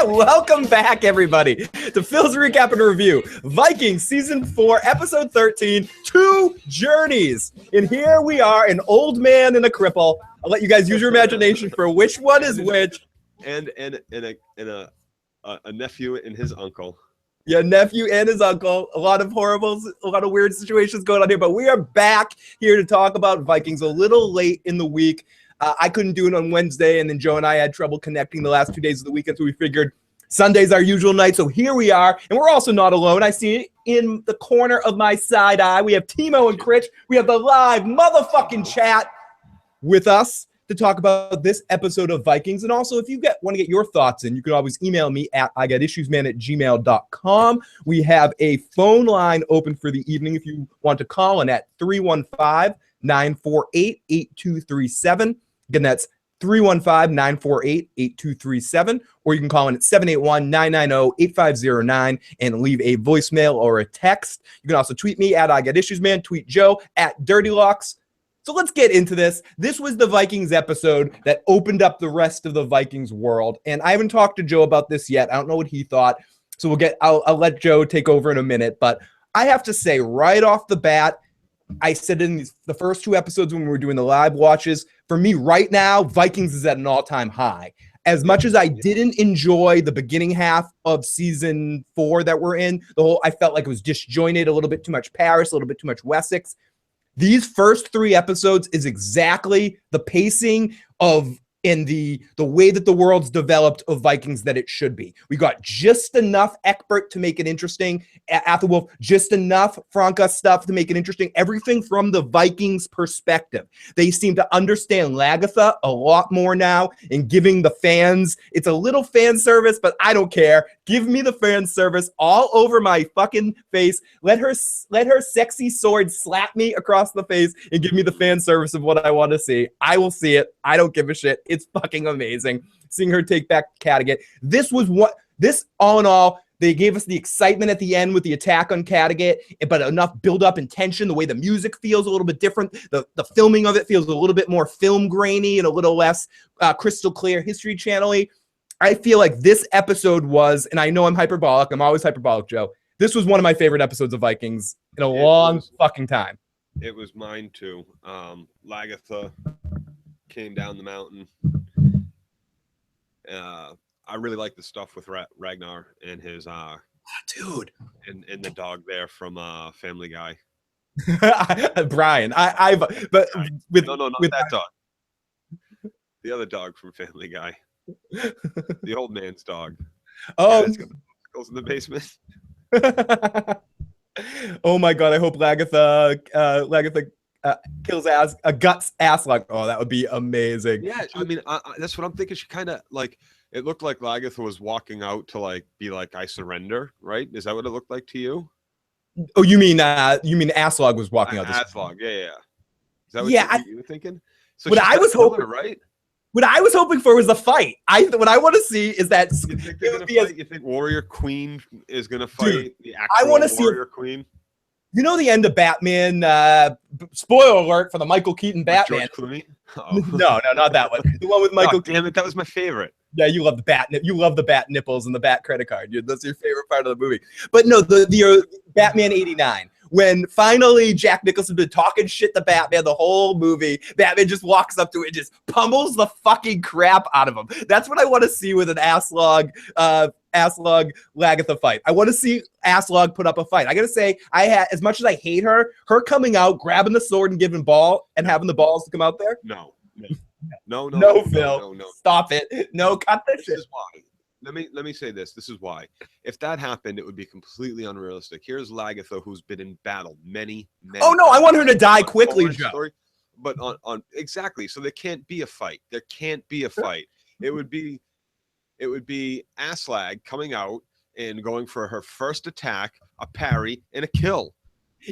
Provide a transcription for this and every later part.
Welcome back, everybody, to Phil's Recap and Review. Vikings Season 4, Episode 13, Two Journeys. And here we are, an old man and a cripple. I'll let you guys use your imagination for which one is which. And a nephew and his uncle. Yeah, nephew and his uncle. A lot of weird situations going on here. But we are back here to talk about Vikings a little late in the week. I couldn't do it on Wednesday, and then Joe and I had trouble connecting the last 2 days of the weekend, so we figured Sunday's our usual night. So here we are, and we're also not alone. I see in the corner of my side eye, we have Timo and Critch. We have the live motherfucking chat with us to talk about this episode of Vikings. And also, if you want to get your thoughts in, you can always email me at igotissuesman@gmail.com. We have a phone line open for the evening if you want to call in at 315-948-8237. Again, that's 315-948-8237, or you can call in at 781-990-8509 and leave a voicemail or a text. You can also tweet me at igotissuesman, tweet Joe at DirtyLocks. So let's get into this. This was the Vikings episode that opened up the rest of the Vikings world, and I haven't talked to Joe about this yet. I don't know what he thought, so I'll let Joe take over in a minute, but I have to say right off the bat, I said in the first two episodes when we were doing the live watches, for me right now, Vikings is at an all-time high. As much as I didn't enjoy the beginning half of season 4 that we're in, I felt like it was disjointed, a little bit too much Paris, a little bit too much Wessex. These first 3 episodes is exactly the pacing of in the way that the world's developed of Vikings that it should be. We got just enough Eckbert to make it interesting. Athelwolf, just enough Franca stuff to make it interesting. Everything from the Vikings' perspective. They seem to understand Lagertha a lot more now and giving the fans, it's a little fan service, but I don't care. Give me the fan service all over my fucking face. Let her sexy sword slap me across the face and give me the fan service of what I want to see. I will see it. I don't give a shit. It's fucking amazing seeing her take back Kattegat. This all in all, they gave us the excitement at the end with the attack on Kattegat, but enough build up and tension. The way the music feels a little bit different. The filming of it feels a little bit more film grainy and a little less crystal clear History Channel-y. I feel like this episode was, and I know I'm hyperbolic. I'm always hyperbolic, Joe. This was one of my favorite episodes of Vikings in a long fucking time. It was mine too. Lagertha came down the mountain. I really like the stuff with Ragnar and his dude and the dog there from Family Guy. Brian. Not that dog. The other dog from Family Guy. The old man's dog. Oh, goes in the basement. Oh my god! I hope Lagertha kills guts Aslaug. Oh, that would be amazing. Yeah, I mean, that's what I'm thinking. She kind of like it looked like Lagertha was walking out to be like, I surrender, right? Is that what it looked like to you? Oh, you mean Aslaug was walking out? Aslaug, yeah. Is that what you were thinking? So what I was hoping, right? What I was hoping for was a fight. What I want to see is that you think Warrior Queen is going to fight? Dude, the actual Warrior Queen? You know the end of Batman, spoiler alert for the Michael Keaton Batman. George Clooney? Oh. No, not that one. The one with Michael. Oh, damn it, that was my favorite. Yeah, you love the bat. You love the bat nipples and the bat credit card. That's your favorite part of the movie. But no, the Batman '89. When finally Jack Nicholson been talking shit to Batman the whole movie, Batman just walks up to it and just pummels the fucking crap out of him. That's what I want to see with an Aslaug Lagertha fight. I want to see Aslaug put up a fight. I gotta say, as much as I hate her coming out, grabbing the sword and giving ball and having the balls to come out there. No, Phil. No. Stop it. No, cut that shit. This is why. Let me say this. This is why. If that happened, it would be completely unrealistic. Here's Lagertha, who's been in battle many. Oh no, I want her to die quickly, Joe. Story, but on exactly. So there can't be a fight. There can't be a fight. It would be Aslaug coming out and going for her first attack, a parry, and a kill.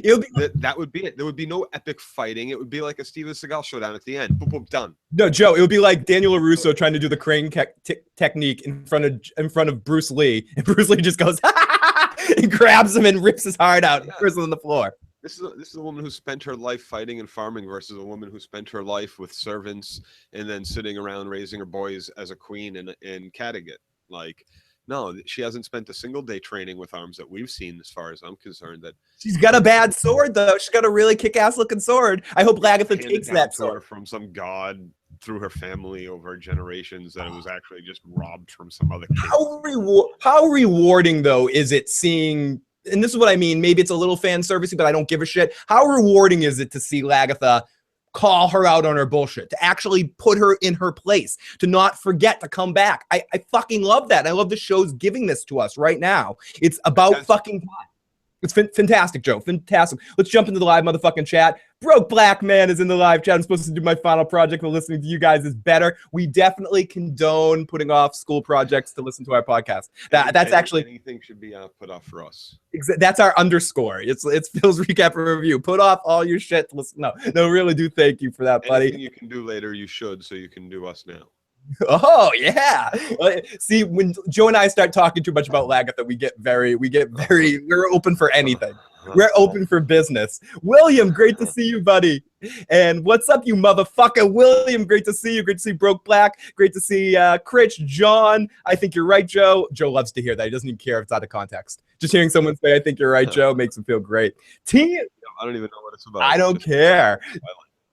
That would be it. There would be no epic fighting. It would be like a Steven Seagal showdown at the end. Boom, boom, done. No, Joe, it would be like Daniel LaRusso trying to do the crane technique in front of Bruce Lee, and Bruce Lee just goes and grabs him and rips his heart out and throws him on the floor. This is a woman who spent her life fighting and farming versus a woman who spent her life with servants and then sitting around raising her boys as a queen in Kattegat. Like, no, she hasn't spent a single day training with arms that we've seen, as far as I'm concerned. That she's got a bad sword, though. She's got a really kick-ass looking sword. I hope Lagertha takes that sword from some god through her family over generations, that it was actually just robbed from some other kid. How rewarding, though, is it seeing, and this is what I mean, maybe it's a little fan servicey, but I don't give a shit. How rewarding is it to see Lagertha call her out on her bullshit, to actually put her in her place, to not forget to come back? I fucking love that. I love the show's giving this to us right now. It's about fucking time. It's fantastic, Joe. Fantastic. Let's jump into the live motherfucking chat. Broke Black Man is in the live chat. I'm supposed to do my final project, but listening to you guys is better. We definitely condone putting off school projects to listen to our podcast. That's actually anything should be put off for us. That's our underscore. It's Phil's recap and review. Put off all your shit to listen. No, really do thank you for that, buddy. Anything you can do later, you should, so you can do us now. Oh yeah. See, when Joe and I start talking too much about Lagertha, we're open for anything. We're open for business. William, great to see you, buddy. And what's up, you motherfucker? William, great to see you. Great to see Broke Black. Great to see Critch, John. I think you're right, Joe. Joe loves to hear that. He doesn't even care if it's out of context. Just hearing someone say, I think you're right, Joe, makes him feel great. I don't even know what it's about. I don't care.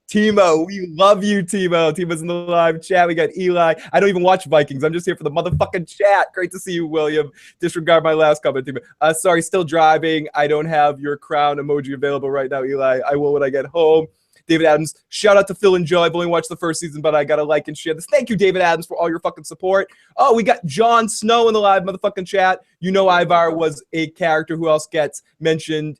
Timo, we love you, Timo. Timo's in the live chat. We got Eli. I don't even watch Vikings. I'm just here for the motherfucking chat. Great to see you, William. Disregard my last comment, Timo. Sorry, still driving. I don't have your crown emoji available right now, Eli. I will when I get home. David Adams, shout out to Phil and Joe. I've only watched the first season, but I got to like and share this. Thank you, David Adams, for all your fucking support. Oh, we got Jon Snow in the live motherfucking chat. You know Ivar was a character. Who else gets mentioned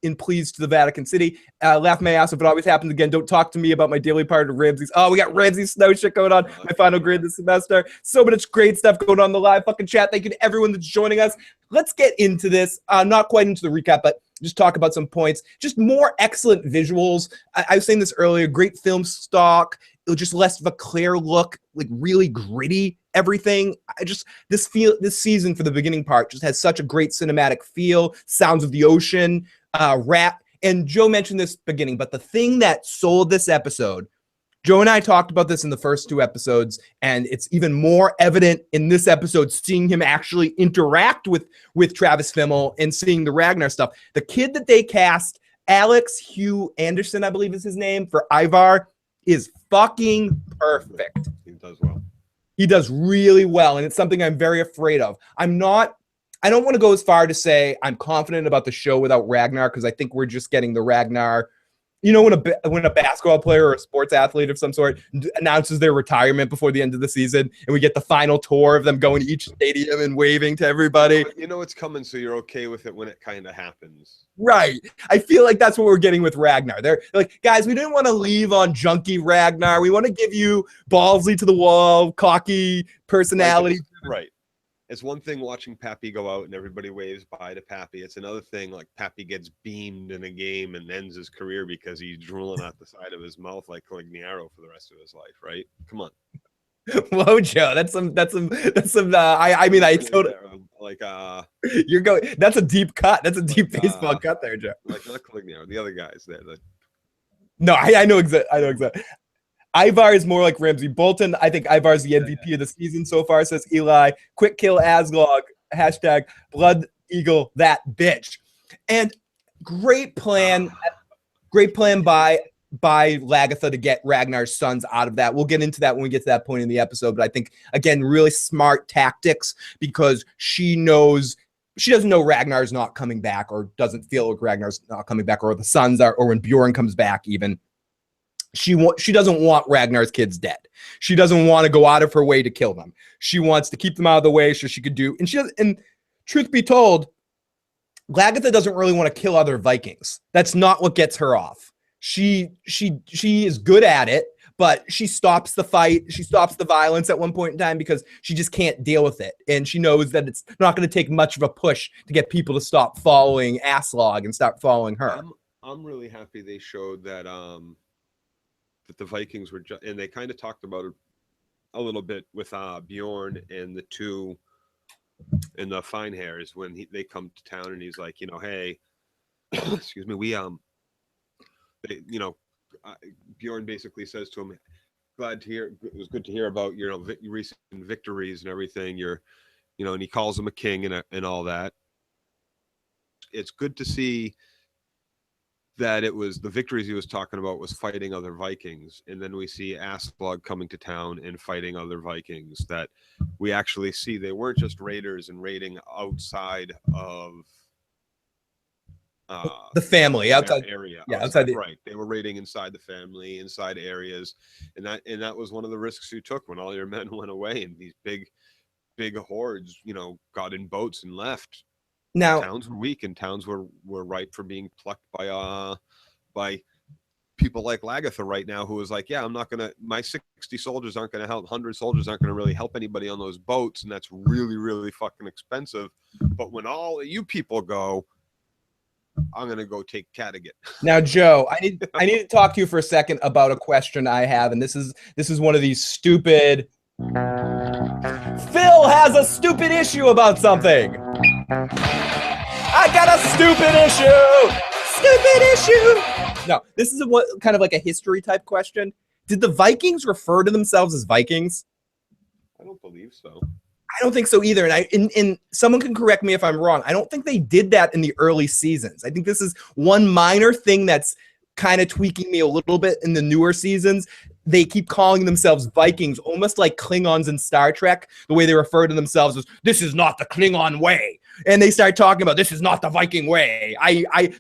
in Pleas to the Vatican City? Laugh my ass if it always happens again. Don't talk to me about my daily part of Ramsey's. Oh, we got Ramsey Snow shit going on. My final grade this semester. So much great stuff going on in the live fucking chat. Thank you to everyone that's joining us. Let's get into this. Not quite into the recap, but just talk about some points. Just more excellent visuals. I was saying this earlier. Great film stock. It was just less of a clear look, like really gritty everything. This season for the beginning part just has such a great cinematic feel. Sounds of the ocean. Rap. And Joe mentioned this beginning, but the thing that sold this episode, Joe and I talked about this in the first two episodes, and it's even more evident in this episode, seeing him actually interact with Travis Fimmel and seeing the Ragnar stuff. The kid that they cast, Alex Hugh Anderson, I believe is his name, for Ivar, is fucking perfect. He does well. He does really well, and it's something I'm very afraid of. I don't want to go as far to say I'm confident about the show without Ragnar, because I think we're just getting the Ragnar. You know, when a basketball player or a sports athlete of some sort announces their retirement before the end of the season, and we get the final tour of them going to each stadium and waving to everybody. You know it's coming, so you're okay with it when it kind of happens. Right. I feel like that's what we're getting with Ragnar. They're like, guys, we didn't want to leave on junky Ragnar. We want to give you ballsy to the wall, cocky personality. Right. It's one thing watching Pappy go out and everybody waves bye to Pappy. It's another thing like Pappy gets beamed in a game and ends his career because he's drooling out the side of his mouth like Caglignaro for the rest of his life, right? Come on. Whoa, Joe, that's some I mean, I totally like you're going, that's a deep cut. That's a deep baseball cut there, Joe. Like not Caglignaro, the other guys there. No, I know exactly. Ivar is more like Ramsey Bolton. I think Ivar is the MVP of the season so far, says Eli. Quick kill Aslaug. Hashtag Blood Eagle that bitch. And great plan by Lagertha to get Ragnar's sons out of that. We'll get into that when we get to that point in the episode. But I think, again, really smart tactics, because she doesn't know Ragnar's not coming back, or doesn't feel like Ragnar's not coming back, or the sons are, or when Bjorn comes back even. She doesn't want Ragnar's kids dead. She doesn't want to go out of her way to kill them. She wants to keep them out of the way so she could do. And truth be told, Lagertha doesn't really want to kill other Vikings. That's not what gets her off. She is good at it, but she stops the fight. She stops the violence at one point in time because she just can't deal with it. And she knows that it's not going to take much of a push to get people to stop following Aslaug and start following her. I'm really happy they showed that that the Vikings were, and they kind of talked about it a little bit with Bjorn and the two and the fine hairs when they come to town, and he's like, hey, excuse me, we Bjorn basically says to him, glad to hear. It was good to hear about recent victories and everything. And he calls him a king and all that. It's good to see that it was the victories he was talking about was fighting other Vikings, and then we see Aslaug coming to town and fighting other Vikings. That we actually see they weren't just raiders and raiding outside of the family outside area. Yeah, outside right. They were raiding inside the family, inside areas, and that was one of the risks you took when all your men went away and these big hordes, got in boats and left. Now towns were weak and towns were ripe for being plucked by people like Lagertha right now, who was like, yeah, my 60 soldiers aren't gonna help, 100 soldiers aren't gonna really help anybody on those boats, and that's really, really fucking expensive. But when all you people go, I'm gonna go take Kattegat. Now, Joe, I need to talk to you for a second about a question I have, and this is one of these stupid. Phil has a stupid issue about something. I got a stupid issue. Stupid issue. No, this is kind of like a history type question. Did the Vikings refer to themselves as Vikings? I don't believe so. I don't think so either. And someone can correct me if I'm wrong. I don't think they did that in the early seasons. I think this is one minor thing that's kind of tweaking me a little bit in the newer seasons. They keep calling themselves Vikings, almost like Klingons in Star Trek. The way they refer to themselves is, this is not the Klingon way. And they start talking about, this is not the Viking way.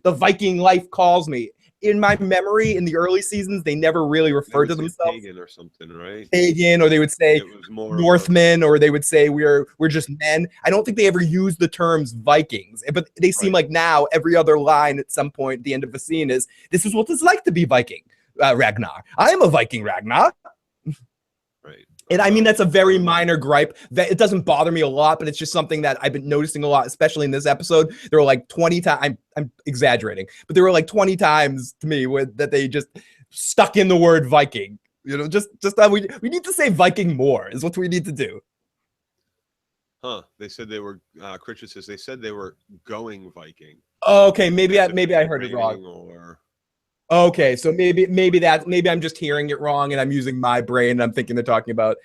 The Viking life calls me. In my memory, in the early seasons, they never really referred to themselves. Pagan or something, right? Pagan, or they would say Northmen, or they would say we're just men. I don't think they ever used the terms Vikings, but they seem like now every other line at some point at the end of a scene is, this is what it's like to be Viking Ragnar. I am a Viking Ragnar. Right. And I mean, that's a very minor gripe. That it doesn't bother me a lot, but it's just something that I've been noticing a lot, especially in this episode. There were like 20 times, I'm exaggerating, but there were like 20 times to me that they just stuck in the word Viking. Just we need to say Viking more is what we need to do. Huh. They said they were, Critcher says they said they were going Viking. Oh, okay, maybe I heard it wrong. Okay, so maybe I'm just hearing it wrong and I'm using my brain and I'm thinking they're talking about.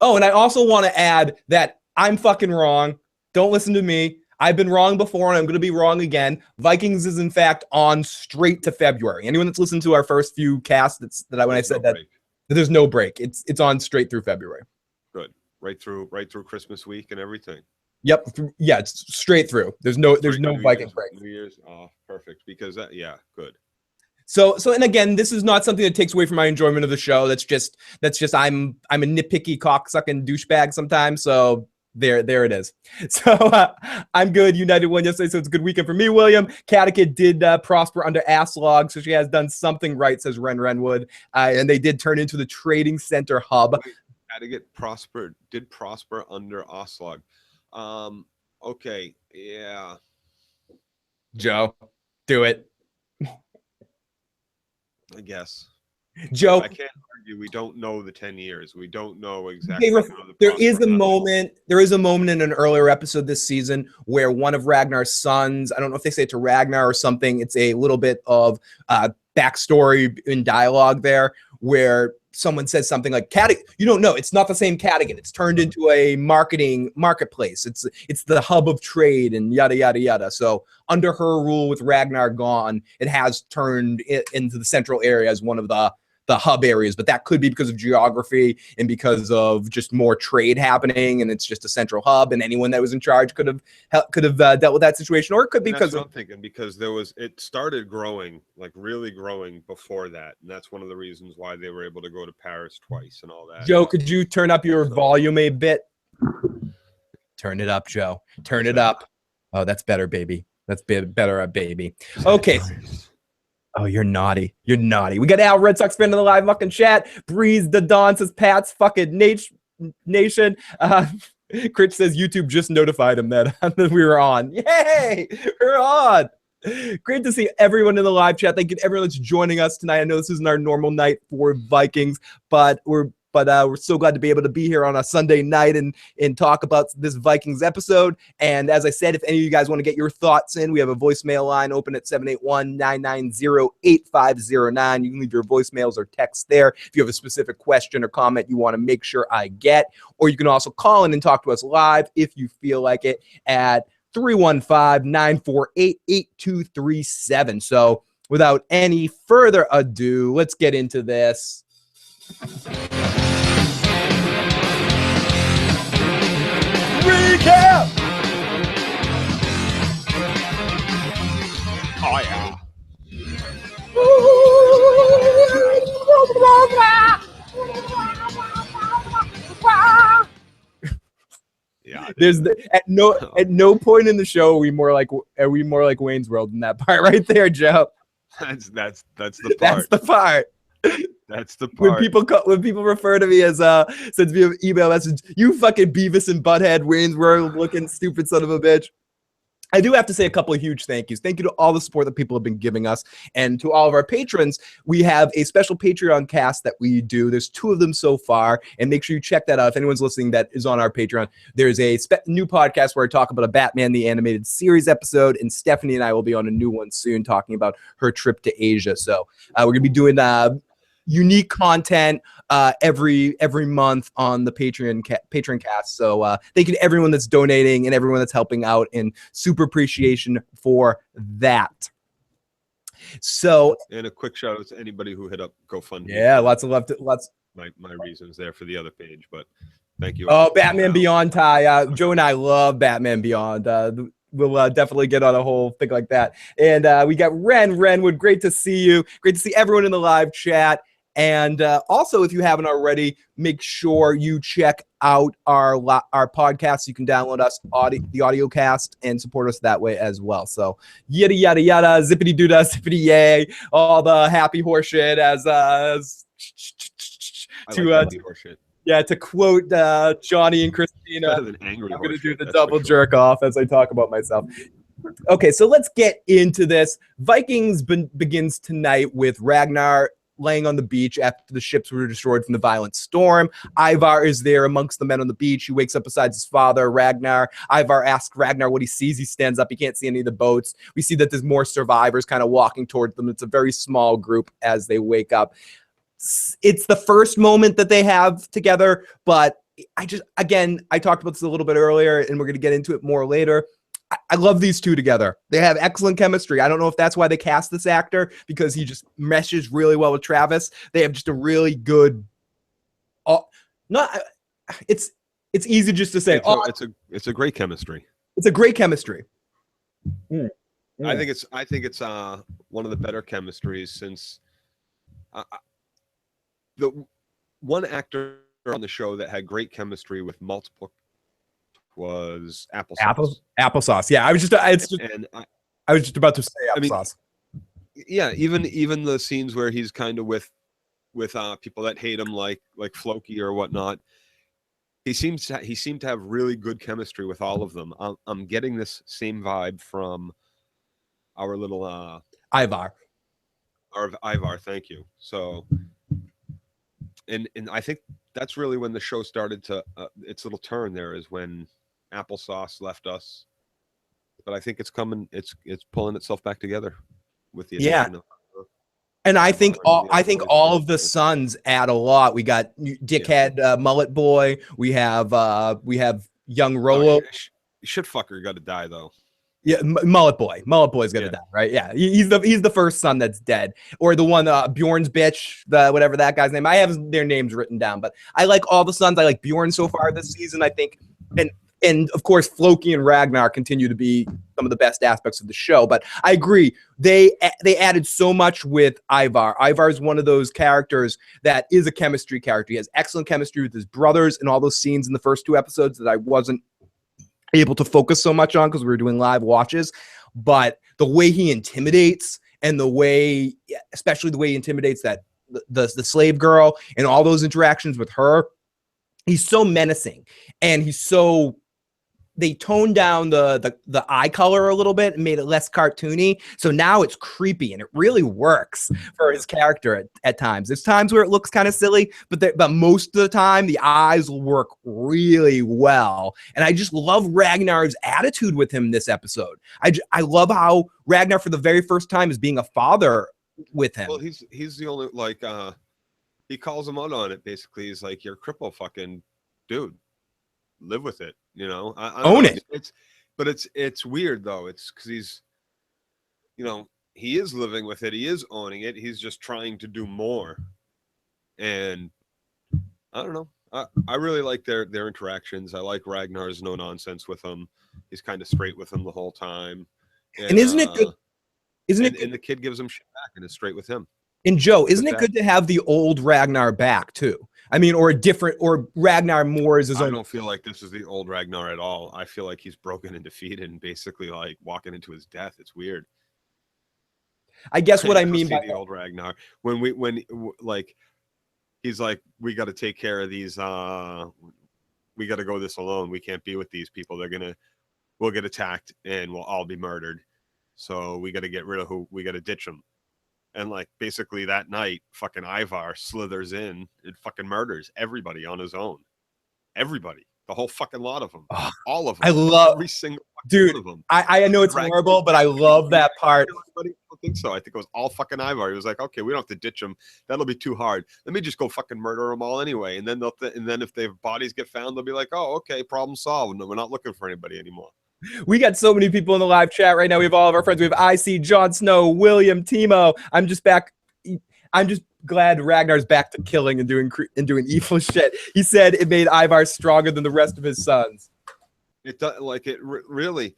Oh, and I also want to add that I'm fucking wrong. Don't listen to me. I've been wrong before and I'm going to be wrong again. Vikings is in fact on straight to February. Anyone that's listened to our first few casts, when I said that there's no break. It's on straight through February. Good. Right through Christmas week and everything. Yep. Yeah, it's straight through. There's no Viking break. New Year's. Oh, perfect. Because good. So and again, this is not something that takes away from my enjoyment of the show. That's just I'm a nitpicky cocksucking douchebag sometimes. So there it is. So I'm good. United won yesterday, so it's a good weekend for me, William. Kattegat did prosper under Aslaug, so she has done something right, says Renwood. And they did turn into the trading center hub. Kattegat did prosper under Aslaug. Okay, yeah. Joe, do it. I guess. Joe, I can't argue. We don't know the 10 years. We don't know exactly. There is a moment in an earlier episode this season where one of Ragnar's sons, I don't know if they say it to Ragnar or something, it's a little bit of backstory in dialogue there where someone says something like, Kattegat, you don't know, it's not the same Kattegat. It's turned into a marketplace. It's the hub of trade and yada, yada, yada. So under her rule with Ragnar gone, it has turned it into the central area as one of the hub areas, but that could be because of geography and because of just more trade happening, and it's just a central hub, and anyone that was in charge could have dealt with that situation, or it could be because I'm thinking because it started growing, like really growing before that, and that's one of the reasons why they were able to go to Paris twice and all that. Joe, could you turn up your volume a bit? Turn it up, Joe. Turn it up. Oh, that's better, baby. That's better, baby. Okay. Oh, you're naughty. You're naughty. We got Al Red Sox fan in the live fucking chat. Breeze the Dawn says Pat's fucking nation. Critch says YouTube just notified him that we were on. Yay! We're on. Great to see everyone in the live chat. Thank you to everyone that's joining us tonight. I know this isn't our normal night for Vikings, but we're but we're so glad to be able to be here on a Sunday night and talk about this Vikings episode. And as I said, if any of you guys want to get your thoughts in, we have a voicemail line open at 781-990-8509. You can leave your voicemails or text there if you have a specific question or comment you want to make sure I get, or you can also call in and talk to us live if you feel like it at 315-948-8237. So without any further ado, let's get into this. Recap! Oh, yeah. Yeah, There's at no point in the show are we more like Wayne's World in that part right there, Joe. That's the part. That's the part. That's the part. When people refer to me as sends me an email message, you fucking Beavis and Butthead, Wayne's World looking stupid son of a bitch. I do have to say a couple of huge thank yous. Thank you to all the support that people have been giving us, and to all of our patrons. We have a special Patreon cast that we do. There's 2 of them so far, and make sure you check that out. If anyone's listening that is on our Patreon, there's a new podcast where I talk about a Batman the Animated Series episode, and Stephanie and I will be on a new one soon talking about her trip to Asia. So we're gonna be doing unique content every month on the Patreon cast. So thank you to everyone that's donating and everyone that's helping out, and super appreciation for that. So, and a quick shout out to anybody who hit up GoFundMe. Yeah, lots of love. My reasons there for the other page, but thank you. Oh, Batman Beyond tie. Joe and I love Batman Beyond. We'll definitely get on a whole thing like that. And we got Renwood. Great to see you. Great to see everyone in the live chat. And also, if you haven't already, make sure you check out our podcast. You can download us, the audio cast, and support us that way as well. So, yada, yada, yada, zippity doodah, zippity yay, all the happy horseshit to quote Johnny and Christina. I'm going to do the double jerk off as I talk about myself. Okay, so let's get into this. Vikings begins tonight with Ragnar laying on the beach after the ships were destroyed from the violent storm. Ivar is there amongst the men on the beach. He wakes up beside his father, Ragnar. Ivar asks Ragnar what he sees. He stands up. He can't see any of the boats. We see that there's more survivors kind of walking toward them. It's a very small group as they wake up. It's the first moment that they have together, but I talked about this a little bit earlier, and we're going to get into it more later. I love these two together. They have excellent chemistry. I don't know if that's why they cast this actor, because he just meshes really well with Travis. They have just a really good. It's easy just to say. It's a great chemistry. It's a great chemistry. I think it's one of the better chemistries since the one actor on the show that had great chemistry with multiple was Applesauce. Applesauce. Yeah, I was just about to say Applesauce. Even the scenes where he's kind of with people that hate him, like Floki or whatnot. He seemed to have really good chemistry with all of them. I'm getting this same vibe from our little Ivar. Ivar, thank you. So, and I think that's really when the show started to its little turn. There is when Applesauce left us, but I think it's coming. It's pulling itself back together with the addition of, and I think all of the sons add a lot. We got dickhead mullet boy. We have young Rollo. Shitfucker got to die though. Yeah, mullet boy's gonna die, right? Yeah, he's the first son that's dead, or the one Bjorn's bitch, whatever that guy's name. I have their names written down, but I like all the sons. I like Bjorn so far this season. I think, and of course Floki and Ragnar continue to be some of the best aspects of the show. But I agree, they added so much with Ivar. Ivar is one of those characters that is a chemistry character. He has excellent chemistry with his brothers and all those scenes in the first 2 episodes that I wasn't able to focus so much on because we were doing live watches. But the way he intimidates, and especially the way he intimidates that the slave girl and all those interactions with her, he's so menacing, and he's so they toned down the eye color a little bit and made it less cartoony. So now it's creepy and it really works for his character at times. There's times where it looks kind of silly, but most of the time the eyes will work really well. And I just love Ragnar's attitude with him this episode. I love how Ragnar for the very first time is being a father with him. Well, he's the only, like, he calls him out on it. Basically, he's like, "You're a cripple, fucking dude. Live with it, you know." I don't Own know. it. It's weird though. It's because he's, you know, he is living with it. He is owning it. He's just trying to do more. And I don't know. I really like their interactions. I like Ragnar's no nonsense with him. He's kind of straight with him the whole time. And isn't it good? And the kid gives him shit back and is straight with him. And Joe, isn't it good to have the old Ragnar back too? I mean, or Ragnar more is his own. I don't feel like this is the old Ragnar at all. I feel like he's broken and defeated and basically like walking into his death. It's weird. I guess what I mean by the old Ragnar, when like he's like, we got to take care of these. We got to go this alone. We can't be with these people. We'll get attacked and we'll all be murdered. So we got to get rid of we got to ditch them. And like basically that night, fucking Ivar slithers in and fucking murders everybody on his own. Everybody, the whole fucking lot of them, all of them. I love every single dude. one of them. I know it's horrible, but I love that part. I don't think so. I think it was all fucking Ivar. He was like, okay, we don't have to ditch them. That'll be too hard. Let me just go fucking murder them all anyway. And then and then if their bodies get found, they'll be like, oh, okay, problem solved. No, we're not looking for anybody anymore. We got so many people in the live chat right now. We have all of our friends. We have IC, Jon Snow, William, Timo. I'm just glad Ragnar's back to killing and doing evil shit. He said it made Ivar stronger than the rest of his sons. It does, like it really.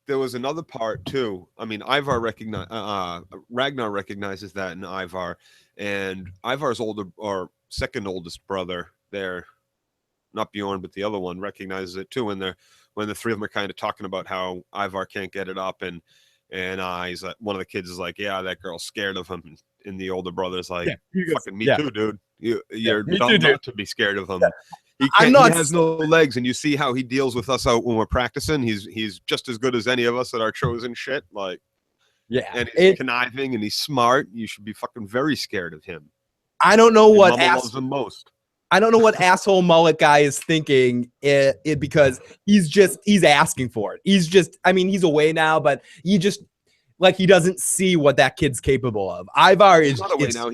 There was another part too. I mean, Ragnar recognizes that in Ivar, and Ivar's older or second oldest brother there, not Bjorn, but the other one, recognizes it too. When the three of them are kind of talking about how Ivar can't get it up, and he's like, one of the kids is like, yeah, that girl's scared of him, and the older brother's like, fucking me too, dude. You're dumb not to be scared of him. Yeah. He has no legs, and you see how he deals with us out when we're practicing. He's just as good as any of us at our chosen shit. Like, yeah, and he's conniving and he's smart. You should be fucking very scared of him. I don't know what loves him most. I don't know what asshole mullet guy is thinking because he's asking for it. He's away now, but he doesn't see what that kid's capable of. Ivar is not away now.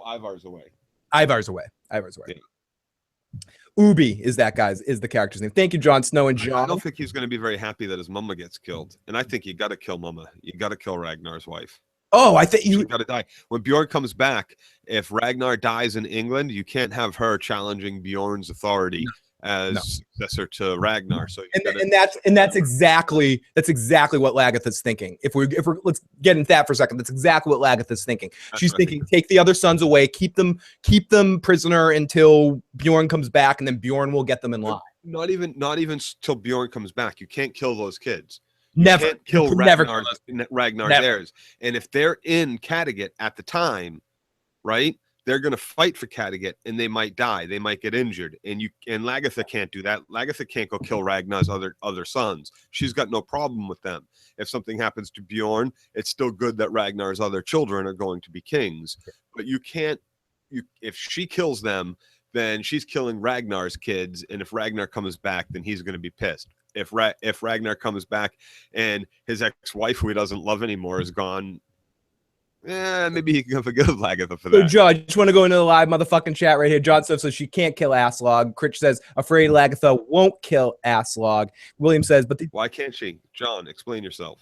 Ivar's away. Ivar's away. Yeah. Ubi is the character's name. Thank you, Jon Snow and John. I don't think he's going to be very happy that his mama gets killed. And I think you got to kill mama. You got to kill Ragnar's wife. Oh, I think you got to die. When Bjorn comes back, if Ragnar dies in England, you can't have her challenging Bjorn's authority as successor to Ragnar. So that's exactly what Lagertha's thinking. If we're let's get into that for a second. That's exactly what Lagertha's thinking. She's thinking, take the other sons away, keep them prisoner until Bjorn comes back, and then Bjorn will get them in line. Not even till Bjorn comes back. You can't kill those kids. Never can't kill Ragnar's heirs. And if they're in Kattegat at the time, right, they're going to fight for Kattegat, and they might die. They might get injured. And Lagertha can't do that. Lagertha can't go kill Ragnar's other sons. She's got no problem with them. If something happens to Bjorn, it's still good that Ragnar's other children are going to be kings. But you can't. If she kills them, then she's killing Ragnar's kids. And if Ragnar comes back, then he's going to be pissed. If Ragnar comes back and his ex-wife, who he doesn't love anymore, is gone, maybe he can forgive Lagertha for that. So, John, I just want to go into the live motherfucking chat right here. John says she can't kill Aslaug. Critch says, afraid Lagertha won't kill Aslaug. William says, why can't she? John, explain yourself.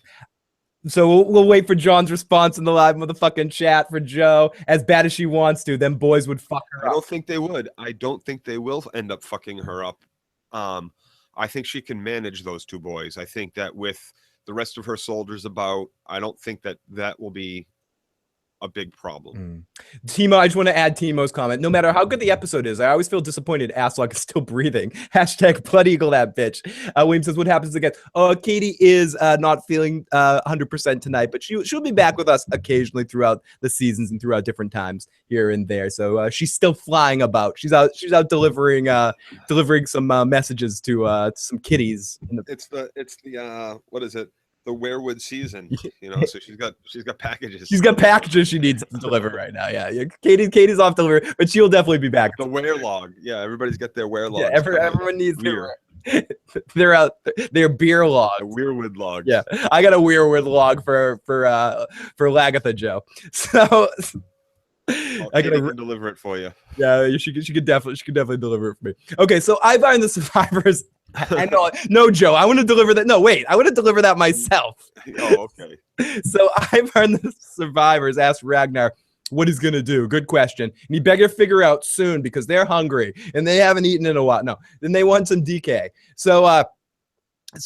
So we'll wait for John's response in the live motherfucking chat for Joe. As bad as she wants to, them boys would fuck her up. I don't think they would. I don't think they will end up fucking her up. I think she can manage those two boys. I think that with the rest of her soldiers about, I don't think that will be a big problem. Timo, I just want to add Timo's comment. No matter how good the episode is, I always feel disappointed Aslaug is still breathing. Hashtag Blood Eagle that bitch. William says, what happens again? Katie is not feeling 100% tonight, but she'll be back with us occasionally throughout the seasons and throughout different times here and there. So she's still flying about. She's out delivering some messages to some kitties. It's the what is it? The werewood season, so she's got packages. She's got packages she needs to deliver right now. Yeah. Katie's off delivery, but she'll definitely be back. The were log. Yeah, everybody's got their were log. Yeah, everyone needs their they're out their beer log. A weirwood log. Yeah. I got a weirwood log for Lagertha, Joe. So I can deliver it for you. Yeah, she could definitely deliver it for me. Okay, so Ivar and the survivors. I know. No, Joe, I want to deliver that. No, wait, I want to deliver that myself. Oh, okay. So Ivar and the survivors asked Ragnar what he's going to do. Good question. And he better figure out soon because they're hungry and they haven't eaten in a while. No, then they want some DK. So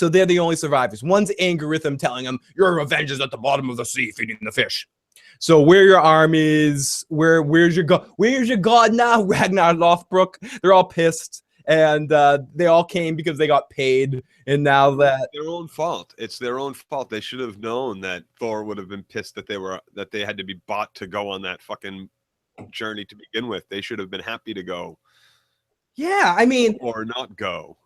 they're the only survivors. One's angry with him, telling him, your revenge is at the bottom of the sea feeding the fish. So where are your armies? Where's your god? Where's your god now, Ragnar Lothbrok? They're all pissed. And they all came because they got paid, and now that their own fault. It's their own fault. They should have known that Thor would have been pissed that they had to be bought to go on that fucking journey to begin with. They should have been happy to go. Yeah, I mean, or not go.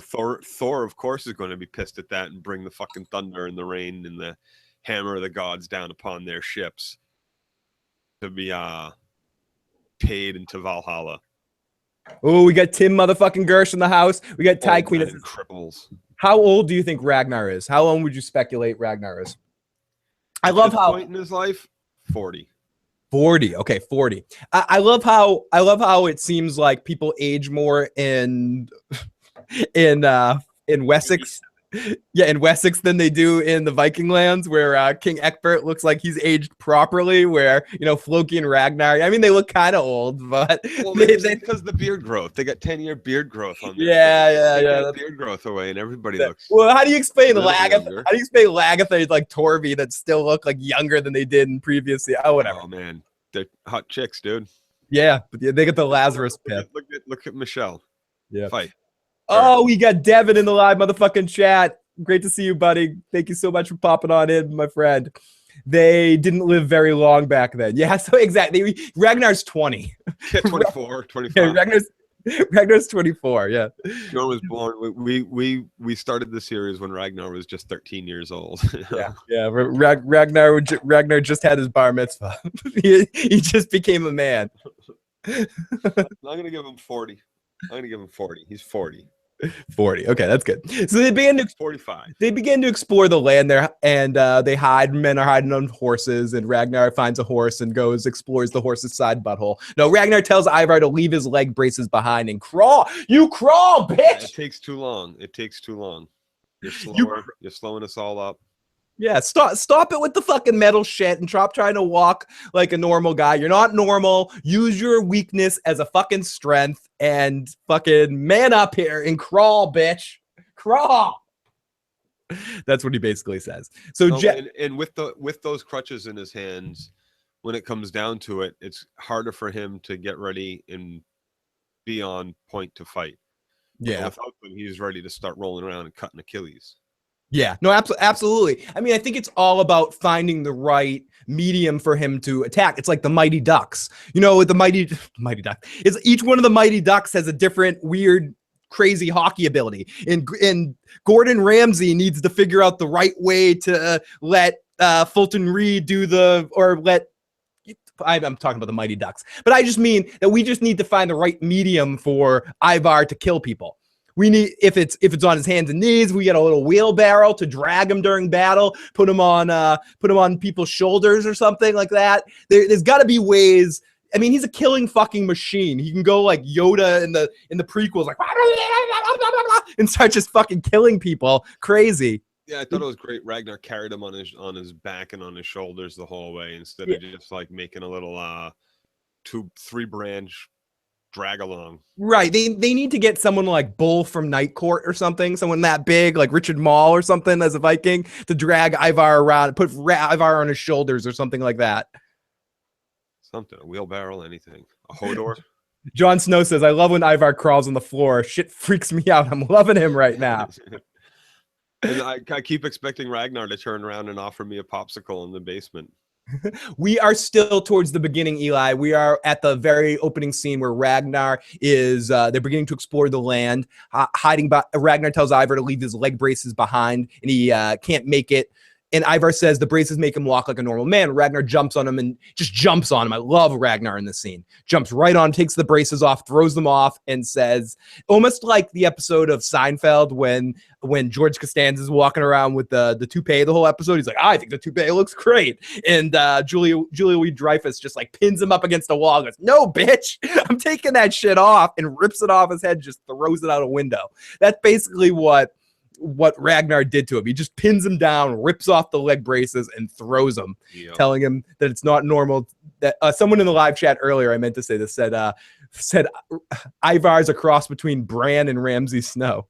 Thor of course is going to be pissed at that and bring the fucking thunder and the rain and the hammer of the gods down upon their ships to be paid into Valhalla. Oh, we got Tim motherfucking Gersh in the house. We got Ty Queen. Cripples. How old do you think Ragnar is? How long would you speculate Ragnar is? I love how point in his life 40. 40. Okay, 40. I love how it seems like people age more in Wessex. Yeah, in Wessex than they do in the Viking lands, where King Egbert looks like he's aged properly, where, Floki and Ragnar, I mean, they look kind of old, but... Well, because the beard growth. They got 10-year beard growth on there. Yeah. Beard growth away, and everybody looks... Well, how do you explain Lagertha? How do you explain Lagertha like Torvi that still look like younger than they did in previous... Oh, whatever. Oh, man. They're hot chicks, dude. Yeah, but they get the Lazarus pit. Look at Michelle. Yeah. Fight. Oh, we got Devin in the live motherfucking chat. Great to see you, buddy. Thank you so much for popping on in, my friend. They didn't live very long back then. Yeah, so exactly. Ragnar's 20. Yeah, 24, 25. Yeah, Ragnar's 24, yeah. Bjorn was born. We started the series when Ragnar was just 13 years old. Yeah. Ragnar just had his bar mitzvah. he just became a man. I'm gonna give him 40. He's 40. 40. Okay, that's good. So they began to 45. They begin to explore the land there, and they hide. Men are hiding on horses, and Ragnar finds a horse and explores the horse's side butthole. No, Ragnar tells Ivar to leave his leg braces behind and crawl. You crawl, bitch. Yeah, it takes too long. You're slowing us all up. Yeah, stop it with the fucking metal shit and stop trying to walk like a normal guy. You're not normal. Use your weakness as a fucking strength and fucking man up here and crawl, bitch. Crawl. That's what he basically says. So and with those crutches in his hands, when it comes down to it, it's harder for him to get ready and be on point to fight. Yeah. Without them, he's ready to start rolling around and cutting Achilles. Yeah, no, absolutely. I mean, I think it's all about finding the right medium for him to attack. It's like the Mighty Ducks. The Mighty Duck is each one of the Mighty Ducks has a different weird, crazy hockey ability. And Gordon Ramsay needs to figure out the right way to let Fulton Reed I'm talking about the Mighty Ducks, but I just mean that we just need to find the right medium for Ivar to kill people. We need, if it's on his hands and knees, we get a little wheelbarrow to drag him during battle, put him on people's shoulders or something like that. There's got to be ways. I mean, he's a killing fucking machine. He can go like Yoda in the prequels, like and start just fucking killing people. Crazy. Yeah, I thought it was great. Ragnar carried him on his back and on his shoulders the whole way instead of just like making a little 2-3 branch drag along. Right. They need to get someone like Bull from Night Court or something, someone that big, like Richard Mall or something as a Viking to drag Ivar around, put Ivar on his shoulders or something like that. Something, a wheelbarrow, anything. A hodor. Jon Snow says, I love when Ivar crawls on the floor. Shit freaks me out. I'm loving him right now. And I keep expecting Ragnar to turn around and offer me a popsicle in the basement. We are still towards the beginning, Eli. We are at the very opening scene where Ragnar is, they're beginning to explore the land, hiding. Ragnar tells Ivar to leave his leg braces behind, and he can't make it. And Ivar says the braces make him walk like a normal man. Ragnar jumps on him and just jumps on him. I love Ragnar in this scene. Jumps right on, takes the braces off, throws them off, and says, almost like the episode of Seinfeld when George Costanza's walking around with the toupee the whole episode. He's like, I think the toupee looks great. And Julia Louis-Dreyfus just like pins him up against a wall and goes, no, bitch, I'm taking that shit off, and rips it off his head, just throws it out a window. That's basically what Ragnar did to him. He just pins him down, rips off the leg braces, and throws them, telling him that it's not normal. That someone in the live chat earlier, I meant to say this, said Ivar's a cross between Bran and Ramsay Snow.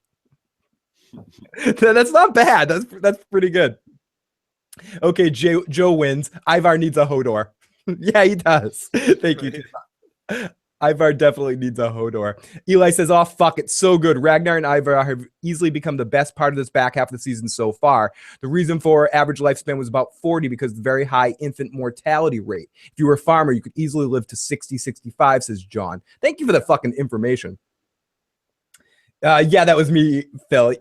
That's not bad. That's pretty good. Okay, Joe wins. Ivar needs a Hodor. Yeah, he does. Thank you. Ivar definitely needs a Hodor. Eli says, oh, fuck, it's so good. Ragnar and Ivar have easily become the best part of this back half of the season so far. The reason for average lifespan was about 40 because of the very high infant mortality rate. If you were a farmer, you could easily live to 60, 65, says John. Thank you for the fucking information. Yeah, that was me, Phil.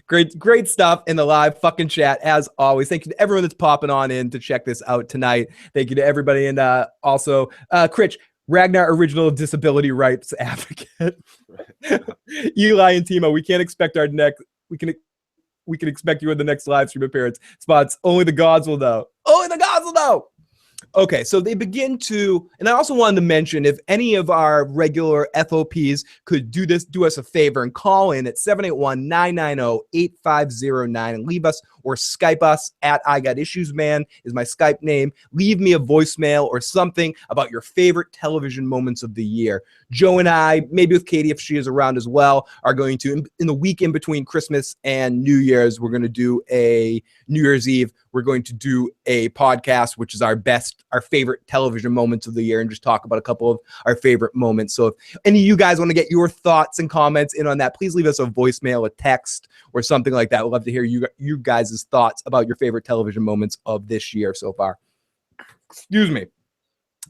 Great stuff in the live fucking chat, as always. Thank you to everyone that's popping on in to check this out tonight. Thank you to everybody. And also, Critch, Ragnar, original disability rights advocate. Eli and Timo, we can't expect our next. We can expect you in the next live stream appearance spots. Only the gods will know. Only the gods will know. Okay, so they begin to, and I also wanted to mention, if any of our regular FOPs could do us a favor and call in at 781-990-8509 and leave us or Skype us at I Got Issues Man is my Skype name. Leave me a voicemail or something about your favorite television moments of the year. Joe and I, maybe with Katie if she is around as well, are going to, in the week in between Christmas and New Year's, we're going to do a New Year's Eve. We're going to do a podcast, which is our favorite television moments of the year, and just talk about a couple of our favorite moments. So if any of you guys want to get your thoughts and comments in on that, please leave us a voicemail, a text, or something like that. We'd love to hear you guys' thoughts about your favorite television moments of this year so far. Excuse me.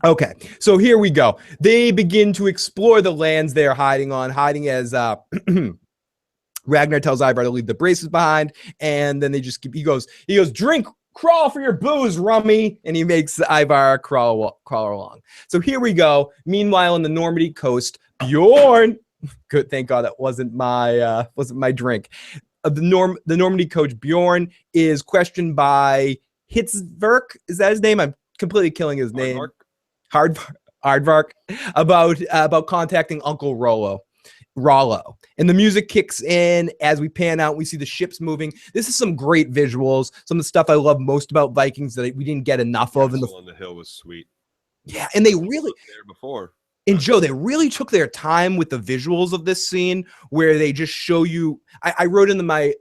Okay, so here we go. They begin to explore the lands they're hiding as Ragnar tells Ivar to leave the braces behind, and then he goes, drink, crawl for your booze, rummy, and he makes Ivar crawl along. So here we go. Meanwhile, on the Normandy coast, Bjorn, good, thank God that wasn't my drink. The Normandy coach Bjorn is questioned by Hitzverk. Is that his name? I'm completely killing his name. Hardvark about contacting Uncle Rollo. And the music kicks in as we pan out. We see the ships moving. This is some great visuals. Some of the stuff I love most about Vikings that we didn't get enough of. On the hill was sweet. Yeah, and they really there before. And Joe, they really took their time with the visuals of this scene, where they just show you. I wrote in my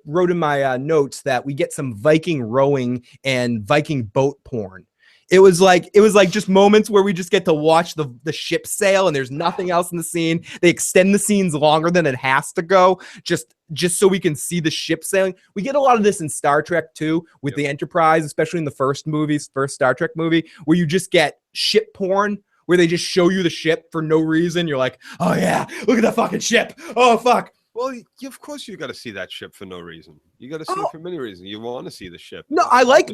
notes that we get some Viking rowing and Viking boat porn. It was like just moments where we just get to watch the ship sail, and there's nothing else in the scene. They extend the scenes longer than it has to go, just so we can see the ship sailing. We get a lot of this in Star Trek too, with the Enterprise, especially in the first Star Trek movie, where you just get ship porn, where they just show you the ship for no reason. You're like, oh yeah, look at that fucking ship. Oh fuck. Well, of course you got to see that ship for no reason. You got to see it for many reasons. You want to see the ship. No, I like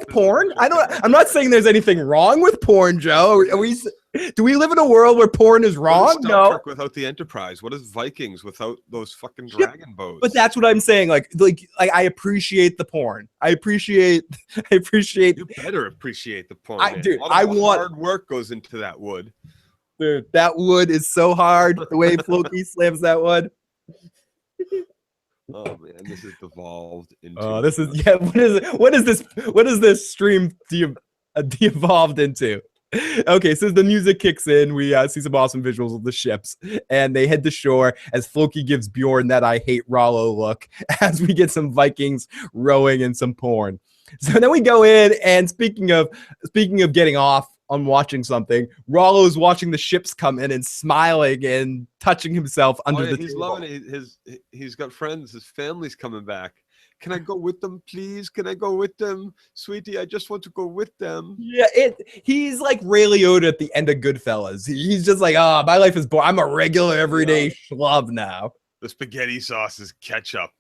porn. I'm not saying there's anything wrong with porn, Joe. Do we live in a world where porn is wrong? Star Trek without the Enterprise? What is Vikings without those fucking dragon boats? But that's what I'm saying. Like I appreciate the porn. I appreciate. You better appreciate the porn. Hard work goes into that wood. Dude, that wood is so hard. The way Floki slams that wood. Oh man, this has devolved into. What is this stream de-evolved into? Okay, so the music kicks in. We see some awesome visuals of the ships, and they head to shore as Floki gives Bjorn that I hate Rollo look as we get some Vikings rowing and some porn. So then we go in, and speaking of getting off on watching something. Rollo is watching the ships come in and smiling and touching himself under the he's table. loving it. He's got friends. His family's coming back. Can I go with them, please? Can I go with them, sweetie? I just want to go with them. Yeah, he's like Ray Liotta at the end of Goodfellas. He's just like, oh, my life is boring. I'm a regular everyday schlub now. The spaghetti sauce is ketchup.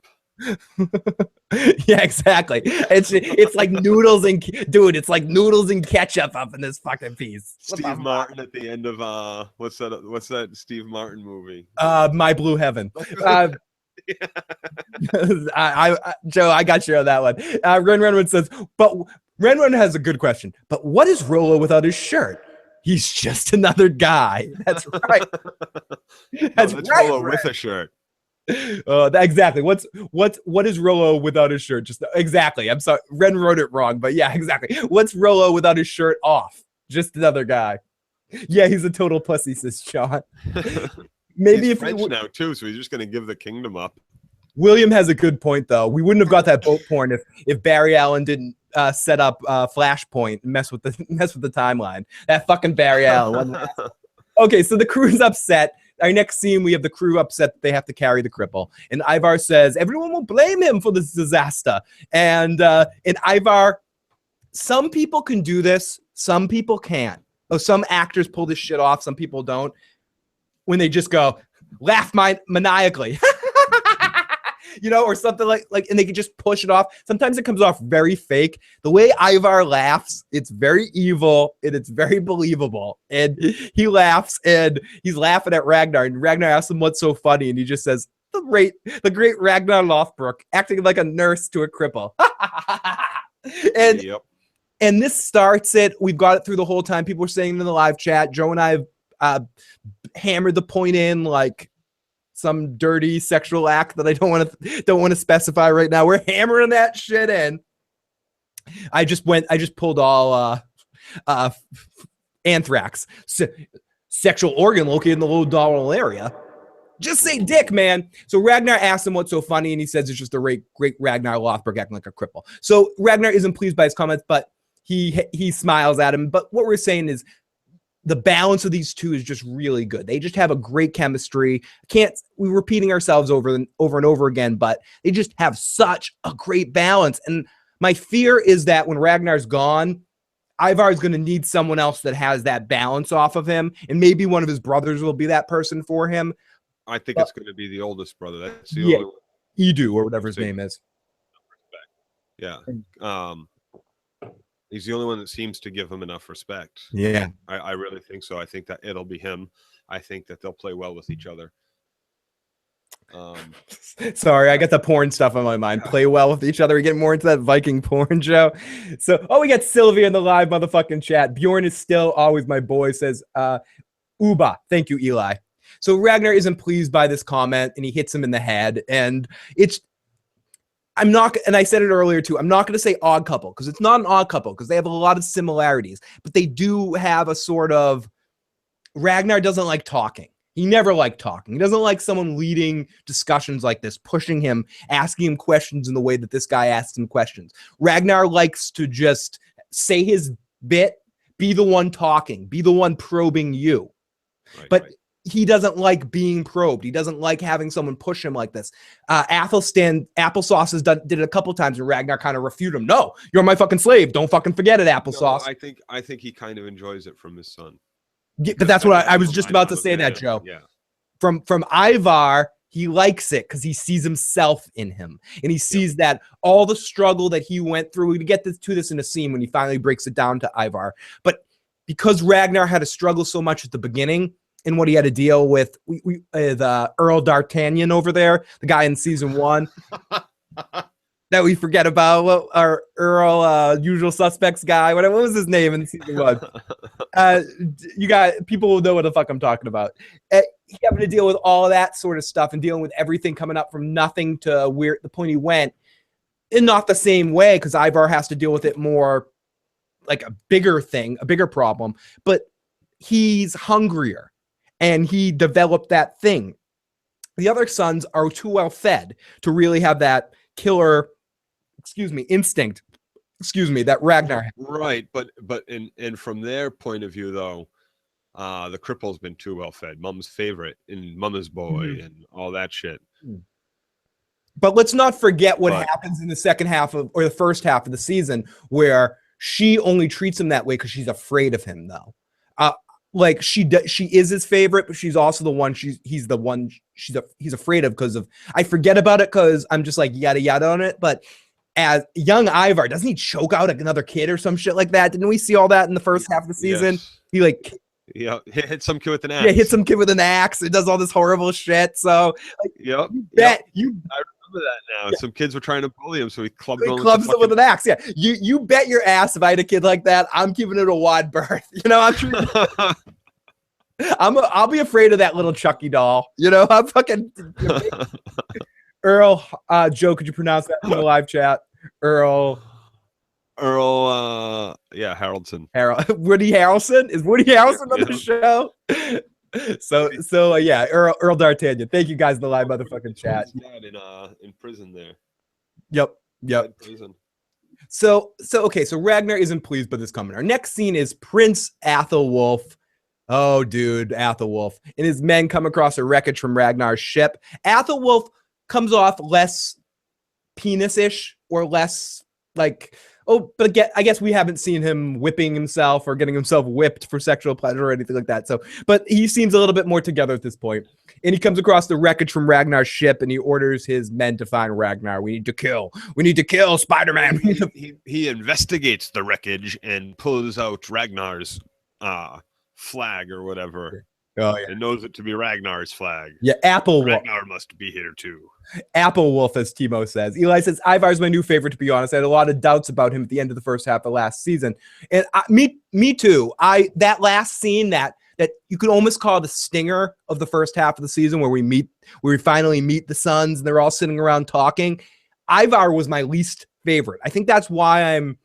Yeah, exactly. It's like noodles and it's like noodles and ketchup up in this fucking piece. Steve Martin at the end of what's that Steve Martin movie? My Blue Heaven. Joe, I got you on that one. Ren Renwood says, but Ren Renwood has a good question. But what is Rollo without his shirt? He's just another guy. That's right. That's right, Rollo with a shirt. Exactly. What is Rollo without his shirt? Just exactly. I'm sorry, Ren wrote it wrong, but yeah, exactly. What's Rollo without his shirt off? Just another guy. Yeah, he's a total pussy, says Sean. Maybe he's if French now too, so he's just gonna give the kingdom up. William has a good point though. We wouldn't have got that boat porn if Barry Allen didn't set up Flashpoint and mess with the timeline. That fucking Barry Allen. Okay, so the crew's upset. Our next scene, we have the crew upset that they have to carry the cripple. And Ivar says, everyone will blame him for this disaster. And Ivar, some people can do this. Some people can't. Oh, some actors pull this shit off. Some people don't. When they just go, laugh maniacally. Or something like, and they can just push it off. Sometimes it comes off very fake. The way Ivar laughs, it's very evil and it's very believable. And he laughs and he's laughing at Ragnar. And Ragnar asks him what's so funny. And he just says, the great Ragnar Lothbrok acting like a nurse to a cripple. And this starts it. We've got it through the whole time. People were saying in the live chat, Joe and I have hammered the point in like some dirty sexual act that I don't want to specify right now. We're hammering that shit in. I just pulled all anthrax, sexual organ located in the low abdominal area. Just say dick, man. So Ragnar asks him what's so funny, and he says it's just the great Ragnar Lothbrok acting like a cripple. So Ragnar isn't pleased by his comments, but he smiles at him. But what we're saying is, the balance of these two is just really good. They just have a great chemistry. We're repeating ourselves over and over again, but they just have such a great balance. And my fear is that when Ragnar's gone, Ivar is going to need someone else that has that balance off of him. And maybe one of his brothers will be that person for him. I think it's going to be the oldest brother. That's the only one. Edu, or whatever his name is. Yeah. He's the only one that seems to give him enough respect. Yeah. I really think so. I think that it'll be him. I think that they'll play well with each other. Sorry, I got the porn stuff on my mind. Play well with each other. We get more into that Viking porn, Joe. So, we got Sylvia in the live motherfucking chat. Bjorn is still always my boy, says Uba. Thank you, Eli. So Ragnar isn't pleased by this comment, and he hits him in the head. And I said it earlier too, I'm not going to say odd couple, because it's not an odd couple, because they have a lot of similarities, but they do have a sort of, Ragnar doesn't like talking. He never liked talking. He doesn't like someone leading discussions like this, pushing him, asking him questions in the way that this guy asks him questions. Ragnar likes to just say his bit, be the one talking, be the one probing you. Right. He doesn't like being probed. He doesn't like having someone push him like this. Applesauce did it a couple times, and Ragnar kind of refuted him. No, you're my fucking slave. Don't fucking forget it, Applesauce. No, I think he kind of enjoys it from his son. Yeah, but that's what I was just about to say that, Joe. Yeah. From Ivar, he likes it because he sees himself in him, and he sees that all the struggle that he went through. We get to this in a scene when he finally breaks it down to Ivar. But because Ragnar had to struggle so much at the beginning, and what he had to deal with, Earl D'Artagnan over there, the guy in season 1 that we forget about, our Earl Usual Suspects guy, what was his name in season 1? You got people will know what the fuck I'm talking about. He having to deal with all of that sort of stuff and dealing with everything coming up from nothing to where the point he went, in not the same way, because Ivar has to deal with it more like a bigger thing, a bigger problem, but he's hungrier. And he developed that thing. The other sons are too well fed to really have that killer, instinct. excuse me, that Ragnar. Right, but and from their point of view, though, the cripple's been too well fed. Mom's favorite and Mama's boy and all that shit. But let's not forget what But- happens in the second half of, or the first half of the season, where she only treats him that way because she's afraid of him, though. Like she is his favorite, but she's also the one he's the one he's afraid of because of, I forget about it because I'm just like yada yada on it. But as young Ivar, doesn't he choke out another kid or some shit like that? Didn't we see all that in the first half of the season? Yes. He like hit some kid with an axe. yeah, hit some kid with an axe. It does all this horrible shit. So like, Yep. I Remember that now. Yeah. Some kids were trying to bully him, so he clubbed them with an axe. Yeah, you bet your ass if I had a kid like that, I'm keeping it a wad berth. You know, I'll be afraid of that little Chucky doll. You know, I'm fucking Earl. Joe, could you pronounce that in the live chat? Earl, yeah, Haraldson. Woody Harrelson? Is Woody Harrelson on the show? So yeah, Earl D'Artagnan. Thank you guys in the live motherfucking chat. In prison there. Yep. Prison. So okay, so Ragnar isn't pleased by this comment. Our next scene is Prince Athelwulf. Oh, dude, Athelwulf and his men come across a wreckage from Ragnar's ship. Athelwulf comes off less penis-ish or less like, but again, I guess we haven't seen him whipping himself or getting himself whipped for sexual pleasure or anything like that. So, but he seems a little bit more together at this point. And he comes across the wreckage from Ragnar's ship and he orders his men to find Ragnar. We need to kill Spider-Man. He investigates the wreckage and pulls out Ragnar's flag or whatever. Oh yeah, and knows it to be Ragnar's flag. Yeah, Applewolf. Ragnar must be here too. Applewolf, as Timo says. Eli says Ivar's my new favorite. To be honest, I had a lot of doubts about him at the end of the first half of last season, and me too. That last scene that you could almost call the stinger of the first half of the season, where we finally meet the sons and they're all sitting around talking. Ivar was my least favorite. I think that's why I'm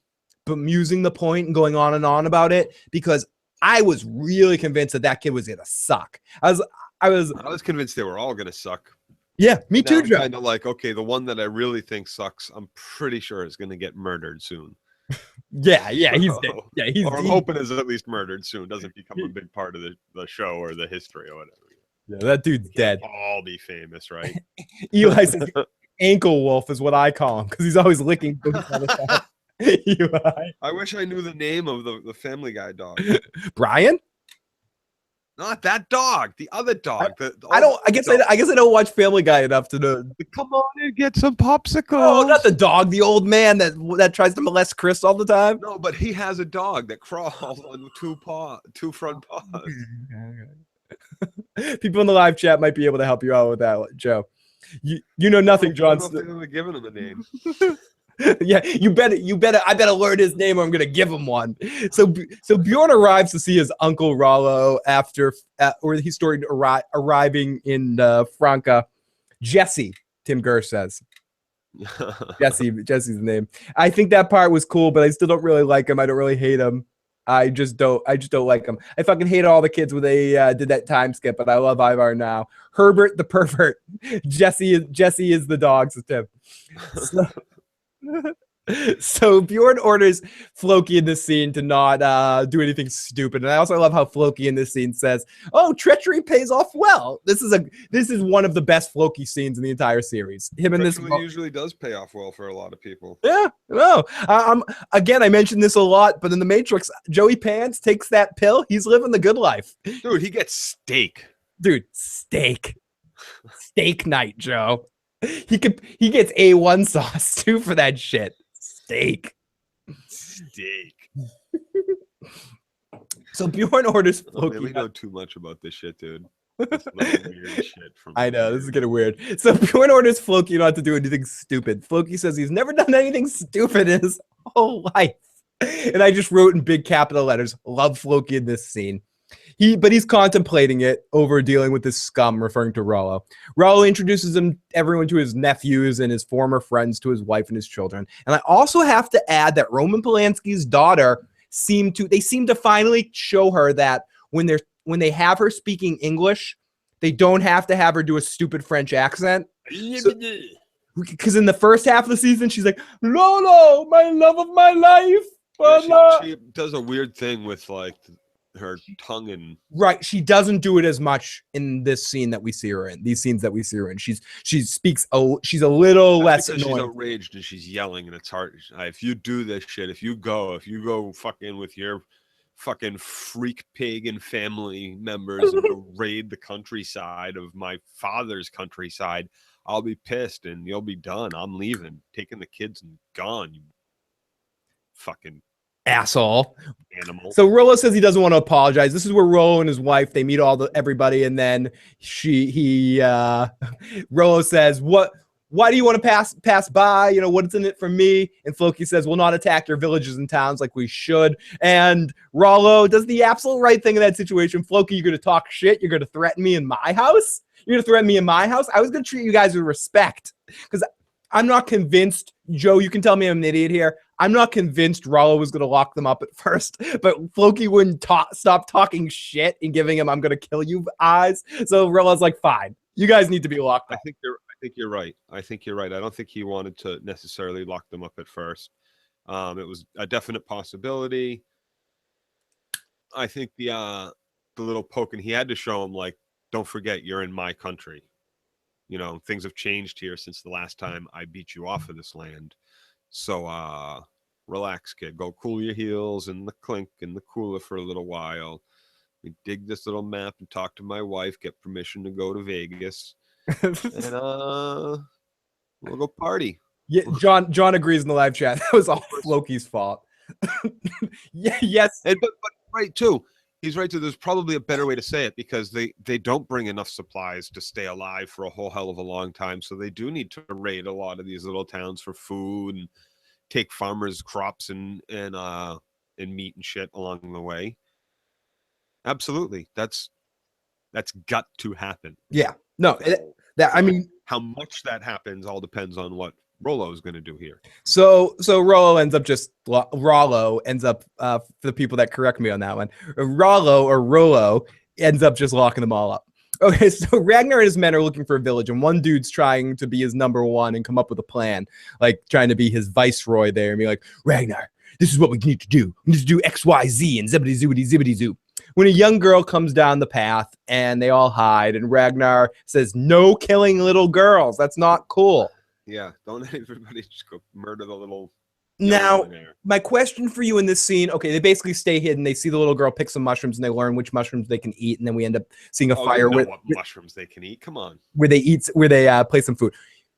bemusing the point and going on and on about it, because I was really convinced that kid was gonna suck. I was convinced they were all gonna suck. Yeah, me too, Joe. Kind of like, okay, the one that I really think sucks, I'm pretty sure is gonna get murdered soon. Yeah, he's dead. Yeah, I'm hoping is at least murdered soon. Doesn't become a big part of the show or the history or whatever. Yeah, that dude's dead. All be famous, right? Eli says ankle wolf is what I call him because he's always licking boots all the time. I wish I knew the name of the Family Guy dog. Brian? Not that dog. The other dog. I guess I don't watch Family Guy enough to know. Come on and get some popsicles. Oh, not the dog. The old man that tries to molest Chris all the time. No, but he has a dog that crawls on two front paws. People in the live chat might be able to help you out with that, Joe. You know nothing, John. They're giving him a name. Yeah, you better. I better learn his name, or I'm gonna give him one. So Bjorn arrives to see his uncle Rollo or he's starting arriving in Franca. Jesse, Tim Gersh says. Jesse's the name. I think that part was cool, but I still don't really like him. I don't really hate him. I just don't like him. I fucking hate all the kids when they did that time skip, but I love Ivar now. Herbert the pervert. Jesse is the dog, so Tim. So Bjorn orders Floki in this scene to not do anything stupid, and I also love how Floki in this scene says, "Oh, treachery pays off well." This is one of the best Floki scenes in the entire series. Him in this usually does pay off well for a lot of people. Yeah, no. Again, I mentioned this a lot, but in the Matrix, Joey Pants takes that pill. He's living the good life, dude. He gets steak, dude. Steak night, Joe. He gets A1 sauce too for that shit. Steak. So Bjorn orders Floki. We know too much about this shit, dude. This weird shit I know, this is getting weird. So Bjorn orders Floki not to do anything stupid. Floki says he's never done anything stupid in his whole life. And I just wrote in big capital letters, love Floki in this scene. But he's contemplating it over dealing with this scum, referring to Rollo. Rollo introduces everyone to his nephews and his former friends, to his wife and his children. And I also have to add that Roman Polanski's daughter seem to finally show her that when they have her speaking English, they don't have to have her do a stupid French accent. because in the first half of the season, she's like, Rollo, my love of my life. She does a weird thing with like her tongue and right. She doesn't do it as much in this scene that we see her in. These scenes that we see her in, she speaks. She's a little less annoying. She's outraged and she's yelling, and it's hard. If you do this shit, if you go fucking with your fucking freak pagan family members and go raid the countryside of my father's countryside, I'll be pissed and you'll be done. I'm leaving, taking the kids and gone. You fucking asshole animal. So Rollo says he doesn't want to apologize. This is where Rollo and his wife, they meet everybody, and then Rollo says, why do you want to pass by? You know, what's in it for me? And Floki says, we'll not attack your villages and towns like we should. And Rollo does the absolute right thing in that situation. Floki, you're going to talk shit. You're going to threaten me in my house. You're going to threaten me in my house. I was going to treat you guys with respect, because I'm not convinced. Joe, you can tell me I'm an idiot here. I'm not convinced Rollo was going to lock them up at first, but Floki wouldn't stop talking shit and giving him "I'm going to kill you" eyes. So Rollo's like, fine, you guys need to be locked up. I think you're right. I don't think he wanted to necessarily lock them up at first. It was a definite possibility. I think the little poke, and he had to show him, like, don't forget, you're in my country. You know, things have changed here since the last time I beat you off of this land. So relax, kid. Go cool your heels in the clink in the cooler for a little while. We dig this little map and talk to my wife, get permission to go to Vegas. And we'll go party. Yeah, John agrees in the live chat. That was all Floki's fault. Yes. But right too. He's right too. There's probably a better way to say it, because they don't bring enough supplies to stay alive for a whole hell of a long time. So they do need to raid a lot of these little towns for food and take farmers' crops and meat and shit along the way. Absolutely. That's got to happen. Yeah. No, I mean, how much that happens all depends on what Rollo is going to do here. So Rollo ends up for the people that correct me on that one, Rollo ends up just locking them all up. Okay, so Ragnar and his men are looking for a village, and one dude's trying to be his number one and come up with a plan, like trying to be his viceroy there and be like, Ragnar, this is what we need to do. We need to do X, Y, Z, and zibbity zoobity zibbity zoo. When a young girl comes down the path and they all hide, and Ragnar says, no killing little girls. That's not cool. Yeah, don't everybody just go murder the little. Now, my question for you in this scene, okay, they basically stay hidden. They see the little girl pick some mushrooms, and they learn which mushrooms they can eat, and then we end up seeing a fire with what mushrooms they can eat. Come on, where they play some food.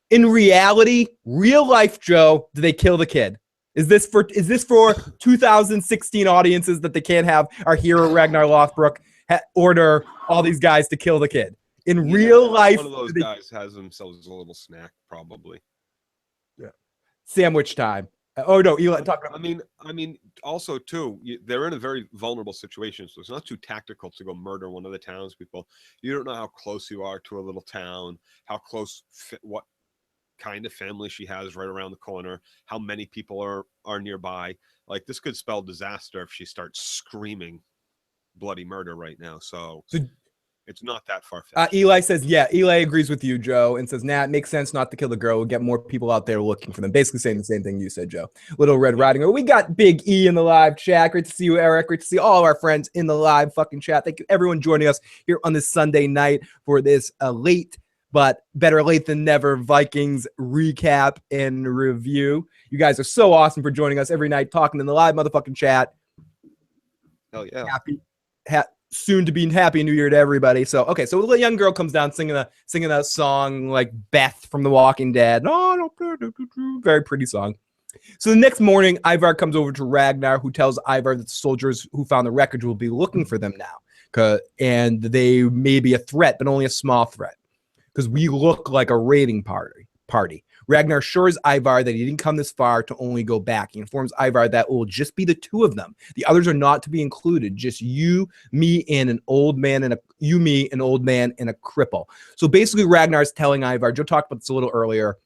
In reality, real life, Joe, do they kill the kid? Is this for 2016 audiences that they can't have our hero Ragnar Lothbrok order all these guys to kill the kid? In real life, one of those guys has themselves a little snack, probably. Yeah, sandwich time. Oh no, Eli, talk about. I mean, also too, they're in a very vulnerable situation, so it's not too tactical to go murder one of the townspeople. You don't know how close you are to a little town, how close, what kind of family she has right around the corner, how many people are nearby. Like, this could spell disaster if she starts screaming bloody murder right now. So it's not that far-fetched. Eli says, yeah, Eli agrees with you, Joe, and says, nah, it makes sense not to kill the girl. We'll get more people out there looking for them. Basically saying the same thing you said, Joe. Little Red Riding Hood. We got Big E in the live chat. Great to see you, Eric. Great to see all of our friends in the live fucking chat. Thank you, everyone, joining us here on this Sunday night for this late, but better late than never Vikings recap and review. You guys are so awesome for joining us every night, talking in the live motherfucking chat. Hell yeah. Soon to be Happy New Year to everybody. So, okay, so a little young girl comes down singing that song like Beth from The Walking Dead. Very pretty song. So the next morning, Ivar comes over to Ragnar, who tells Ivar that the soldiers who found the wreckage will be looking for them now. And they may be a threat, but only a small threat, because we look like a raiding party. Ragnar assures Ivar that he didn't come this far to only go back. He informs Ivar that it will just be the two of them. The others are not to be included. Just you, me, and an old man, and a cripple. So basically, Ragnar's telling Ivar, Joe talked about this a little earlier,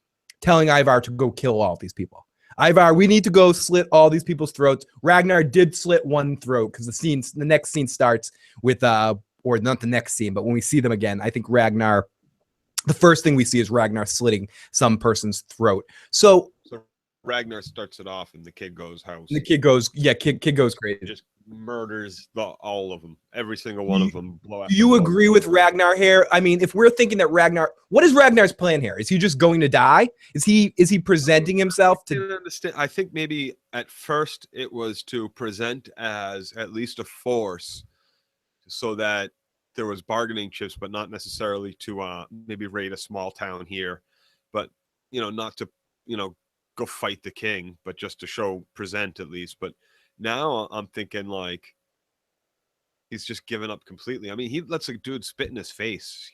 telling Ivar to go kill all these people. Ivar, we need to go slit all these people's throats. Ragnar did slit one throat, because the next scene starts with or not the next scene, but when we see them again, I think Ragnar the first thing we see is Ragnar slitting some person's throat. So Ragnar starts it off, and the kid goes house. the kid goes, kid goes crazy. Just murders all of them, every single one of them. Do you agree with Ragnar here? I mean, if we're thinking that Ragnar, what is Ragnar's plan here? Is he just going to die? Is he presenting himself to? I think maybe at first it was to present as at least a force, so that there was bargaining chips, but not necessarily to maybe raid a small town here, but not to go fight the king, but just to present at least. But now I'm thinking like he's just given up completely. I mean, he lets a dude spit in his face,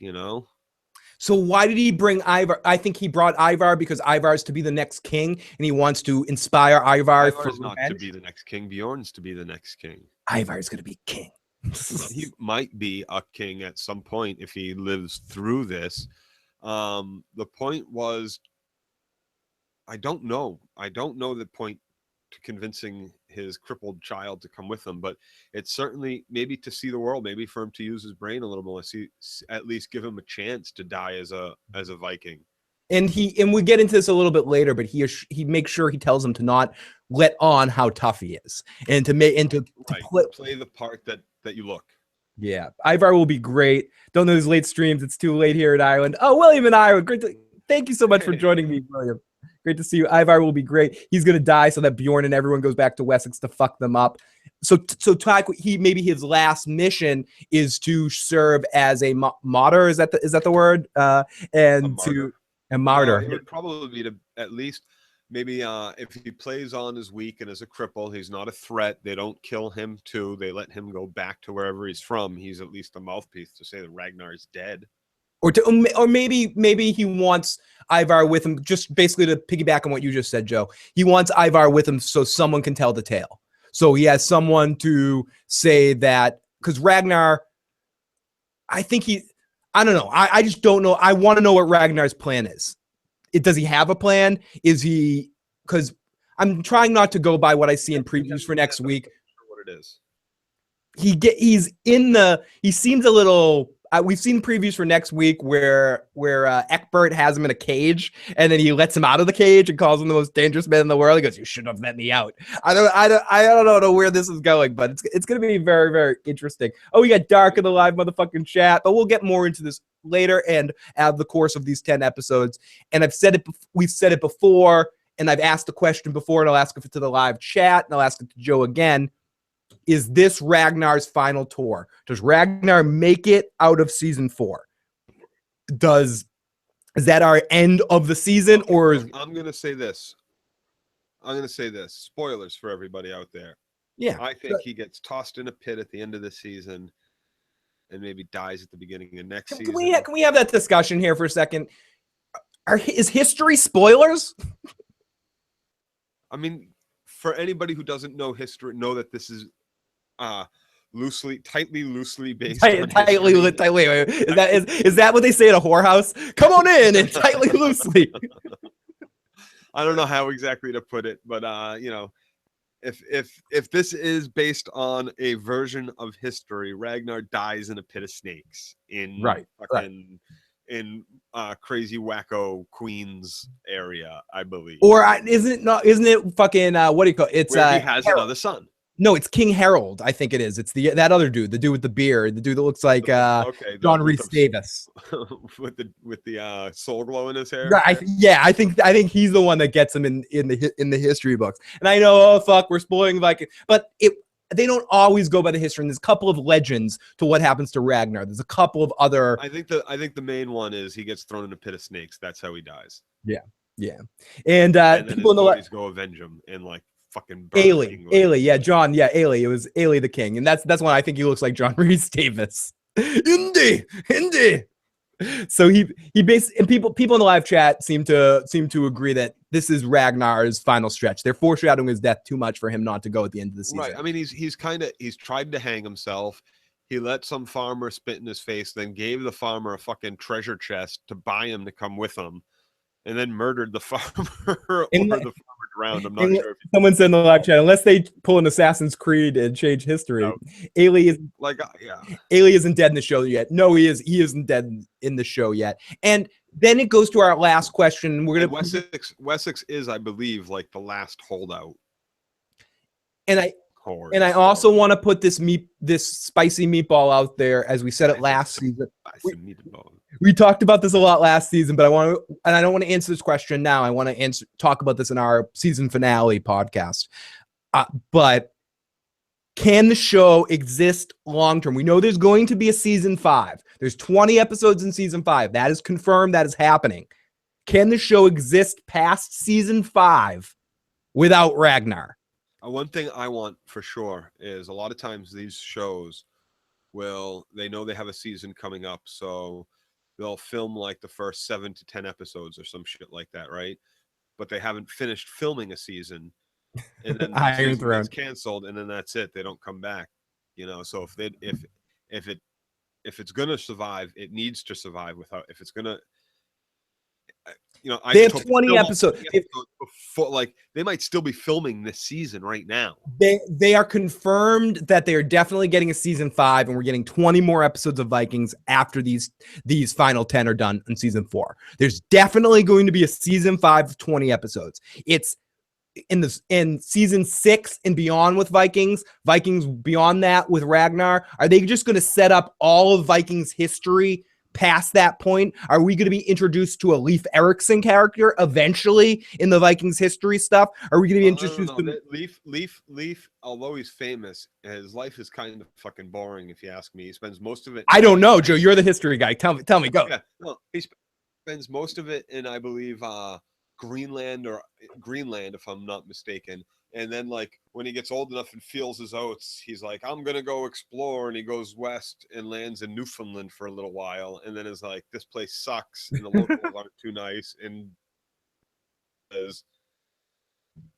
So why did he bring Ivar? I think he brought Ivar because Ivar's to be the next king, and he wants to inspire Ivar. Ivar's not to be the next king. Bjorn's to be the next king. Ivar's going to be king. He might be a king at some point if he lives through this. The point was, I don't know the point to convincing his crippled child to come with him, but it's certainly maybe to see the world, maybe for him to use his brain a little more, at least give him a chance to die as a Viking. And we get into this a little bit later, but he makes sure he tells him to not let on how tough he is, and to play the part that you look. Yeah, Ivar will be great. Don't know his late streams. It's too late here in Ireland. Oh, William in Ireland. Great. Thank you so much for joining me, William. Great to see you. Ivar will be great. He's going to die so that Bjorn and everyone goes back to Wessex to fuck them up. So maybe his last mission is to serve as a martyr. Is that the word? A martyr. It would probably be to at least maybe if he plays on as weak and as a cripple, he's not a threat. They don't kill him too. They let him go back to wherever he's from. He's at least a mouthpiece to say that Ragnar is dead. Or maybe he wants Ivar with him, just basically to piggyback on what you just said, Joe. He wants Ivar with him so someone can tell the tale. So he has someone to say that, because Ragnar, I don't know. I just don't know. I want to know what Ragnar's plan is. Does he have a plan? Because I'm trying not to go by what I see in previews for next week. What it is. He seems a little. We've seen previews for next week where Eckbert has him in a cage, and then he lets him out of the cage and calls him the most dangerous man in the world. He goes, "You shouldn't have let me out." I don't know where this is going, but it's going to be very, very interesting. Oh, we got Dark in the live motherfucking chat, but we'll get more into this later and at the course of these 10 episodes. And we've said it before, and I've asked the question before, and I'll ask it to the live chat, and I'll ask it to Joe again. Is this Ragnar's final tour? Does Ragnar make it out of season 4? Is that our end of the season, or I'm going to say this. Spoilers for everybody out there. Yeah. I think he gets tossed in a pit at the end of the season and maybe dies at the beginning of next season. Can we have that discussion here for a second? Is history spoilers? I mean, for anybody who doesn't know history, know that this is tightly based. Tightly. Is that what they say at a whorehouse? Come on in and tightly loosely. I don't know how exactly to put it, but if this is based on a version of history, Ragnar dies in a pit of snakes in crazy wacko Queens area, I believe. Or isn't it fucking what do you call it? It's where he has another son. No, it's King Harold. I think it is. It's that other dude, the dude with the beard, the dude that looks like John Rhys Davis with the soul glow in his hair. Right? I think he's the one that gets him in the history books. And I know, we're spoiling Viking, but they don't always go by the history. And there's a couple of legends to what happens to Ragnar. There's a couple of other. I think the main one is he gets thrown in a pit of snakes. That's how he dies. Yeah. And people in the boys go avenge him and fucking Ailey, yeah, John, yeah, Ailey. It was Ailey the King, and that's why I think he looks like John Rhys Davis. Indy. So he and people in the live chat seem to agree that this is Ragnar's final stretch. They're foreshadowing his death too much for him not to go at the end of the season. Right. I mean, he's tried to hang himself. He let some farmer spit in his face, then gave the farmer a fucking treasure chest to buy him to come with him, and then murdered the farmer or the farmer drowned. I'm not sure. Someone said in the live chat, unless they pull an Assassin's Creed and change history, no. Ailey isn't dead in the show yet. No, he isn't dead in the show yet. And then it goes to our last question. We're gonna Wessex is, I believe, like the last holdout. And I also want to put this spicy meatball out there, as we said it last season. We talked about this a lot last season, but I don't want to answer this question now. I want to talk about this in our season finale podcast. But can the show exist long term? We know there's going to be a season 5. There's 20 episodes in season 5. That is confirmed. That is happening. Can the show exist past season 5 without Ragnar? One thing I want for sure is a lot of times these shows they know they have a season coming up, so they'll film like the first 7 to 10 episodes or some shit like that, right? But they haven't finished filming a season, and then the season gets canceled, and then that's it. They don't come back, So if it's gonna survive, it needs to survive without. If it's gonna, they have 20 episodes. Before, like, they might still be filming this season right now. They are confirmed that they are definitely getting a season 5, and we're getting 20 more episodes of Vikings after these final 10 are done in season 4. There's definitely going to be a season 5 of 20 episodes. It's in season 6 and beyond with Vikings beyond that with Ragnar. Are they just going to set up all of Vikings history past that point? Are we going to be introduced to a Leif Erikson character eventually in the Vikings history stuff? Are we going to be introduced to Leif, although he's famous, his life is kind of fucking boring, if you ask me. He spends most of it. I don't know, Joe. You're the history guy. Tell me, go. Yeah, no, he spends most of it in, I believe, Greenland, if I'm not mistaken. And then, like, when he gets old enough and feels his oats, he's like, I'm going to go explore. And he goes west and lands in Newfoundland for a little while. And then is like, this place sucks. And the locals aren't too nice. And says,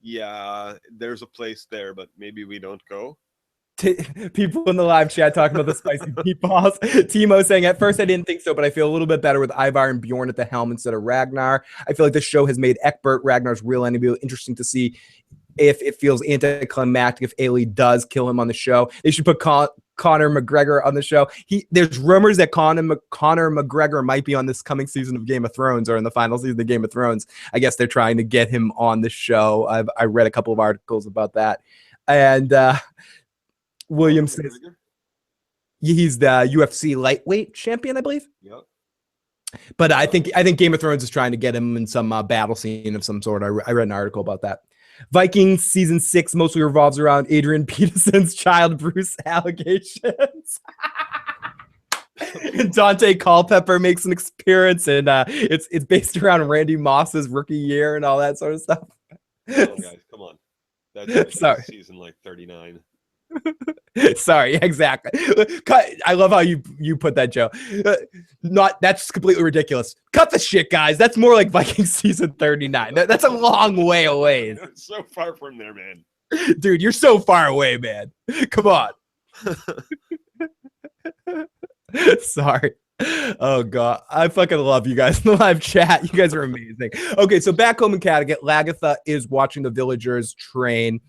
yeah, there's a place there, but maybe we don't go. People in the live chat talking about the spicy meatballs. Timo saying, at first I didn't think so, but I feel a little bit better with Ivar and Bjorn at the helm instead of Ragnar. I feel like this show has made Eckbert Ragnar's real enemy. Interesting to see if it feels anticlimactic if Ailey does kill him on the show. They should put Conor McGregor on the show. There's rumors that Conor McGregor might be on this coming season of Game of Thrones, or in the final season of Game of Thrones. I guess they're trying to get him on the show. I read a couple of articles about that. And William says he's the UFC lightweight champion, I believe. Yep. But I think Game of Thrones is trying to get him in some battle scene of some sort. I read an article about that. Vikings season 6 mostly revolves around Adrian Peterson's child Bruce allegations. Dante Culpepper makes an appearance, and it's based around Randy Moss's rookie year and all that sort of stuff. Oh, guys, come on. That's season like 39. Sorry, exactly. I love how you put that, Joe. That's completely ridiculous. Cut the shit, guys. That's more like Vikings season 39. That's a long way away. It's so far from there, man. Dude, you're so far away, man. Come on. Sorry. Oh god, I fucking love you guys in the live chat. You guys are amazing. Okay, so back home in Kattegat, Lagertha is watching the villagers train.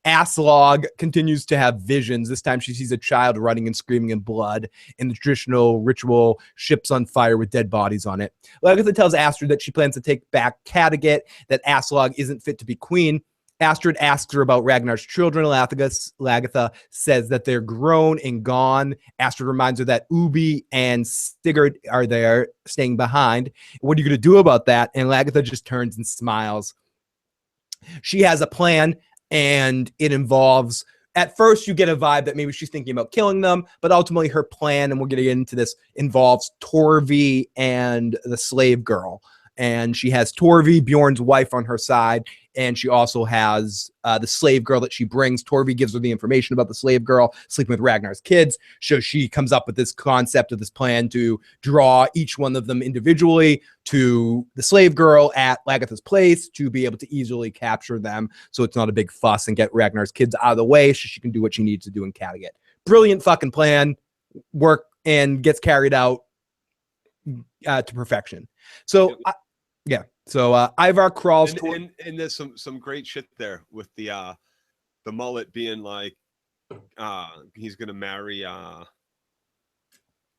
Aslaug continues to have visions. This time she sees a child running and screaming in blood in the traditional ritual ships on fire with dead bodies on it. Lagertha tells Astrid that she plans to take back Kattegat, that Aslaug isn't fit to be queen. Astrid asks her about Ragnar's children. Lagertha says that they're grown and gone. Astrid reminds her that Ubi and Sigurd are there, staying behind. What are you going to do about that? And Lagertha just turns and smiles. She has a plan, and it involves, at first you get a vibe that maybe she's thinking about killing them, but ultimately her plan, and we're going to get into this, involves Torvi and the slave girl. And she has Torvi, Bjorn's wife, on her side, and she also has the slave girl that she brings. Torvi gives her the information about the slave girl sleeping with Ragnar's kids. So she comes up with this concept of this plan to draw each one of them individually to the slave girl at Lagertha's place to be able to easily capture them, so it's not a big fuss, and get Ragnar's kids out of the way so she can do what she needs to do in Kattegat. Brilliant fucking plan. Work and gets carried out to perfection. So So Ivar crawls and there's some great shit there with the mullet being like he's gonna marry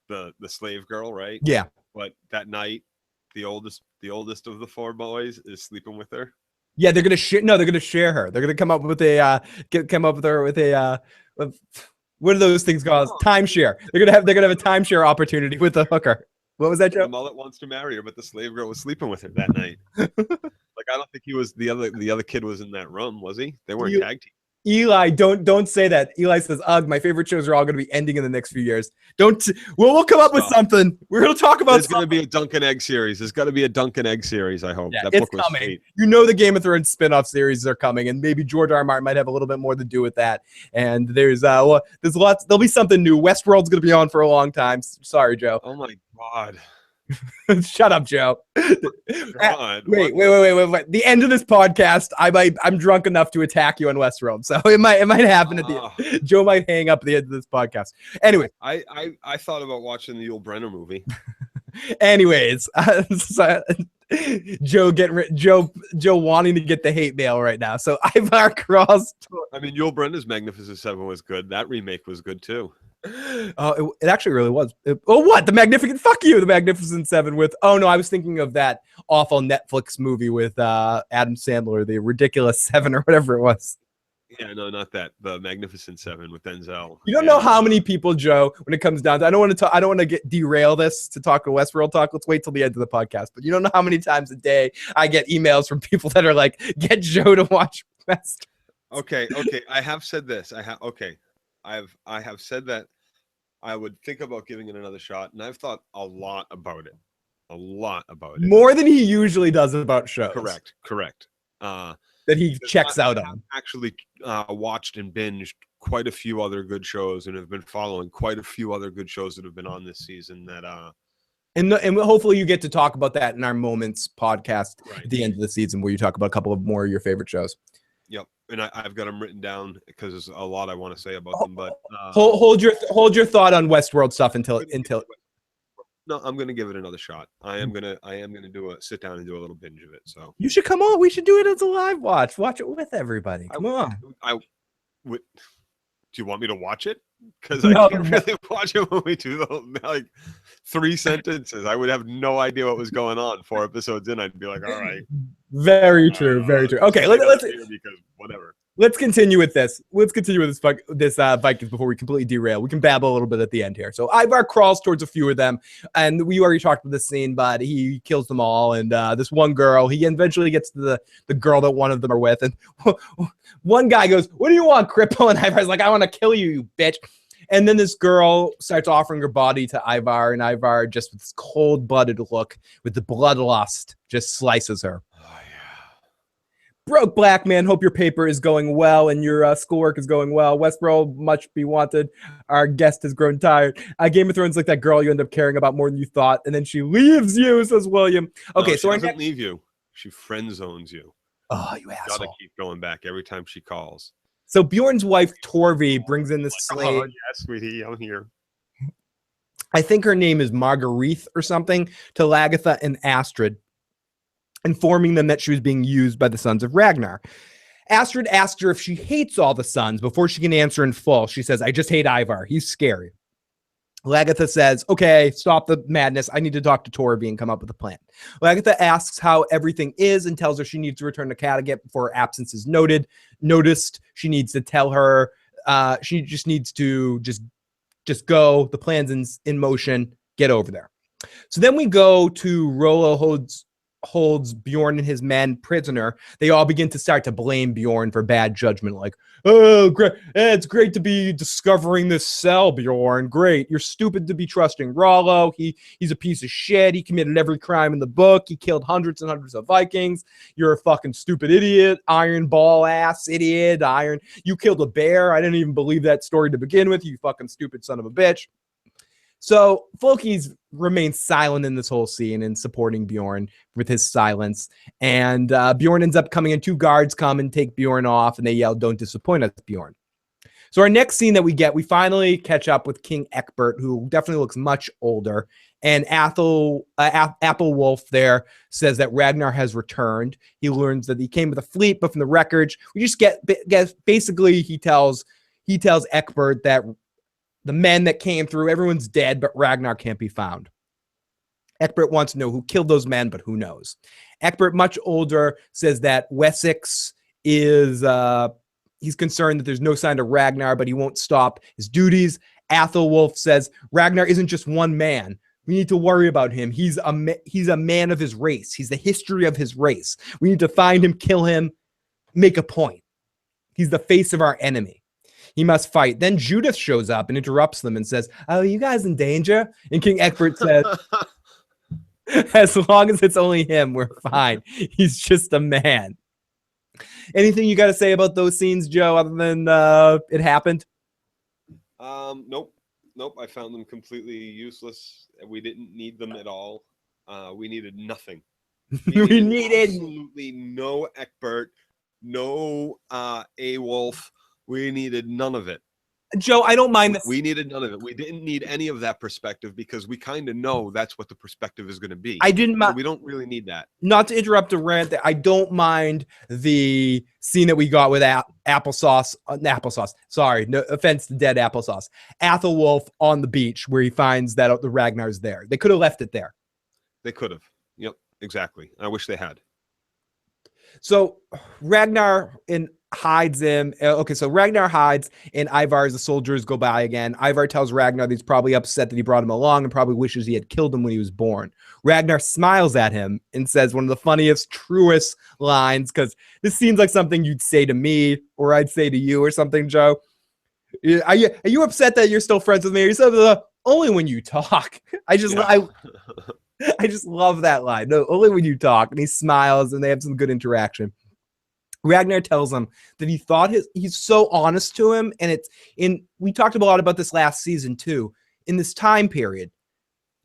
the slave girl, right? Yeah. But that night the oldest of the 4 boys is sleeping with her. Yeah, they're gonna they're gonna share her. They're gonna come up with a what are those things called? Timeshare. They're gonna have a timeshare opportunity with the hooker. What was that, Joe? The mullet wants to marry her, but the slave girl was sleeping with her that night. Like, I don't think he was the other kid was in that room, was he? They weren't tag team. Eli, don't say that. Eli says, "Ugh, my favorite shows are all going to be ending in the next few years." Don't. We'll come up with something. We're going to talk about. There's going to be a Dunk and Egg series. There's got to be a Dunk and Egg series. I hope that book was coming. sweet. You know the Game of Thrones spin-off series are coming, and maybe George R. R. Martin might have a little bit more to do with that. And there's lots. There'll be something new. Westworld's going to be on for a long time. Sorry, Joe. Oh my God. Shut up, Joe. God, wait. The end of this podcast, I'm drunk enough to attack you on Westworld, so it might happen at the end. Joe might hang up at the end of this podcast. Anyway, I thought about watching the Yul Brynner movie. Anyways, Joe wanting to get the hate mail right now. So Ivar crawls. I mean, Yul Brynner's Magnificent Seven was good. That remake was good too. It actually really was. What? The Magnificent Seven with. Oh no, I was thinking of that awful Netflix movie with Adam Sandler, the Ridiculous Seven or whatever it was. Yeah, no, not that. The Magnificent Seven with Denzel. You don't know how many people, Joe, when it comes down to. I don't want to derail this to talk to Westworld talk. Let's wait till the end of the podcast. But you don't know how many times a day I get emails from people that are like, "Get Joe to watch West." Okay. I have said this. I have said that I would think about giving it another shot, and I've thought a lot about it. More than he usually does about shows. Correct. That he checks out on. Actually, watched and binged quite a few other good shows, and have been following quite a few other good shows that have been on this season. And hopefully you get to talk about that in our Moments podcast at the end of the season, where you talk about a couple of more of your favorite shows. Yep, and I've got them written down because there's a lot I want to say about them. But hold your thought on Westworld stuff until. No, I'm gonna give it another shot. I am gonna do a sit down and do a little binge of it. So you should come on. We should do it as a live watch. Watch it with everybody. Come on. Do you want me to watch it? Because I can't really watch it when we do the 3 sentences. I would have no idea what was going on 4 episodes in. I'd be like, all right. Very true. Okay, let's because whatever. Let's continue with this. This Vikings before we completely derail. We can babble a little bit at the end here. So Ivar crawls towards a few of them, and we already talked about this scene, but he kills them all. And this one girl, he eventually gets to the girl that one of them are with, and one guy goes, "What do you want, Cripple?" And Ivar's like, "I want to kill you, you bitch." And then this girl starts offering her body to Ivar, and Ivar, just with this cold-blooded look, with the bloodlust, just slices her. Broke black man, hope your paper is going well and your schoolwork is going well. Westworld, much be wanted. Our guest has grown tired. Game of Thrones like that girl you end up caring about more than you thought, and then she leaves you, says William. Okay, no, so she doesn't leave you. She friend zones you. Oh, you asshole. Gotta keep going back every time she calls. So Bjorn's wife, Torvi, brings in this slave. Oh, yes, sweetie, I'm here. I think her name is Marguerite or something, to Lagertha and Astrid, informing them that she was being used by the sons of Ragnar. Astrid asks her if she hates all the sons. Before she can answer in full, she says, "I just hate Ivar. He's scary." Lagertha says, "Okay, stop the madness. I need to talk to Torvi and come up with a plan." Lagertha asks how everything is and tells her she needs to return to Kattegat before her absence is noticed. She needs to tell her, she just needs to just go. The plan's in motion. Get over there. So then we go to Rollo holds Bjorn and his men prisoner. They all begin to start to blame Bjorn for bad judgment. Like, "Oh, great. It's great to be discovering this cell, Bjorn. Great. You're stupid to be trusting Rollo. He's a piece of shit. He committed every crime in the book. He killed hundreds and hundreds of Vikings. You're a fucking stupid idiot. Iron ball ass idiot. You killed a bear. I didn't even believe that story to begin with. You fucking stupid son of a bitch." So Floki's remains silent in this whole scene and supporting Bjorn with his silence. And Bjorn ends up coming in. 2 guards come and take Bjorn off, and they yell, "Don't disappoint us, Bjorn." So our next scene that we get, we finally catch up with King Egbert, who definitely looks much older. And Apple Wolf there says that Ragnar has returned. He learns that he came with a fleet, but from the records, we just get basically he tells Egbert that the men that came through, everyone's dead, but Ragnar can't be found. Egbert wants to know who killed those men, but who knows? Egbert, much older, says that Wessex is, he's concerned that there's no sign of Ragnar, but he won't stop his duties. Athelwulf says Ragnar isn't just one man. We need to worry about him. He's a man of his race. He's the history of his race. We need to find him, kill him, make a point. He's the face of our enemy. He must fight. Then Judith shows up and interrupts them and says, "Oh, you guys in danger?" And King Egbert says, "As long as it's only him, we're fine. He's just a man." Anything you got to say about those scenes, Joe, other than it happened? Nope. I found them completely useless. We didn't need them at all. We needed nothing. We needed absolutely no Egbert, no Aewolf. We needed none of it. Joe, I don't mind this. We needed none of it. We didn't need any of that perspective because we kind of know that's what the perspective is going to be. I didn't mind. So we don't really need that. Not to interrupt the rant, I don't mind the scene that we got with applesauce. Sorry, no offense to dead applesauce. Athelwulf on the beach where he finds that the Ragnar's there. They could have left it there. They could have. Yep, exactly. I wish they had. So Ragnar hides him. Okay, so Ragnar hides, and Ivar, as the soldiers go by again. Ivar tells Ragnar that he's probably upset that he brought him along and probably wishes he had killed him when he was born. Ragnar smiles at him and says one of the funniest, truest lines, because this seems like something you'd say to me or I'd say to you or something, Joe. Are you upset that you're still friends with me? Or you said only when you talk. I just love that line. No, only when you talk. And he smiles and they have some good interaction. Ragnar tells him that he thought he's so honest to him, and we talked a lot about this last season too. In this time period,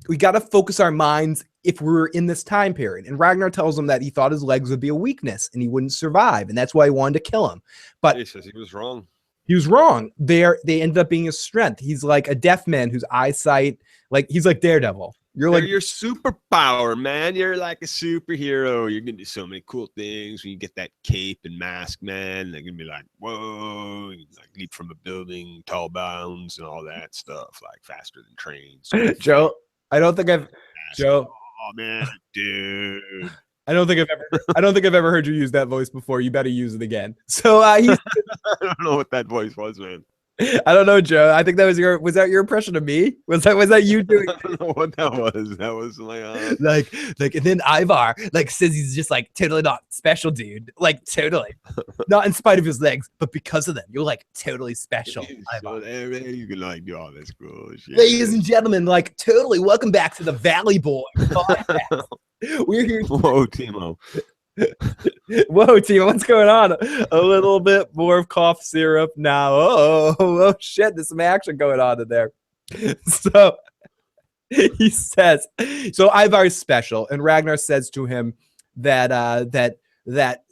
we got to focus our minds if we're in this time period. And Ragnar tells him that he thought his legs would be a weakness and he wouldn't survive, and that's why he wanted to kill him. But he says he was wrong. He was wrong. They ended up being his strength. He's like a deaf man whose eyesight, he's like Daredevil. They're your superpower, man. You're like a superhero. You're gonna do so many cool things when you get that cape and mask, man. They're gonna be like, whoa, like leap from a building, tall bounds, and all that stuff, like faster than trains. Joe, Joe. Oh man, dude. I don't think I've ever heard you use that voice before. You better use it again. So I don't know what that voice was, man. I don't know, Joe. I think was that your impression of me? Was that you doing? I don't know what that was. That was like, and then Ivar says he's just totally not special, dude. Totally, not in spite of his legs, but because of them, you're totally special. Ivar. So you can do all this cool shit. Ladies and gentlemen, totally welcome back to the Valley Boy podcast. We're here. Whoa, Timo. Whoa, Timo, what's going on? A little bit more of cough syrup now. Oh shit, there's some action going on in there. So he says, so Ivar is special, and Ragnar says to him that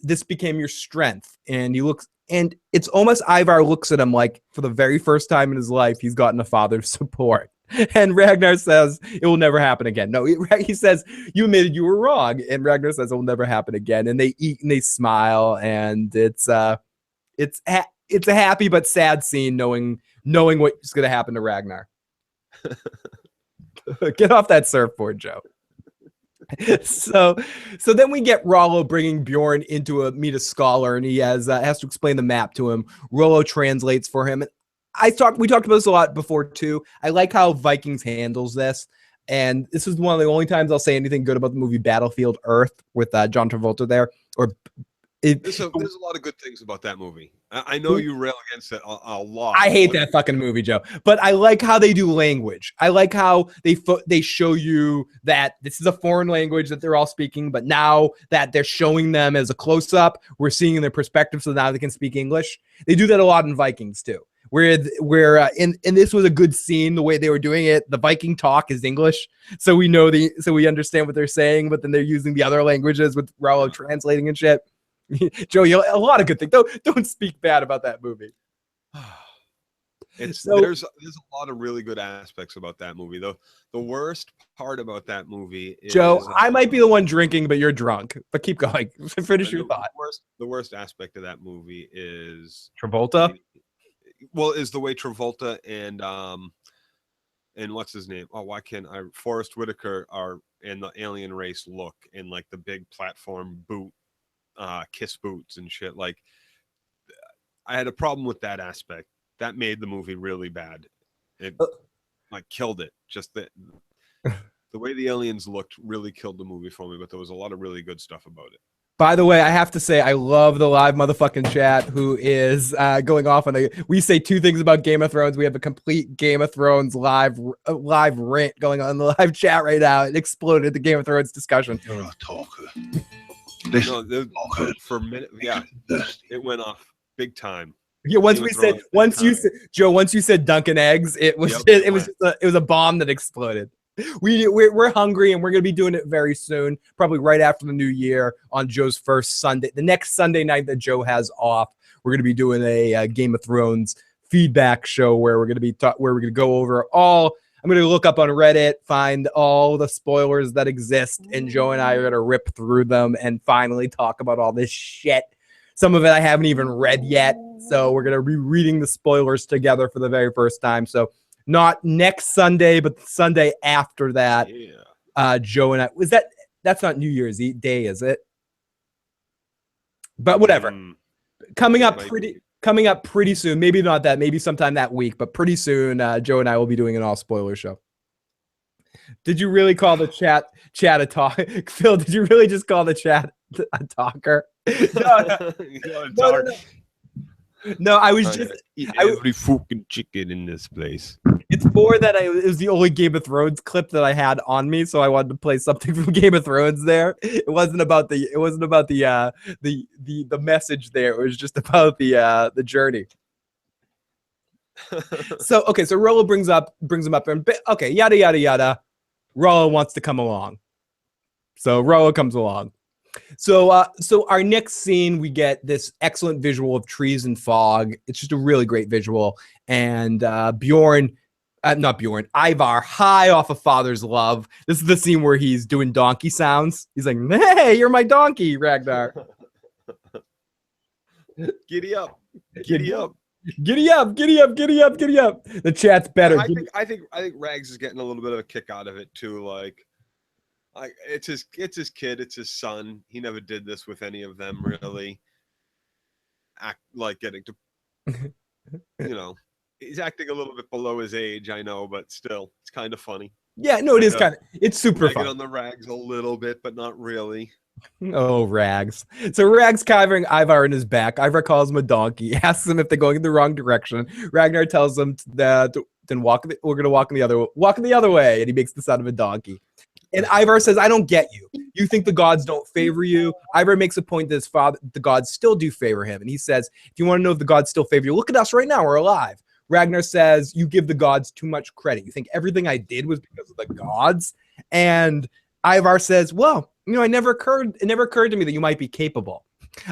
this became your strength, and he looks, and it's almost Ivar looks at him for the very first time in his life he's gotten a father's support. And Ragnar says it will never happen again. No, he says you admitted you were wrong, and Ragnar says it will never happen again. And they eat and they smile, and it's a happy but sad scene, knowing what's going to happen to Ragnar. Get off that surfboard, Joe. So then we get Rollo bringing Bjorn into meet a scholar, and he has to explain the map to him. Rollo translates for him. We talked about this a lot before too. I like how Vikings handles this, and this is one of the only times I'll say anything good about the movie Battlefield Earth with John Travolta there. There's a lot of good things about that movie. I know you rail against it a lot. I hate that fucking movie, Joe. But I like how they do language. I like how they show you that this is a foreign language that they're all speaking, but now that they're showing them as a close-up, we're seeing their perspective, so now they can speak English. They do that a lot in Vikings too. Where and this was a good scene, the way they were doing it. The Viking talk is English, so we understand what they're saying, but then they're using the other languages with Rollo translating and shit. Joe, a lot of good things. Don't speak bad about that movie. There's a lot of really good aspects about that movie, though. The worst part about that movie is, Joe, I might be the one drinking, but you're drunk. But keep going. Finish your thought. The worst aspect of that movie is Travolta. Well, is the way Travolta and and what's his name? Oh, why can't I? Forrest Whitaker are in the alien race look in like the big platform boot, kiss boots and shit. Like, I had a problem with that aspect. That made the movie really bad. It like killed it. Just the way the aliens looked really killed the movie for me. But there was a lot of really good stuff about it. By the way, I have to say, I love the live motherfucking chat who is going off on we say two things about Game of Thrones. We have a complete Game of Thrones live rant going on in the live chat right now. It exploded, the Game of Thrones discussion. You're a talker. For a minute, yeah, it went off big time. Yeah, once you said Dunkin' Eggs, it was it was a bomb that exploded. We're hungry, and we're going to be doing it very soon, probably right after the new year on Joe's first Sunday. The next Sunday night that Joe has off, we're going to be doing a Game of Thrones feedback show where we're going to be where we're going to go over all. I'm going to look up on Reddit, find all the spoilers that exist, and Joe and I are going to rip through them and finally talk about all this shit. Some of it I haven't even read yet, so we're going to be reading the spoilers together for the very first time. So not next Sunday, but the Sunday after that. Yeah. Joe and I, that's not New Year's Day, is it? But whatever. Coming up pretty soon. Maybe not that, maybe sometime that week, but pretty soon, Joe and I will be doing an all spoiler show. Did you really call the chat a talk? Phil, did you really just call the chat a talker? No, I was just eat every fucking chicken in this place. It's more that it was the only Game of Thrones clip that I had on me, so I wanted to play something from Game of Thrones there. It wasn't about the message there. It was just about the journey. So Rollo brings him up and okay, yada yada yada. Rollo wants to come along. So Rollo comes along. So our next scene, we get this excellent visual of trees and fog. It's just a really great visual. And Ivar, high off of father's love. This is the scene where he's doing donkey sounds. He's like, "Hey, you're my donkey, Ragnar." Giddy up, giddy up. Giddy up, giddy up, giddy up, giddy up. The chat's better. I think Rags is getting a little bit of a kick out of it too. Like it's his kid, it's his son. He never did this with any of them really. Act like getting to, he's acting a little bit below his age, I know, but still, it's kind of funny. Yeah, no, it's super fun. On the Rags a little bit, but not really. Oh, Rags. So Rags covering Ivar in his back. Ivar calls him a donkey, asks him if they're going in the wrong direction. Ragnar tells him that then we're going to walk in the other way, and he makes the sound of a donkey. And Ivar says, "I don't get you. You think the gods don't favor you?" Ivar makes a point that his father, the gods still do favor him. And he says, "If you want to know if the gods still favor you, look at us right now. We're alive." Ragnar says, "You give the gods too much credit. You think everything I did was because of the gods?" And Ivar says, "Well, it never occurred to me that you might be capable.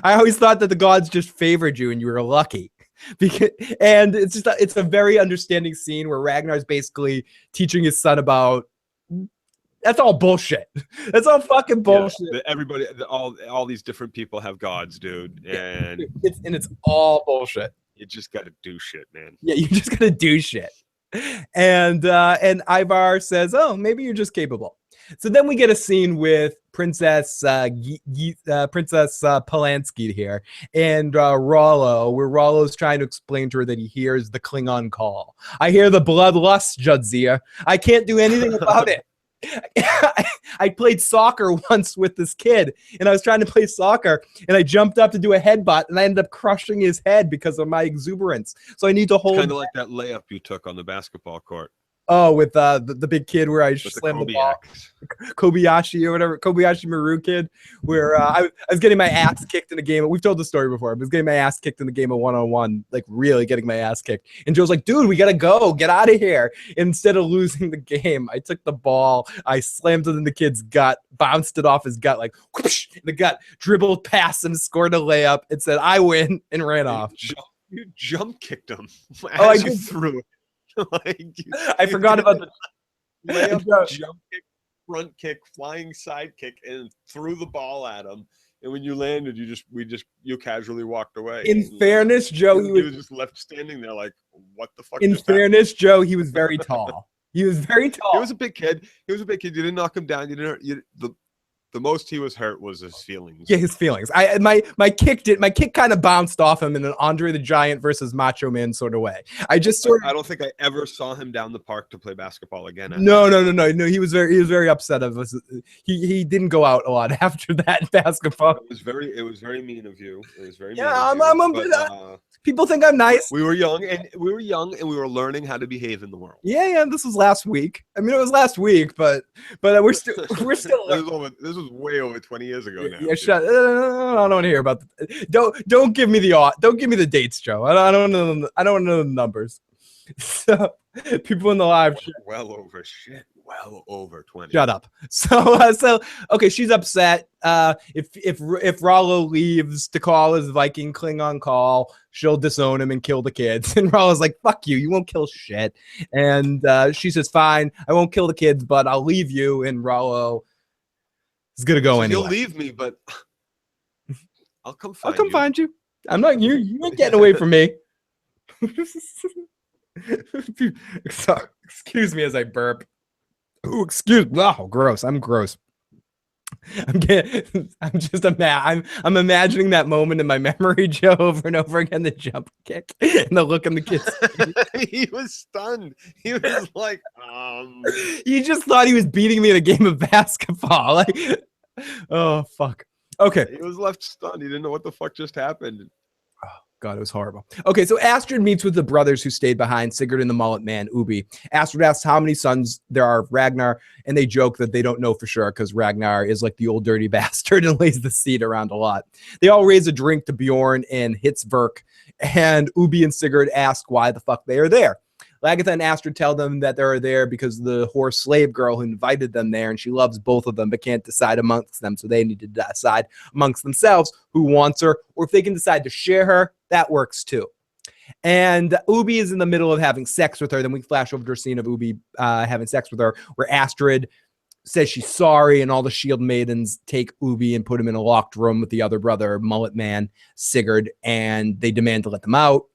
I always thought that the gods just favored you and you were lucky." And it's a very understanding scene where Ragnar's basically teaching his son about. That's all bullshit. That's all fucking bullshit. Yeah, everybody, all these different people have gods, dude, and it's all bullshit. You just got to do shit, man. Yeah, you just got to do shit. And Ivar says, "Oh, maybe you're just capable." So then we get a scene with Princess Polanski here and Rollo, where Rollo's trying to explain to her that he hears the Klingon call. "I hear the bloodlust, Jadzia. I can't do anything about it." I played soccer once with this kid, and I was trying to play soccer, and I jumped up to do a headbutt, and I ended up crushing his head because of my exuberance. So I need to hold. Kind of like that layup you took on the basketball court. Oh, with the big kid where I slammed the ball. Kobayashi or whatever, Kobayashi Maru kid, where I was getting my ass kicked in a game. We've told the story before. I was getting my ass kicked in the game of one-on-one, like really getting my ass kicked. And Joe's like, "Dude, we got to go. Get out of here." Instead of losing the game, I took the ball, I slammed it in the kid's gut, bounced it off his gut, like whoosh, in the gut, dribbled past him, scored a layup, and said, "I win," and ran off. You jump kicked him. I did. Through it. I forgot about the layup, jump kick, front kick, flying side kick, and threw the ball at him. And when you landed, you casually walked away. In fairness, Joe, he was just left standing there like, what the fuck? In fairness, Joe, he was very tall. He was very tall. He was a big kid. You didn't knock him down. The most he was hurt was his feelings. Yeah, his feelings. My kick kind of bounced off him in an Andre the Giant versus Macho Man sort of way. I don't think I ever saw him down the park to play basketball again. No. He was very upset of us. He didn't go out a lot after that basketball. It was very mean of you. It was very people think I'm nice. We were young and we were learning how to behave in the world. Yeah. This was last week. I mean, it was last week, but we're still. This was way over 20 years ago now. Yeah, shut. I don't want to hear about. Don't give me the dates, Joe. I don't know. I don't know the numbers. So people in the live. Well over 20. Shut up. So okay, she's upset. If Rollo leaves to call his Viking Klingon call, she'll disown him and kill the kids. And Rollo's like, "Fuck you! You won't kill shit." And she says, "Fine, I won't kill the kids, but I'll leave you." And Rollo is gonna go anyway. You'll leave me, but I'll come find you. I'm not you. You ain't getting away from me. Sorry, excuse me as I burp. Oh, excuse me. Oh, gross. I'm gross. I'm imagining that moment in my memory, Joe, over and over again, the jump kick and the look on the kid's face. He was stunned. He was like, He just thought he was beating me in a game of basketball. Like, oh, fuck. Okay. He was left stunned. He didn't know what the fuck just happened. God, it was horrible. Okay, so Astrid meets with the brothers who stayed behind, Sigurd and the mullet man, Ubi. Astrid asks how many sons there are of Ragnar, and they joke that they don't know for sure because Ragnar is like the old dirty bastard and lays the seed around a lot. They all raise a drink to Bjorn and Hitzverk, and Ubi and Sigurd ask why the fuck they are there. Lagertha and Astrid tell them that they're there because the whore slave girl who invited them there, and she loves both of them but can't decide amongst them, so they need to decide amongst themselves who wants her, or if they can decide to share her, that works too. And Ubi is in the middle of having sex with her. Then we flash over to a scene of Ubi having sex with her, where Astrid says she's sorry, and all the shield maidens take Ubi and put him in a locked room with the other brother, mullet man, Sigurd, and they demand to let them out.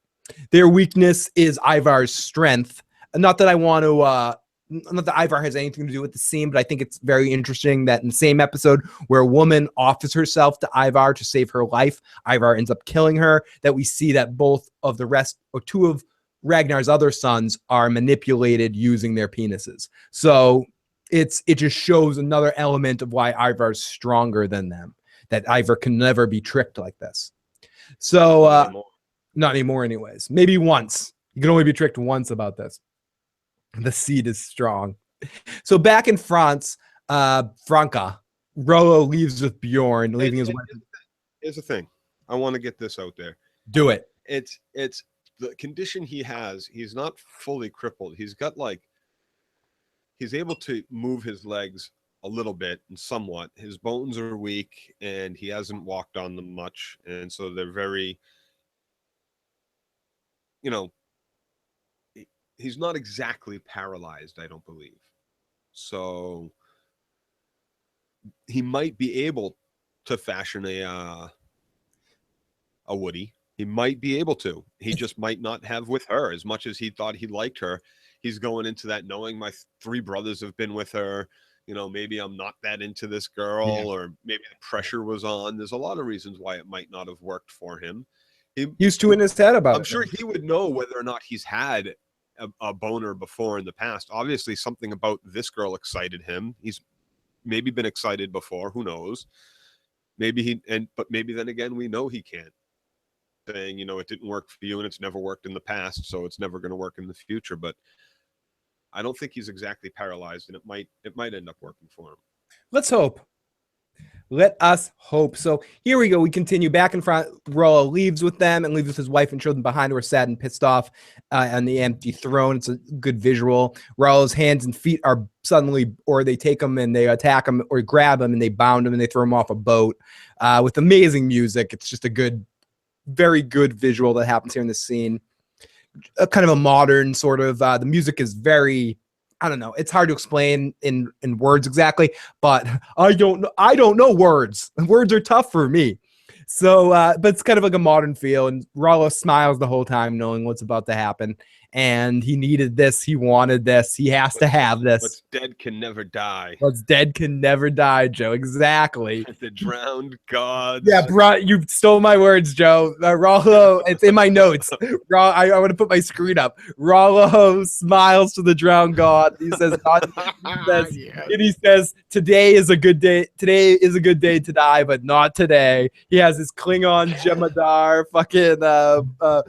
Their weakness is Ivar's strength. Not that Ivar has anything to do with the scene, but I think it's very interesting that in the same episode where a woman offers herself to Ivar to save her life, Ivar ends up killing her, that we see that both of the rest, or two of Ragnar's other sons, are manipulated using their penises. So it just shows another element of why Ivar's stronger than them, that Ivar can never be tricked like this. So not anymore anyways. Maybe once. You can only be tricked once about this. The seed is strong. So back in France, Franca, Rollo leaves with Bjorn, leaving his wife. Here's the thing. I want to get this out there. Do it. It's the condition he has. He's not fully crippled. He's got he's able to move his legs a little bit and somewhat. His bones are weak and he hasn't walked on them much. And so they're very, he's not exactly paralyzed, I don't believe. So he might be able to fashion a Woody. He might be able to. He just might not have with her as much as he thought he liked her. He's going into that knowing my three brothers have been with her. Maybe I'm not that into this girl, or maybe the pressure was on. There's a lot of reasons why it might not have worked for him. He's too in his head about it. I'm sure he would know whether or not he's had a boner before in the past. Obviously, something about this girl excited him. He's maybe been excited before. Who knows? But maybe then again, we know he can't. Saying, it didn't work for you and it's never worked in the past, so it's never going to work in the future. But I don't think he's exactly paralyzed, and it might end up working for him. Let's hope. Let us hope. So here we go. We continue back in front. Rollo leaves with them and leaves with his wife and children behind, who are sad and pissed off on the empty throne. It's a good visual. Rollo's hands and feet are suddenly, or they take him and they attack him, or grab him and they bound him and they throw him off a boat with amazing music. It's just a very good visual that happens here in this scene. Kind of a modern sort of, the music is very, I don't know. It's hard to explain in words exactly, but I don't know words. Words are tough for me. So, but it's kind of like a modern feel, and Rollo smiles the whole time knowing what's about to happen. and he needed this. He wanted this. He has to have this. What's dead can never die. What's dead can never die, Joe. Exactly. The drowned gods. Yeah, bro, you stole my words, Joe. Rollo, it's in my notes. I want to put my screen up. Rollo smiles to the drowned god. He says, and he says, today is a good day. Today is a good day to die, but not today. He has his Klingon Jemadar fucking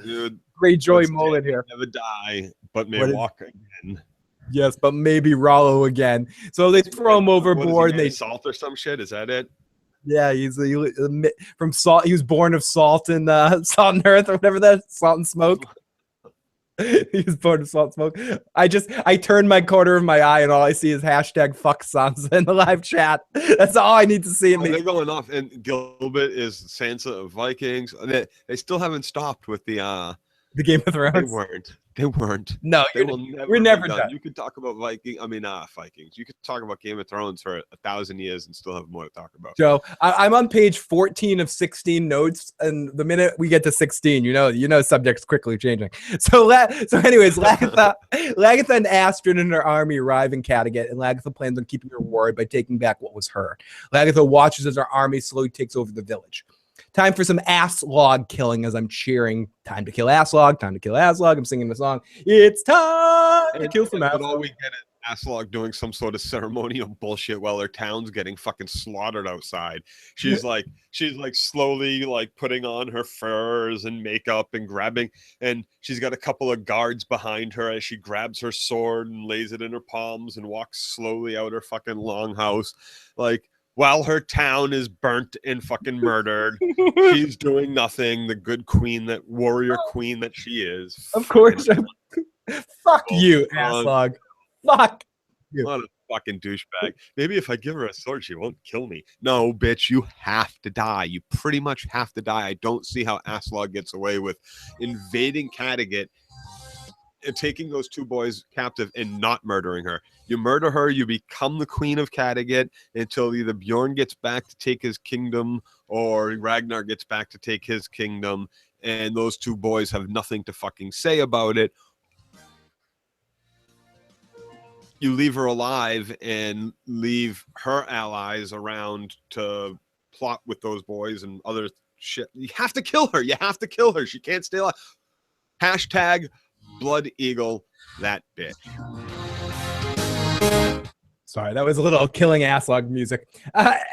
Dude, Greyjoy moment here. Never die, but may walk again. Yes, but maybe Rollo again. So they throw him overboard. They salt or some shit. Is that it? Yeah, he's from salt. He was born of salt and earth or whatever that salt and smoke. He was born of salt and smoke. I turned my corner of my eye and all I see is hashtag fuck Sansa in the live chat. That's all I need to see. They're going off, and Gilbert is Sansa of Vikings. They still haven't stopped with the Game of Thrones. They weren't. No, we're never done. You could talk about Vikings. You could talk about Game of Thrones for 1,000 years and still have more to talk about. Joe, I'm on page 14 of 16 notes, and the minute we get to 16, you know, subject's quickly changing. So anyways, Lagertha and Astrid and her army arrive in Kattegat, and Lagertha plans on keeping her word by taking back what was her. Lagertha watches as her army slowly takes over the village. Time for some Aslaug killing as I'm cheering. Time to kill Aslaug. Time to kill Aslaug. I'm singing the song. It's time to kill some Aslaug. But all we get is Aslaug doing some sort of ceremonial bullshit while her town's getting fucking slaughtered outside. She's like slowly like putting on her furs and makeup and grabbing, and she's got a couple of guards behind her as she grabs her sword and lays it in her palms and walks slowly out her fucking longhouse. Like, while her town is burnt and fucking murdered, she's doing nothing. The good queen, that warrior queen that she is. Of course. Fuck you, Aslaug. Fuck you. What a fucking douchebag. Maybe if I give her a sword, she won't kill me. No, bitch, you have to die. You pretty much have to die. I don't see how Aslaug gets away with invading Kattegat and taking those two boys captive and not murdering her. You murder her, you become the queen of Kattegat until either Bjorn gets back to take his kingdom or Ragnar gets back to take his kingdom, and those two boys have nothing to fucking say about it. You leave her alive and leave her allies around to plot with those boys and other shit. You have to kill her. You have to kill her. She can't stay alive. Hashtag Blood Eagle that bitch. Sorry, that was a little killing Aslaug music.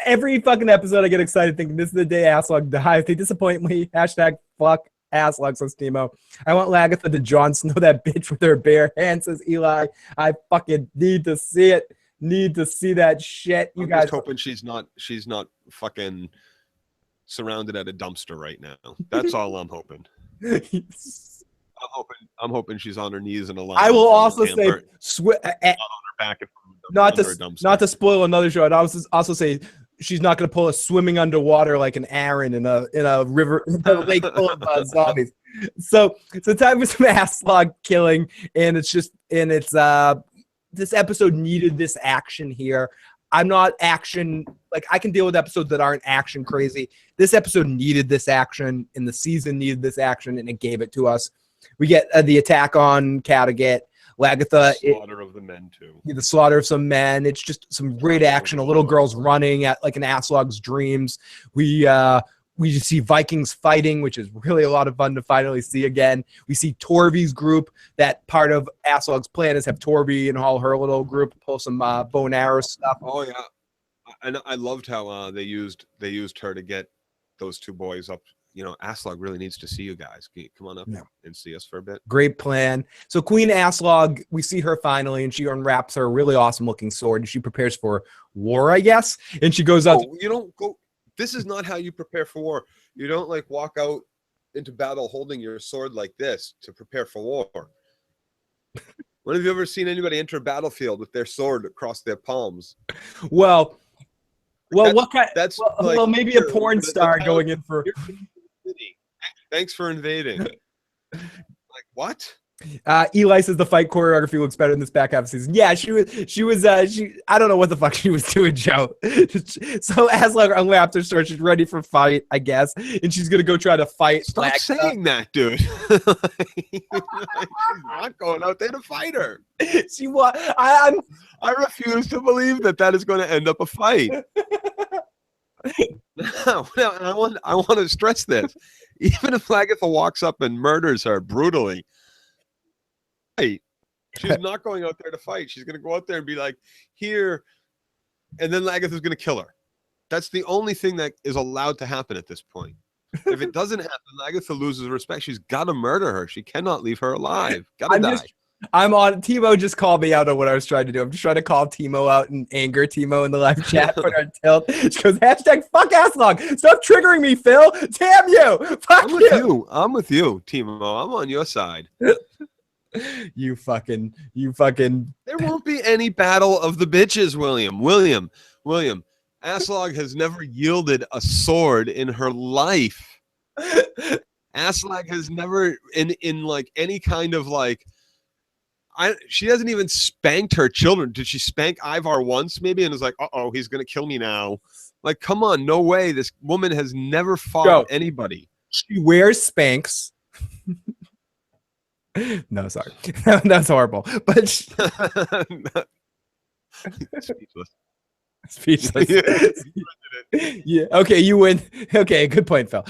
Every fucking episode I get excited thinking this is the day Aslaug dies. They disappoint me. Hashtag fuck Aslaug, says Timo. I want Lagertha to Jon Snow that bitch with her bare hands, says Eli. I fucking need to see it. Need to see that shit. You guys just hoping she's not fucking surrounded at a dumpster right now. That's all I'm hoping. I'm hoping she's on her knees in a line. I will also say, not to spoil another show. I'd also say she's not going to pull a swimming underwater like an Aaron in a river, in a lake full of zombies. So time for some Aslaug killing, and this episode needed this action here. I'm not action, like I can deal with episodes that aren't action crazy. This episode needed this action, and the season needed this action, and it gave it to us. We get the attack on Kattegat. Lagertha, the slaughter of the men too. The slaughter of some men. It's just some great action. A little girl's running at like an Aslaug's dreams. We just see Vikings fighting, which is really a lot of fun to finally see again. We see Torvi's group. That part of Aslaug's plan is have Torvi and all her little group pull some bow and arrow stuff. Oh yeah, and I loved how they used her to get those two boys up. You know, Aslaug really needs to see you guys. Can you come on up and see us for a bit? Great plan. So Queen Aslaug, we see her finally, and she unwraps her really awesome looking sword, and she prepares for war, I guess. And she goes out. You don't go. This is not how you prepare for war. You don't like walk out into battle holding your sword like this to prepare for war. When have you ever seen anybody enter a battlefield with their sword across their palms? Well, what kind? That's well, maybe a porn star going in for. Thanks for invading. Like what? Eli says the fight choreography looks better in this back half of the season. Yeah, I don't know what the fuck she was doing, Joe. So Aslaug unwrapped her sword. She's ready for fight, I guess. And she's going to go try to fight. Stop saying that, dude. She's not going out there to fight her. I refuse to believe that is going to end up a fight. No, I want to stress this. Even if Lagertha walks up and murders her brutally, she's not going out there to fight. She's going to go out there and be like, here, and then Lagertha's going to kill her. That's the only thing that is allowed to happen at this point. If it doesn't happen, Lagertha loses respect. She's got to murder her. She cannot leave her alive. Got to die. Timo just called me out on what I was trying to do. I'm just trying to call Timo out and anger Timo in the live chat. Put her tilt. She goes, #fuck Aslaug. Stop triggering me, Phil. Damn you. Fuck you. I'm with you, Timo. I'm on your side. You fucking. There won't be any battle of the bitches, William. Aslaug has never yielded a sword in her life. Aslaug has never in like any kind of like. She hasn't even spanked her children. Did she spank Ivar once maybe? And was like, uh-oh, he's going to kill me now. Like, come on, no way. This woman has never fought anybody. She wears Spanx. No, sorry. That's horrible. But Speechless. Yeah. Okay, you win. Okay, good point, Phil.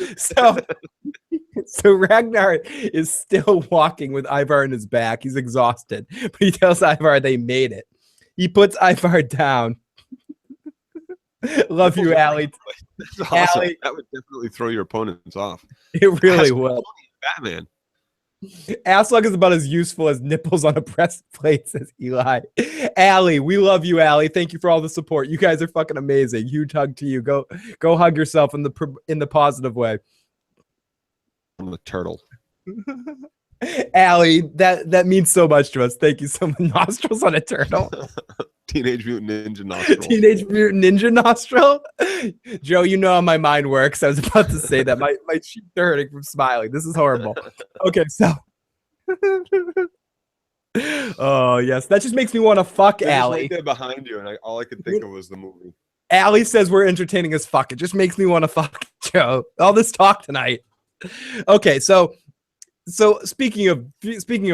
So Ragnar is still walking with Ivar on his back. He's exhausted, but he tells Ivar they made it. He puts Ivar down. Love you, Allie. That's awesome. Allie. That would definitely throw your opponents off. It really will. Batman. Aslaug is about as useful as nipples on a breastplate, says Eli. Allie, we love you, Allie. Thank you for all the support. You guys are fucking amazing. Huge hug to you. Go hug yourself in the positive way. I'm a turtle. Allie, that means so much to us. Thank you so much. Nostrils on a turtle. Teenage Mutant Ninja nostril. Teenage Mutant Ninja nostril. Joe, you know how my mind works. I was about to say that. My cheeks are hurting from smiling. This is horrible. Okay, so. Oh, yes. That just makes me want to fuck Allie. Right there behind you, and all I could think of was the movie. Allie says we're entertaining as fuck. It just makes me want to fuck Joe. All this talk tonight. Okay, so speaking of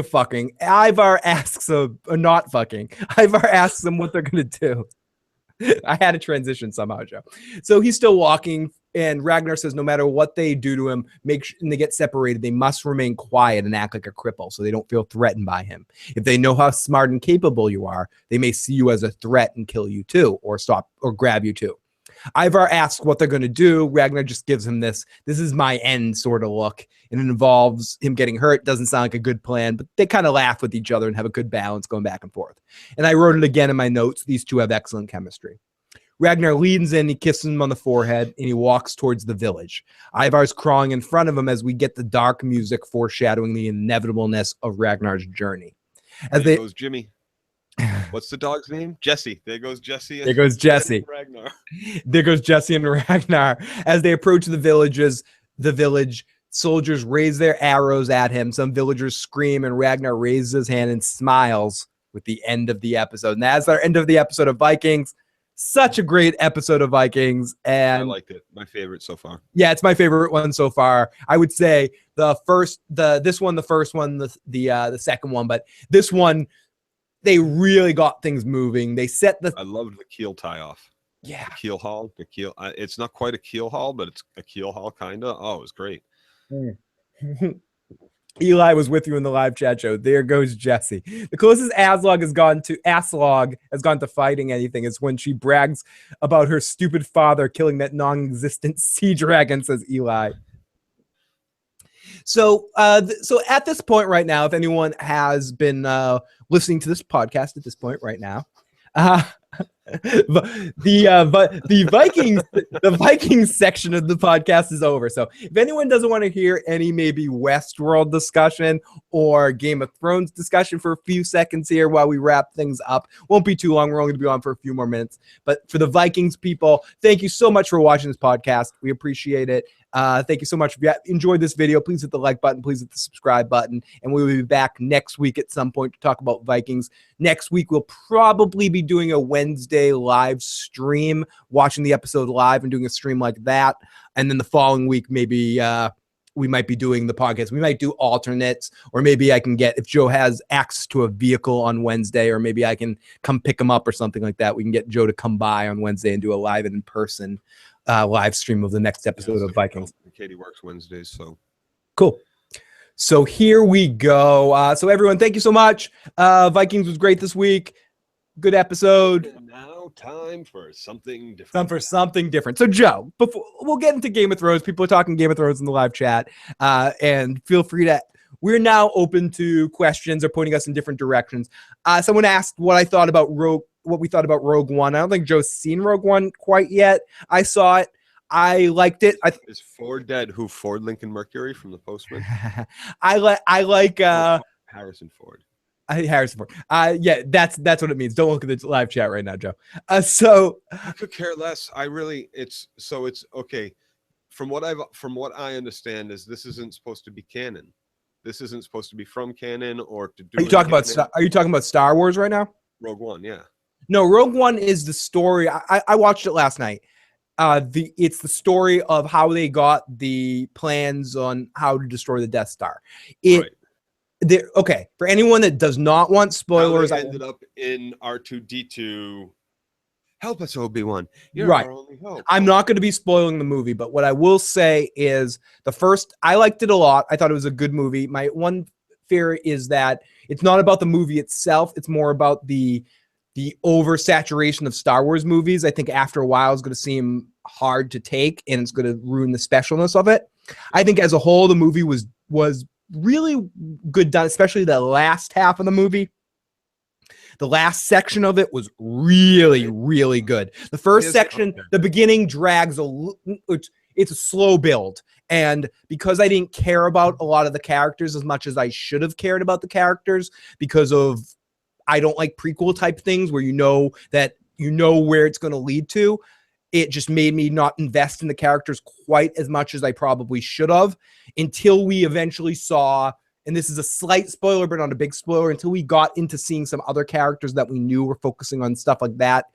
fucking, Ivar asks not fucking. Ivar asks them what they're gonna do. I had to transition somehow, Joe. So he's still walking, and Ragnar says no matter what they do to him, and they get separated, they must remain quiet and act like a cripple so they don't feel threatened by him. If they know how smart and capable you are, they may see you as a threat and kill you too, or stop or grab you too. Ivar asks what they're going to do. Ragnar just gives him this is my end sort of look, and it involves him getting hurt. Doesn't sound like a good plan, but they kind of laugh with each other and have a good balance going back and forth. And I wrote it again in my notes. These two have excellent chemistry. Ragnar leans in, he kisses him on the forehead, and he walks towards the village. Ivar's crawling in front of him as we get the dark music foreshadowing the inevitableness of Ragnar's journey. There goes Jimmy. What's the dog's name? Jesse. There goes Jesse. There goes Jesse. Ragnar. There goes Jesse and Ragnar. As they approach the village soldiers raise their arrows at him. Some villagers scream, and Ragnar raises his hand and smiles with the end of the episode. And that's our end of the episode of Vikings. Such a great episode of Vikings. And I liked it. My favorite so far. Yeah, it's my favorite one so far. I would say the first one, the second one, but this one, they really got things moving. They set I loved the keel tie off. Yeah. The keel haul. It's not quite a keel haul, but it's a keel haul kind of. Oh, it was great. Eli was with you in the live chat show. There goes Jesse. The closest Aslaug has gone to fighting anything is when she brags about her stupid father killing that non-existent sea dragon, says Eli. So at this point right now, if anyone has been listening to this podcast at this point right now, The Vikings section of the podcast is over. So if anyone doesn't want to hear any maybe Westworld discussion or Game of Thrones discussion for a few seconds here while we wrap things up, won't be too long. We're only going to be on for a few more minutes. But for the Vikings people, thank you so much for watching this podcast. We appreciate it. Thank you so much. If you enjoyed this video, please hit the like button, please hit the subscribe button, and we will be back next week at some point to talk about Vikings. Next week, we'll probably be doing a Wednesday live stream, watching the episode live and doing a stream like that. And then the following week, maybe we might be doing the podcast. We might do alternates, or maybe I can get, if Joe has access to a vehicle on Wednesday, or maybe I can come pick him up or something like that. We can get Joe to come by on Wednesday and do a live and in person live stream of the next episode of Vikings. Katie works Wednesdays, so cool. So here we go. So everyone, thank you so much. Vikings was great this week. Good episode. And now time for something different. Something different. So Joe, before we'll get into Game of Thrones, people are talking Game of Thrones in the live chat, and feel free to. We're now open to questions or pointing us in different directions. Someone asked what I thought about what we thought about Rogue One. I don't think Joe's seen Rogue One quite yet. I saw it. I liked it. Is Ford dead? Who? Ford Lincoln Mercury from The Postman? I like Harrison Ford. Harrison Ford. Yeah, that's what it means. Don't look at the live chat right now, Joe. So I could care less. It's okay. From what I understand is this isn't supposed to be canon. This isn't supposed to be from canon or to do. Are you talking about Star Wars right now? Rogue One, yeah. No, Rogue One is the story. I watched it last night. It's the story of how they got the plans on how to destroy the Death Star. Okay, for anyone that does not want spoilers, I ended up in R2-D2. Help us, Obi-Wan. You're right. Our only hope. I'm not going to be spoiling the movie, but what I will say is I liked it a lot. I thought it was a good movie. My one fear is that it's not about the movie itself. It's more about the oversaturation of Star Wars movies. I think after a while it's going to seem hard to take, and it's going to ruin the specialness of it. I think as a whole, the movie was really good done, especially the last half of the movie. The last section of it was really, really good. The first section, the beginning drags it's a slow build. And because I didn't care about a lot of the characters as much as I should have cared about the characters, because I don't like prequel type things where you know where it's going to lead to. It just made me not invest in the characters quite as much as I probably should have, until we eventually saw, and this is a slight spoiler, but not a big spoiler, until we got into seeing some other characters that we knew were focusing on stuff like that.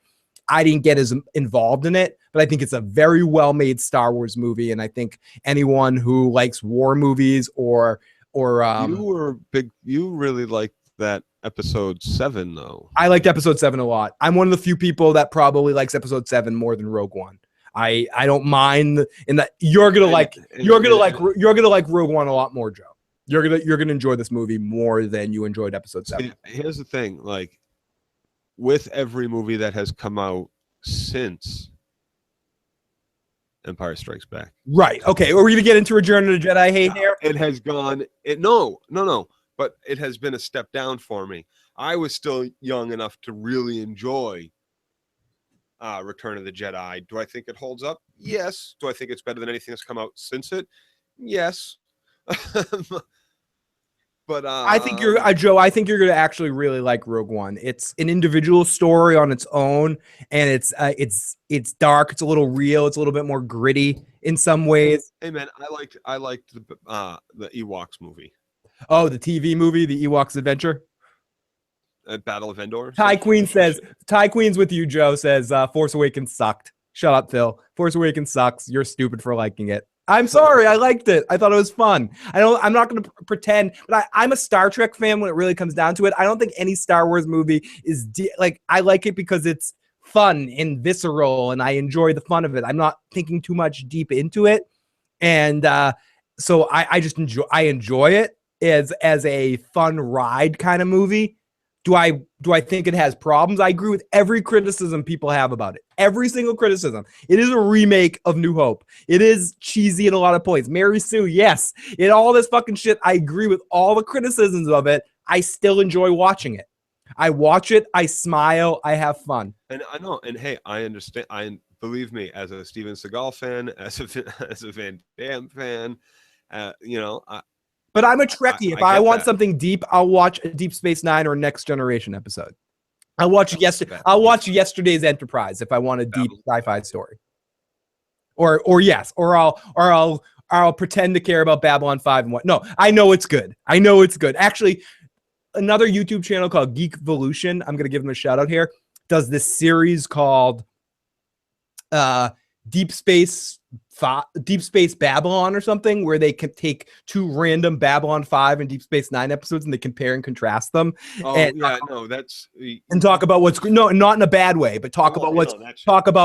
I didn't get as involved in it, but I think it's a very well-made Star Wars movie, and I think anyone who likes war movies or you really liked that episode 7 though. I liked episode 7 a lot. I'm one of the few people that probably likes episode 7 more than Rogue One. I don't mind in that you're gonna like Rogue One a lot more, Joe. You're gonna enjoy this movie more than you enjoyed episode 7. Here's the thing, like with every movie that has come out since Empire Strikes Back. Right. Okay. Are we gonna get into Return of the Jedi hate here? It has gone. No. But it has been a step down for me. I was still young enough to really enjoy Return of the Jedi. Do I think it holds up? Yes. Do I think it's better than anything that's come out since it? Yes. But I think Joe. I think you're going to actually really like Rogue One. It's an individual story on its own, and it's dark. It's a little real. It's a little bit more gritty in some ways. Hey man, I liked the Ewoks movie. Oh, the TV movie, the Ewoks Adventure. Battle of Endor. Ty Queen's with you, Joe, says Force Awakens sucked. Shut up, Phil. Force Awakens sucks. You're stupid for liking it. I'm sorry. I liked it. I thought it was fun. I'm not going to pretend, but I'm a Star Trek fan when it really comes down to it. I don't think any Star Wars movie is I like it because it's fun and visceral, and I enjoy the fun of it. I'm not thinking too much deep into it, and so I just enjoy it as a fun ride kind of movie. Do I think it has problems? I agree with every criticism people have about it. Every single criticism. It is a remake of New Hope. It is cheesy at a lot of points. Mary Sue, yes. All this fucking shit. I agree with all the criticisms of it. I still enjoy watching it. I watch it, I smile, I have fun. And I know, and hey, I understand. Believe me, as a Steven Seagal fan, as a Van Damme fan, you know, But I'm a Trekkie. If I get want that. something deep, I'll watch a Deep Space Nine or Next Generation episode. I'll watch yesterday's Enterprise if I want a deep sci-fi story. Or I'll pretend to care about Babylon 5 and what. No, I know it's good. Actually, another YouTube channel called Geek Evolution, I'm gonna give them a shout out here, does this series called Deep Space Babylon or something, where they can take two random Babylon 5 and Deep Space Nine episodes and they compare and contrast them. And talk about what's no, not in a bad way, but talk about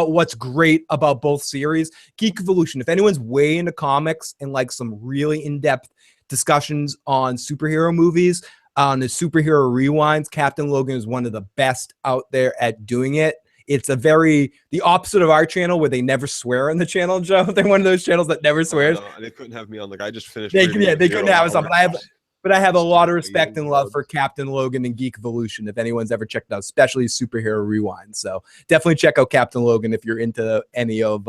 what's great about both series. Geek Evolution. If anyone's way into comics and like some really in-depth discussions on superhero movies, on the superhero rewinds, Captain Logan is one of the best out there at doing it. It's the opposite of our channel where they never swear on the channel, Joe. They're one of those channels that never swears. No, they couldn't have me on. Like I just finished. They couldn't have us on. But I have a lot of respect and love for Captain Logan and Geek Evolution. If anyone's ever checked out, especially Superhero Rewind, so definitely check out Captain Logan if you're into any of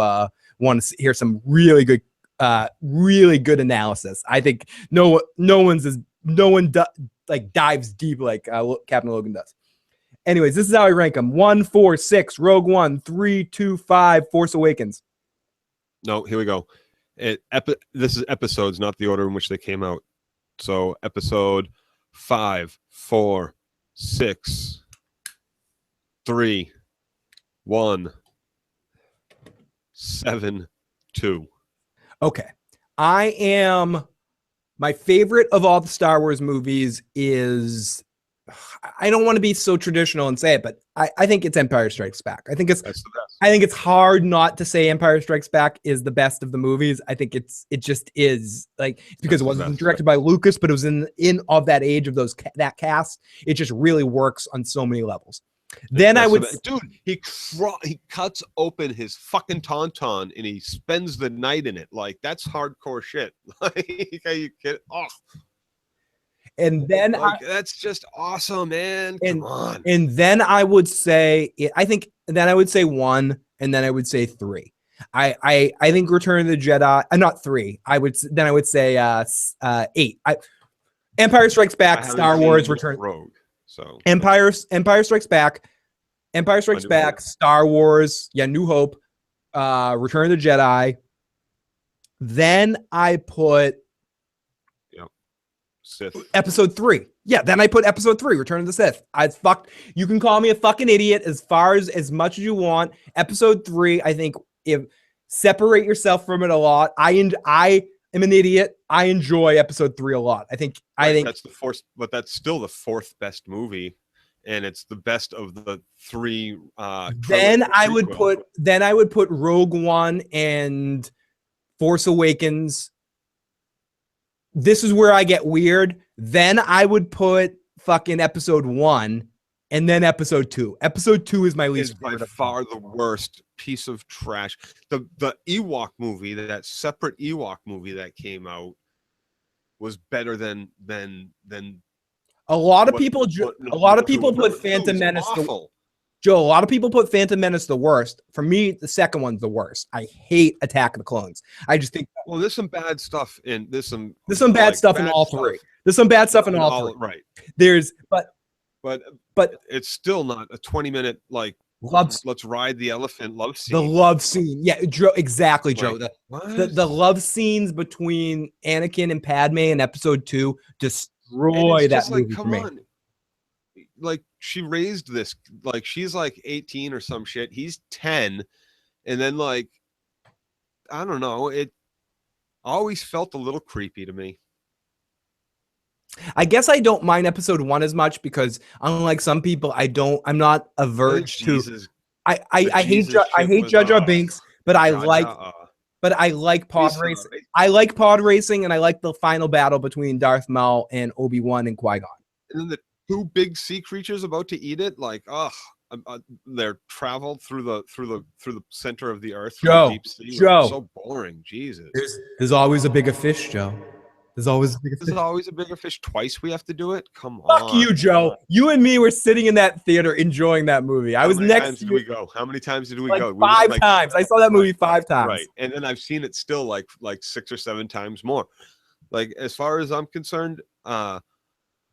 want to hear some really good analysis. I think no one dives deep like Captain Logan does. Anyways, this is how I rank them: 1, 4, 6, Rogue One, 3, 2, 5, Force Awakens. No, here we go. This is episodes, not the order in which they came out. So episode 5, 4, 6, 3, 1, 7, 2. Okay. My favorite of all the Star Wars movies is, I don't want to be so traditional and say it, but I think it's Empire Strikes Back. I think it's hard not to say Empire Strikes Back is the best of the movies. I think it just is, like, because it wasn't directed by Lucas, but it was in of that age of that cast. It just really works on so many levels. Then he cuts open his fucking tauntaun and he spends the night in it. Like, that's hardcore shit. Like, you kid? Oh. And then that's just awesome, man. Come on. And then I would say, then I would say 1, and then I would say 3. I think Return of the Jedi, not 3. I would say 8. Empire Strikes Back, Star Wars, Return. Rogue. So Empire Strikes Back, Star Wars, New Hope, Return of the Jedi. Then I put Sith. Episode 3. Yeah, then I put Episode 3, Return of the Sith. You can call me a fucking idiot as much as you want. Episode 3, I think, separate yourself from it a lot. I am an idiot. I enjoy Episode 3 a lot. I think that's the fourth, but that's still the 4th best movie, and it's the best of the 3. Then I would put Rogue One and Force Awakens. This is where I get weird. Then I would put fucking Episode 1 and then Episode 2. Episode 2 is my least favorite. By far the worst piece of trash. The Ewok movie, that separate Ewok movie that came out, was better than a lot of people. A lot of people put Phantom Menace. Joe, a lot of people put Phantom Menace the worst. For me, the second one's the worst. I hate Attack of the Clones. I just think. Well, there's some bad stuff in there's some bad stuff in all 3. There's some bad stuff in all 3. Right. But it's still not a 20-minute let's ride the elephant love scene. The love scene. Yeah, exactly, Joe. The love scenes between Anakin and Padme in Episode 2 destroy that movie for me. On. Like, she raised this, like, she's like 18 or some shit. He's 10. And then, like, I don't know. It always felt a little creepy to me. I guess I don't mind Episode 1 as much because, unlike some people, I'm not averse to. I hate Jar Jar Binks, but I like pod racing. I like pod racing, and I like the final battle between Darth Maul and Obi-Wan and Qui-Gon. And then the 2 big sea creatures about to eat it, like, they're traveled through the center of the earth. Joe, the deep sea. Joe, so boring. Jesus, there's always a bigger fish, Joe. There's always a bigger fish. There's always a bigger fish. Twice we have to do it. Come Fuck on. you, Joe. You and me were sitting in that theater enjoying that movie. I was next. How many times did we go? How many times did we like go? Five times. I saw that movie 5 times. Right, and then I've seen it still like 6 or 7 times more. Like as far as I'm concerned, I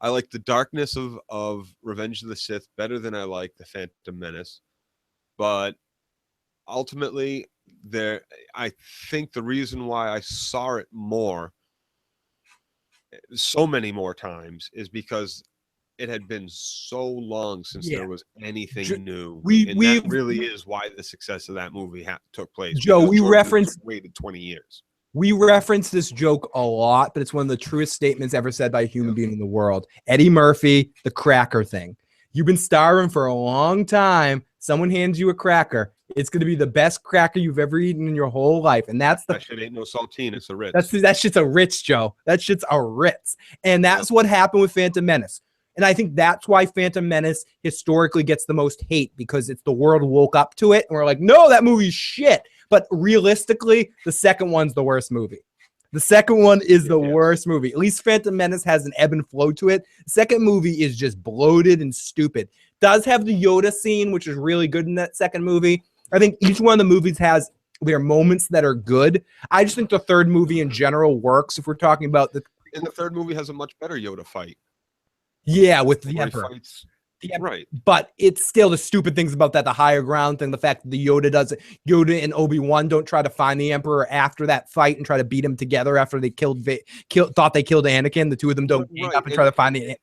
like the darkness of Revenge of the Sith better than I like the Phantom Menace, but ultimately, I think the reason why I saw it so many more times, is because it had been so long since there was anything new. That really is why the success of that movie took place. Joe, we waited 20 years. We reference this joke a lot, but it's one of the truest statements ever said by a human being in the world. Eddie Murphy, the cracker thing. You've been starving for a long time. Someone hands you a cracker. It's going to be the best cracker you've ever eaten in your whole life. And that shit ain't no saltine. It's a Ritz. That shit's a Ritz, Joe. That shit's a Ritz. And that's what happened with Phantom Menace. And I think that's why Phantom Menace historically gets the most hate, because it's the world woke up to it. And we're like, no, that movie's shit. But realistically, the second one's the worst movie. The second one is the worst movie. At least Phantom Menace has an ebb and flow to it. The second movie is just bloated and stupid. Does have the Yoda scene, which is really good in that second movie. I think each one of the movies has their moments that are good. I just think the third movie in general works if we're talking about the... And the third movie has a much better Yoda fight. Yeah, with the Emperor. Right. But it's still the stupid things about that, the higher ground thing, the fact that the Yoda does it. Yoda and Obi-Wan don't try to find the Emperor after that fight and try to beat him together after they thought they killed Anakin. The two of them don't gang up and try to find the...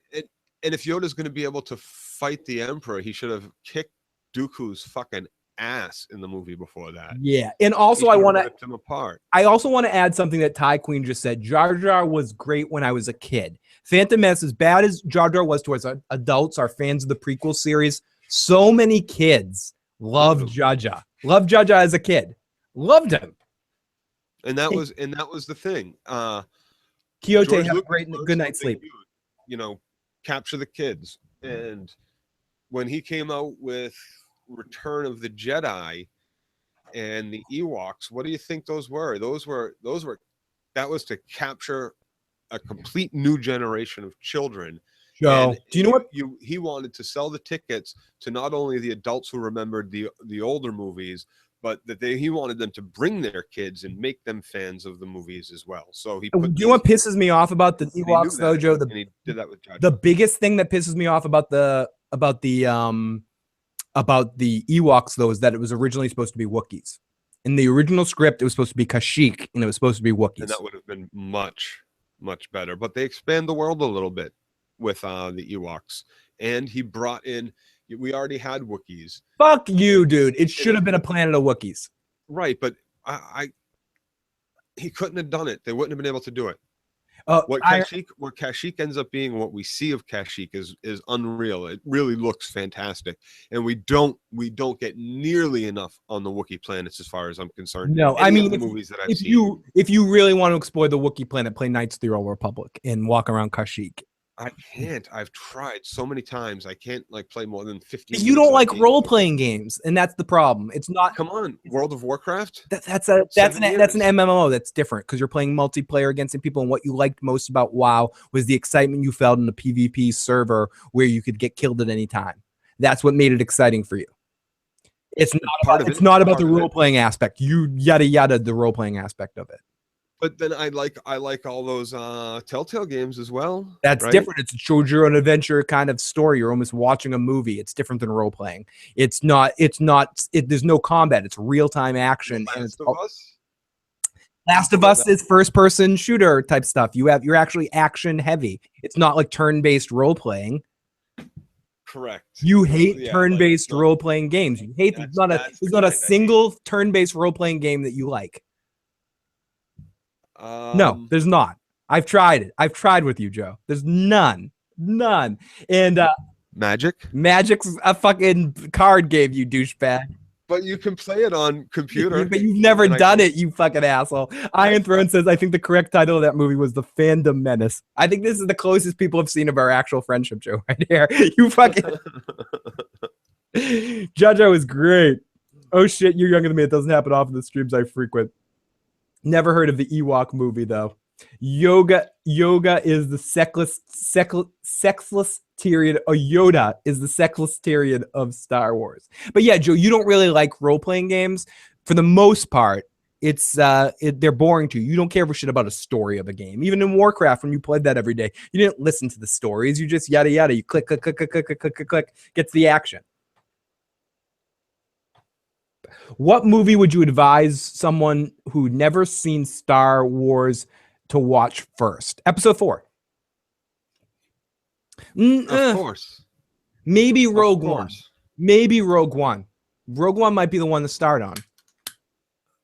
And if Yoda's going to be able to fight the Emperor, he should have kicked Dooku's fucking ass in the movie before that. Yeah. And also I want to rip them apart. I also want to add something that Ty Queen just said. Jar Jar was great when I was a kid. Phantom Menace, as bad as Jar Jar was towards adults, our fans of the prequel series, so many kids loved Jar Jar. Loved Jar Jar as a kid. Loved him. And that was the thing. Quixote had a good night's sleep. Capture the kids. And when he came out with Return of the Jedi and the Ewoks, what do you think those were? That was to capture a complete new generation of children. Joe, do you know what he wanted to sell the tickets to? Not only the adults who remembered the older movies, but that he wanted them to bring their kids and make them fans of the movies as well. So do you know what pisses me off about the Ewoks though, Joe? He did that with Jar Jar. The biggest thing that pisses me off about the Ewoks though is that it was originally supposed to be Wookiees. In the original script, it was supposed to be Kashyyyk, and it was supposed to be Wookiees. And that would have been much, much better. But they expand the world a little bit with the Ewoks. And he brought in... We already had Wookiees. Fuck you, dude. It should have been a planet of Wookiees. Right, but he couldn't have done it. They wouldn't have been able to do it. What Kashyyyk ends up being, what we see of Kashyyyk is unreal. It really looks fantastic. And we don't get nearly enough on the Wookiee planets as far as I'm concerned. No, I mean, if you really want to explore the Wookiee planet, play Knights of the Old Republic and walk around Kashyyyk. I can't. I've tried so many times. I can't play more than 50. You don't like role-playing games, and that's the problem. It's not. Come on, World of Warcraft. That's an MMO. That's different because you're playing multiplayer against people. And what you liked most about WoW was the excitement you felt in the PvP server where you could get killed at any time. That's what made it exciting for you. It's not about the role-playing aspect. You yada the role-playing aspect of it. But then I like all those Telltale games as well. That's right? Different. It's a choose your own adventure kind of story. You're almost watching a movie. It's different than role playing. There's no combat. It's real time action. Last of Us is first person shooter type stuff. You're actually action heavy. It's not like turn based role playing. Correct. You hate turn-based role-playing games. You hate there's not a single turn-based role-playing game that you like. No, there's not. I've tried it. I've tried with you, Joe. There's none. And Magic's a fucking card game, you douchebag. But you can play it on computer. But you've never done it, you fucking asshole. Iron Throne says, I think the correct title of that movie was The Fandom Menace. I think this is the closest people have seen of our actual friendship, Joe, right here. You fucking... Jojo was great. Oh, shit, you're younger than me. It doesn't happen often in the streams I frequent. Never heard of the Ewok movie, though. Yoga is the sexless period. Yoda is the sexless period of Star Wars. But yeah, Joe, you don't really like role-playing games. For the most part, they're boring to you. You don't care for shit about a story of a game. Even in Warcraft, when you played that every day, you didn't listen to the stories. You just yada yada. You click, click, click, click, click, click, click, click, click. Gets the action. What movie would you advise someone who never seen Star Wars to watch first? Episode 4. Of course. Maybe Rogue One. Maybe Rogue One. Rogue One might be the one to start on.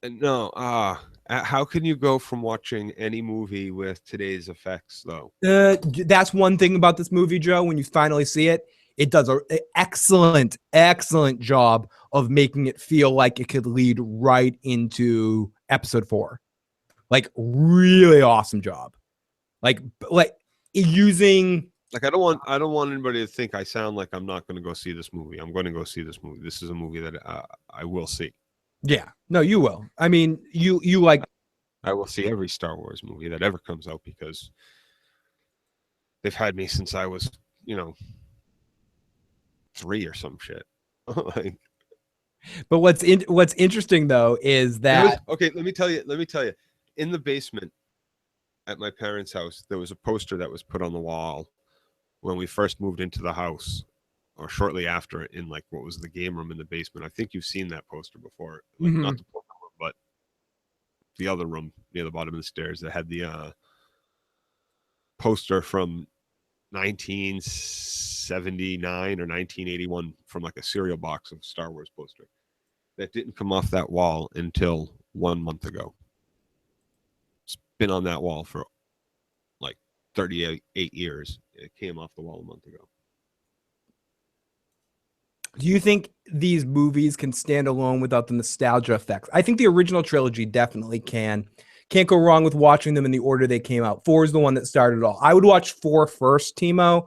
No, how can you go from watching any movie with today's effects, though? That's one thing about this movie, Joe. When you finally see it, it does an excellent, excellent job of making it feel like it could lead right into episode 4. Like, really awesome job. Like using. Like, I don't want anybody to think I sound like I'm not going to go see this movie. I'm going to go see this movie. This is a movie that I will see. Yeah, no, you will. I mean, you like. I will see every Star Wars movie that ever comes out because they've had me since I was, 3 or some shit. Like, but what's interesting though is that okay. Let me tell you. In the basement at my parents' house, there was a poster that was put on the wall when we first moved into the house, or shortly after, in like what was the game room in the basement. I think you've seen that poster before, like not the poker room, but the other room near the bottom of the stairs that had the poster from 1979 or 1981 from like a cereal box of Star Wars poster that didn't come off that wall until 1 month ago. It's been on that wall for like 38 years. It came off the wall a month ago. Do you think these movies can stand alone without the nostalgia effects? I think the original trilogy definitely can. Can't go wrong with watching them in the order they came out. 4 is the one that started it all. I would watch 4 first, Timo,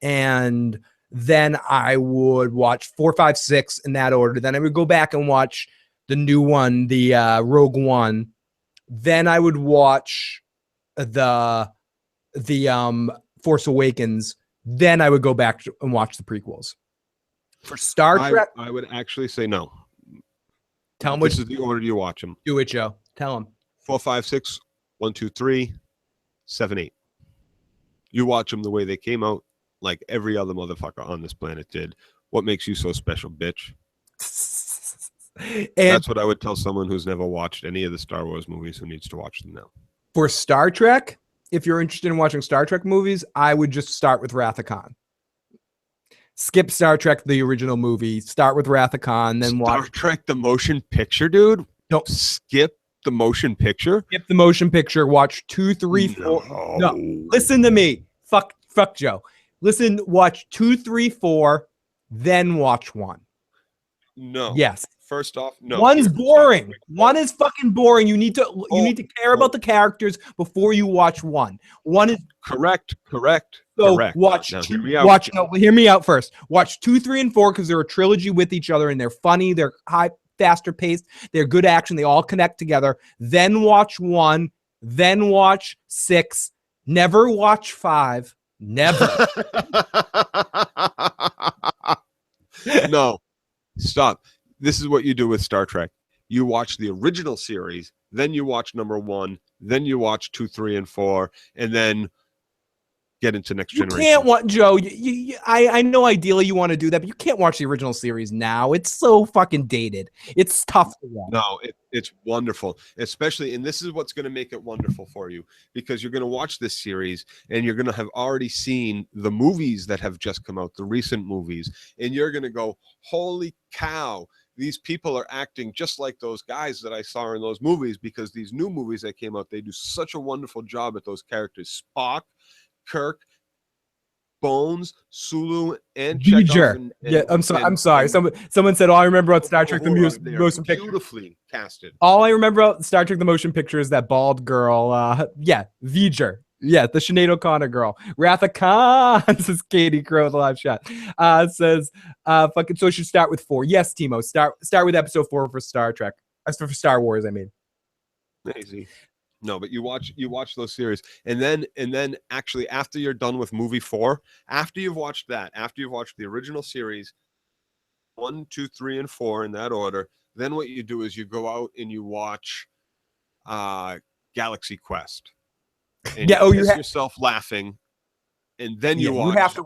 and then I would watch 4, 5, 6 in that order. Then I would go back and watch the new one, the Rogue One. Then I would watch the Force Awakens. Then I would go back and watch the prequels. For Star Trek, I would actually say no. Tell them this is the order you watch them. Do it, Joe. Tell them. 4, 5, 6, 1, 2, 3, 7, 8. You watch them the way they came out, like every other motherfucker on this planet did. What makes you so special, bitch? And that's what I would tell someone who's never watched any of the Star Wars movies who needs to watch them now. For Star Trek, if you're interested in watching Star Trek movies, I would just start with Wrath of Khan. Skip Star Trek, the original movie. Start with Wrath of Khan, then watch Star Trek, the motion picture, dude. Don't skip the motion picture. Skip the motion picture. Watch 2, 3, 4. No, listen to me. Fuck Joe. Listen. Watch 2, 3, 4, then watch 1. No. Yes. First off, no. One's boring. One is fucking boring. You need to care about the characters before you watch 1. 1 is correct. So correct. watch now, two. Hear me out first. Watch 2, 3, and 4 because they're a trilogy with each other and they're funny. They're faster paced. They're good action. They all connect together. Then watch 1. Then watch 6. Never watch 5. Never. No. Stop. This is what you do with Star Trek. You watch the original series, then you watch number 1, then you watch 2, 3, and 4, and then get into Next Generation. You can't watch, Joe. I know ideally you want to do that, but you can't watch the original series now. It's so fucking dated. It's tough to watch. No, it's wonderful, especially, and this is what's going to make it wonderful for you, because you're going to watch this series and you're going to have already seen the movies that have just come out, the recent movies, and you're going to go, holy cow, these people are acting just like those guys that I saw in those movies, because these new movies that came out, they do such a wonderful job at those characters. Spock, Kirk, Bones, Sulu, and Chekhov. Yeah, I'm sorry. Someone said, "Oh, I remember about Star Trek the motion picture." Beautifully casted. All I remember about Star Trek the motion picture is that bald girl. V'ger. Yeah, the Sinead O'Connor girl. Wrath of Khan, says Katie Crow, the live shot. Says, fucking, so you should start with 4. Yes, Timo, start with episode 4 for Star Trek. For Star Wars, I mean. Easy. No, but you watch those series, and then actually after you're done with movie 4, after you've watched the original series 1, 2, 3, and 4 in that order, then what you do is you go out and you watch Galaxy Quest, and Yeah. you piss yourself laughing, and then you watch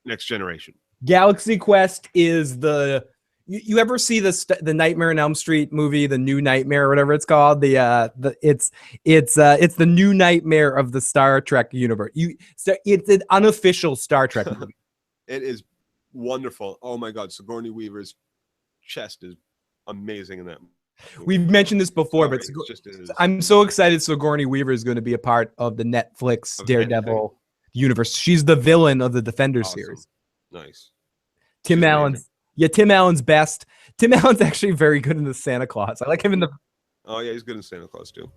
Next Generation. Galaxy Quest is the. You ever see the Nightmare on Elm Street movie, the New Nightmare, or whatever it's called? It's the new nightmare of the Star Trek universe. It's an unofficial Star Trek movie. It is wonderful. Oh my God, Sigourney Weaver's chest is amazing in that movie. We've mentioned this before, but I'm so excited Sigourney Weaver is going to be a part of the Netflix Daredevil universe. She's the villain of the Defender series. Nice. Tim Allen's best. Tim Allen's actually very good in the Santa Claus. I like him in the. Oh yeah, he's good in Santa Claus too.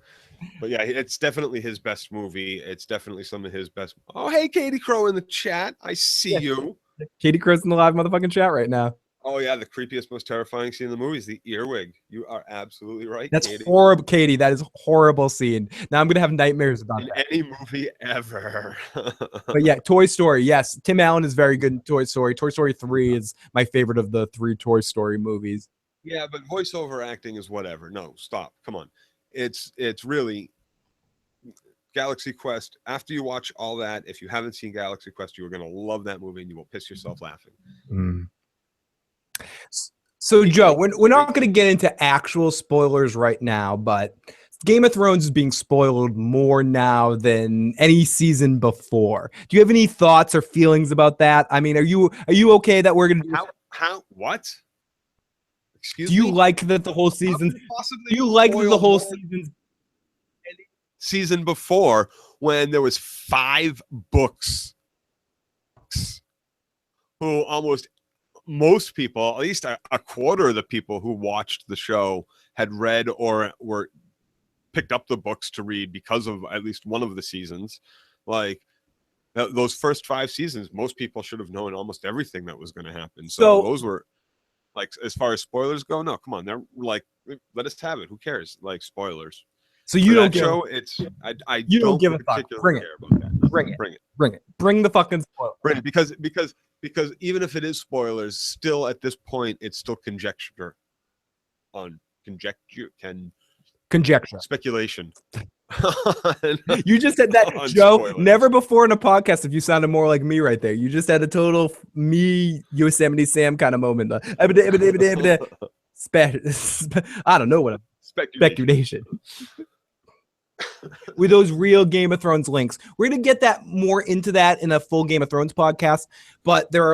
But yeah, it's definitely his best movie. It's definitely some of his best. Oh hey, Katie Crow in the chat. I see you. Katie Crow's in the live motherfucking chat right now. Oh yeah, the creepiest, most terrifying scene in the movie is the earwig. You are absolutely right. That's horrible, Katie. That is a horrible scene. Now I'm gonna have nightmares about that. Any movie ever. But yeah, Toy Story. Yes, Tim Allen is very good in Toy Story. Toy Story 3 is my favorite of the 3 Toy Story movies. Yeah, but voiceover acting is whatever. No, stop. Come on. It's really Galaxy Quest. After you watch all that, if you haven't seen Galaxy Quest, you are gonna love that movie and you will piss yourself laughing. So Joe, we're not going to get into actual spoilers right now, but Game of Thrones is being spoiled more now than any season before. Do you have any thoughts or feelings about that? I mean, are you okay that we're going to what? Excuse me? Do you me? like that the whole season? Do you like that the whole season before when there was 5 books who almost most people, at least a quarter of the people who watched the show had read or were picked up the books to read because of at least one of the seasons. Like those first 5 seasons, most people should have known almost everything that was going to happen. So those were like, as far as spoilers go, no, come on. They're like, let us have it. Who cares? Like spoilers. So you don't show it's you don't give a fuck. Bring it. Bring the fucking spoilers. Bring it because even if it is spoilers, still at this point it's still conjecture speculation. You just said that, Joe. Spoilers. Never before in a podcast have you sounded more like me right there. You just had a total me Yosemite Sam kind of moment. I don't know what speculation. With those real Game of Thrones links. We're going to get that more into that in a full Game of Thrones podcast, but there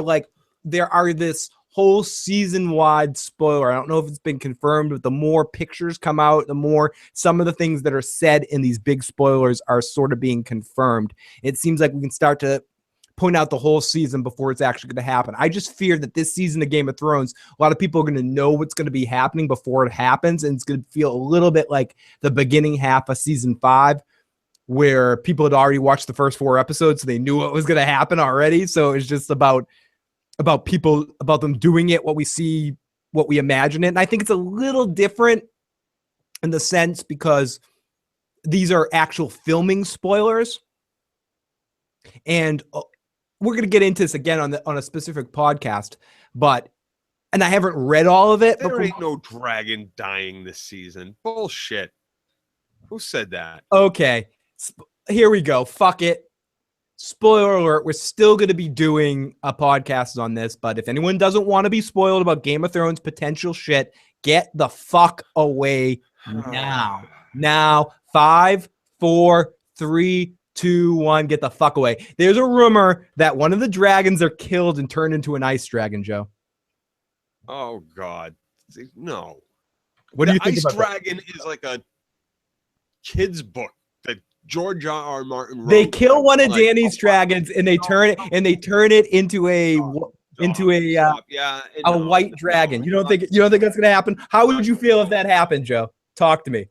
are this whole season-wide spoiler. I don't know if it's been confirmed, but the more pictures come out, the more some of the things that are said in these big spoilers are sort of being confirmed. It seems like we can start to point out the whole season before it's actually going to happen. I just fear that this season of Game of Thrones, a lot of people are going to know what's going to be happening before it happens, and it's going to feel a little bit like the beginning half of season 5, where people had already watched the first 4 episodes, so they knew what was going to happen already. So it's just about them doing it, what we see, what we imagine it. And I think it's a little different in the sense because these are actual filming spoilers, and we're going to get into this again on a specific podcast, and I haven't read all of it. There ain't no dragon dying this season. Bullshit. Who said that? Okay. Here we go. Fuck it. Spoiler alert. We're still going to be doing a podcast on this, but if anyone doesn't want to be spoiled about Game of Thrones potential shit, get the fuck away now. Now, 5, 4, 3, 2, 1, get the fuck away. There's a rumor that one of the dragons are killed and turned into an ice dragon, Joe. Oh, God. No. What do you think Ice about Dragon that? Is like a kid's book that George R. Martin wrote. They kill one of Danny's dragons and they turn it into a white dragon. You don't think that's gonna happen? How would you feel if that happened, Joe? Talk to me.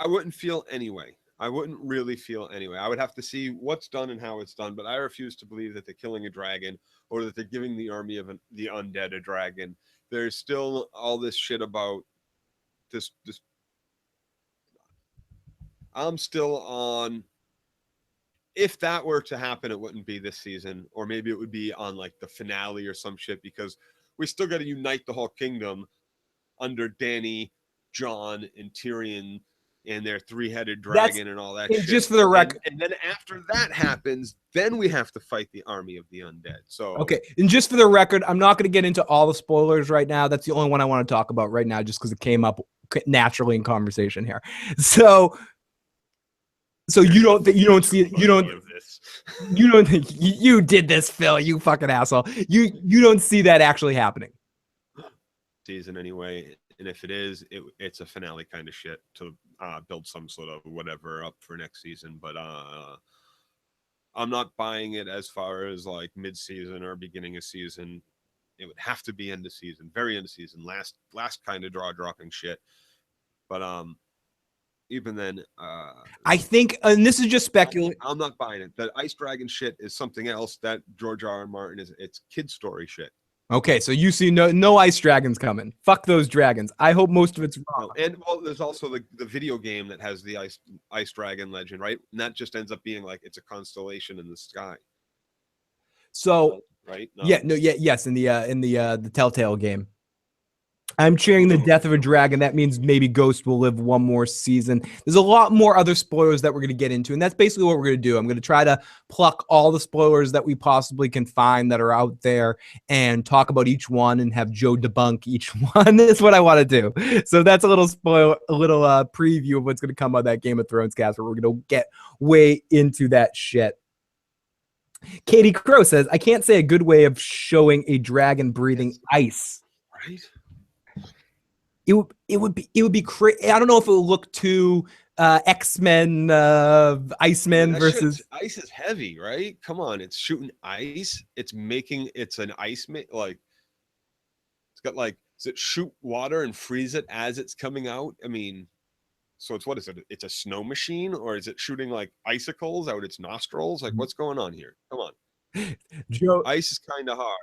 I wouldn't feel anyway. I wouldn't really feel anyway. I would have to see what's done and how it's done, but I refuse to believe that they're killing a dragon or that they're giving the army of the undead a dragon. There's still all this shit about this I'm still on. If that were to happen, it wouldn't be this season, or maybe it would be on like the finale or some shit, because we still got to unite the whole kingdom under Dany, Jon, and Tyrion and their three-headed dragon and all that shit. Just for the record, and then after that happens, then we have to fight the army of the undead. So okay, and just for the record, I'm not going to get into all the spoilers right now. That's the only one I want to talk about right now, just because it came up naturally in conversation here. So you don't think you did this, Phil, you fucking asshole. You don't see that actually happening. Season anyway, and if it is, it's a finale kind of shit to build some sort of whatever up for next season. But I'm not buying it as far as like mid-season or beginning of season. It would have to be end of season, very end of season, last kind of draw dropping shit. But even then, I think, and this is just speculation. I'm not buying it. That Ice Dragon shit is something else. That George R. R. Martin it's kid story shit. Okay, so you see no ice dragons coming. Fuck those dragons. I hope most of it's wrong. And well, there's also the video game that has the ice dragon legend, right? And that just ends up being like it's a constellation in the sky. So right? No. Yes, in the Telltale game. I'm cheering the death of a dragon. That means maybe Ghost will live one more season. There's a lot more other spoilers that we're going to get into, and that's basically what we're going to do. I'm going to try to pluck all the spoilers that we possibly can find that are out there and talk about each one and have Joe debunk each one. That's what I want to do. So that's a little preview of what's going to come out of that Game of Thrones cast, where we're going to get way into that shit. Katie Crow says, I can't say a good way of showing a dragon breathing ice. Right? It would be crazy. I don't know if it would look too X-Men, Iceman versus ice is heavy, right? Come on, it's shooting ice. It's an ice like it's got like, does it shoot water and freeze it as it's coming out? I mean, so what is it? It's a snow machine, or is it shooting like icicles out its nostrils? Like, what's going on here? Come on, Joe. Ice is kind of hard.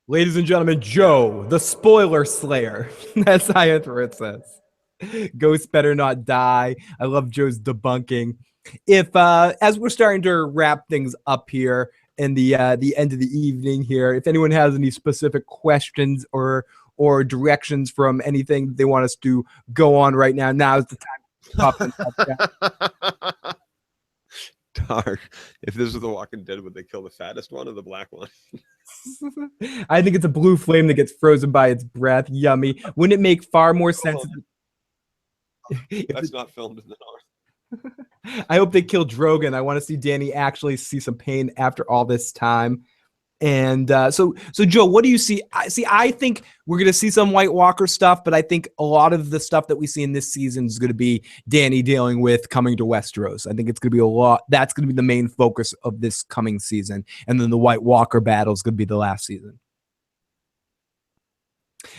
Ladies and gentlemen, Joe, the spoiler slayer. That's how it says. Ghost better not die. I love Joe's debunking. If as we're starting to wrap things up here in the end of the evening here, if anyone has any specific questions or directions from anything they want us to go on right now, now is the time to pop Dark. If this was The Walking Dead, would they kill the fattest one or the black one? I think it's a blue flame that gets frozen by its breath. Yummy. Wouldn't it make far more sense? That's not filmed in the North. I hope they kill Drogon. I want to see Dany actually see some pain after all this time. And so Joe, what do you see? I think we're going to see some White Walker stuff, but I think a lot of the stuff that we see in this season is going to be Dany dealing with coming to Westeros. I think it's going to be a lot. That's going to be the main focus of this coming season. And then the White Walker battle is going to be the last season.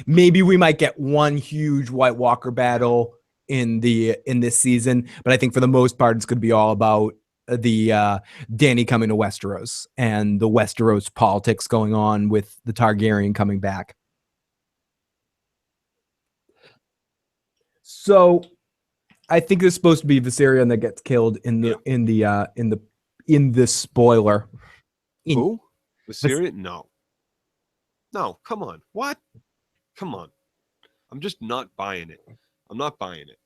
Maybe we might get one huge White Walker battle in this season, but I think for the most part, it's going to be all about the Dany coming to Westeros and the Westeros politics going on with the Targaryen coming back. So I think it's supposed to be Viserion that gets killed in the spoiler. Who? Viserion? No, come on. What? Come on. I'm just not buying it. I'm not buying it.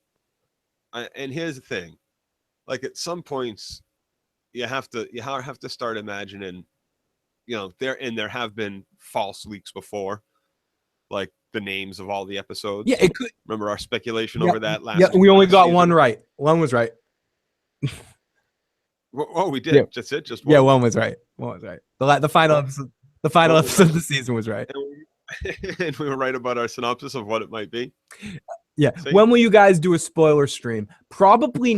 And here's the thing. Like, at some points, you have to start imagining, there have been false leaks before, like the names of all the episodes. Yeah, it could. Remember our speculation over that last? Yeah, we only got one right. One was right. Oh, we did. Yeah. Just it. Just one. Yeah, one was right. One was right. The final episode of the season was right. And we were right about our synopsis of what it might be. Yeah. See? When will you guys do a spoiler stream? Probably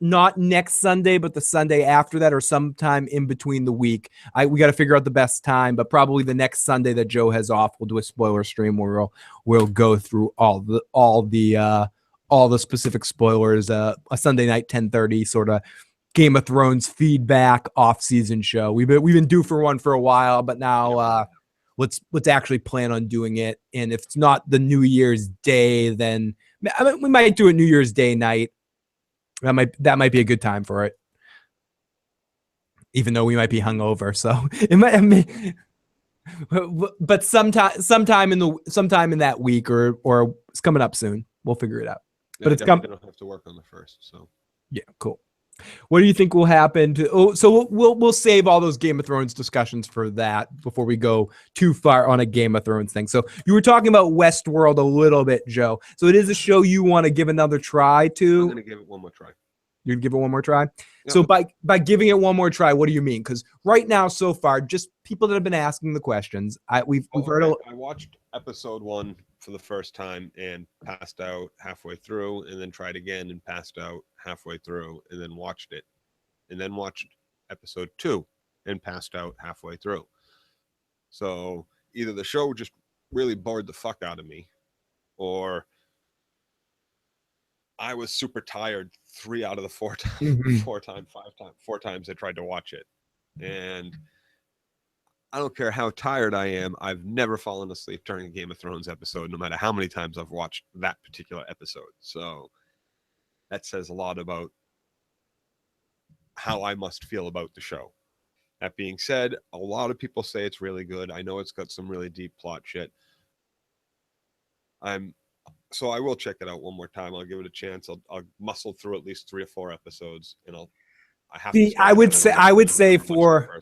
not next Sunday, but the Sunday after that, or sometime in between the week. We got to figure out the best time, but probably the next Sunday that Joe has off, we'll do a spoiler stream where we'll go through all the specific spoilers. A Sunday night 10:30 sort of Game of Thrones feedback off-season show. We've been due for one for a while, but now let's actually plan on doing it. And if it's not the New Year's Day, then we might do a New Year's Day night. That might be a good time for it. Even though we might be hungover, so it might. But sometime in that week or it's coming up soon. We'll figure it out. Yeah, but it's definitely don't have to work on the first. So yeah, cool. What do you think will happen so we'll save all those Game of Thrones discussions for that before we go too far on a Game of Thrones thing. So you were talking about Westworld a little bit, Joe. So it is a show you want to give another try to. I'm going to give it one more try. You're going to give it one more try? Yep. So by giving it one more try, what do you mean? Because right now, so far, just people that have been asking the questions, we've heard. I watched episode 1 for the first time and passed out halfway through, and then tried again and passed out halfway through, and then watched it, and then watched episode 2 and passed out halfway through. So either the show just really bored the fuck out of me, or I was super tired 3 out of the 4 times, 4 times I tried to watch it. And I don't care how tired I am. I've never fallen asleep during a Game of Thrones episode, no matter how many times I've watched that particular episode. So that says a lot about how I must feel about the show. That being said, a lot of people say it's really good. I know it's got some really deep plot shit. So I will check it out one more time. I'll give it a chance. I'll muscle through at least 3 or 4 episodes, and I have to. I would say for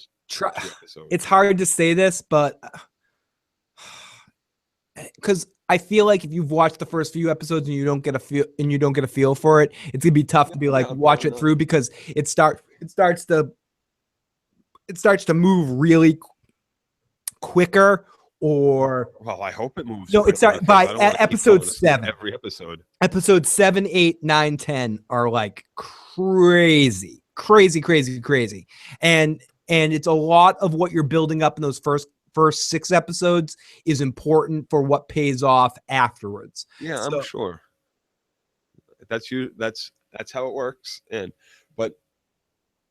it's hard to say this, but because I feel like if you've watched the first few episodes and you don't get a feel for it, it's gonna be tough to be like watch it through, because it starts to move really quicker. Or well, I hope it moves. No, it's by episode 7. Every episode. Episodes 7, 8, 9, 10 are like crazy. And it's a lot of what you're building up in those first 6 episodes is important for what pays off afterwards. Yeah, I'm sure. That's how it works. But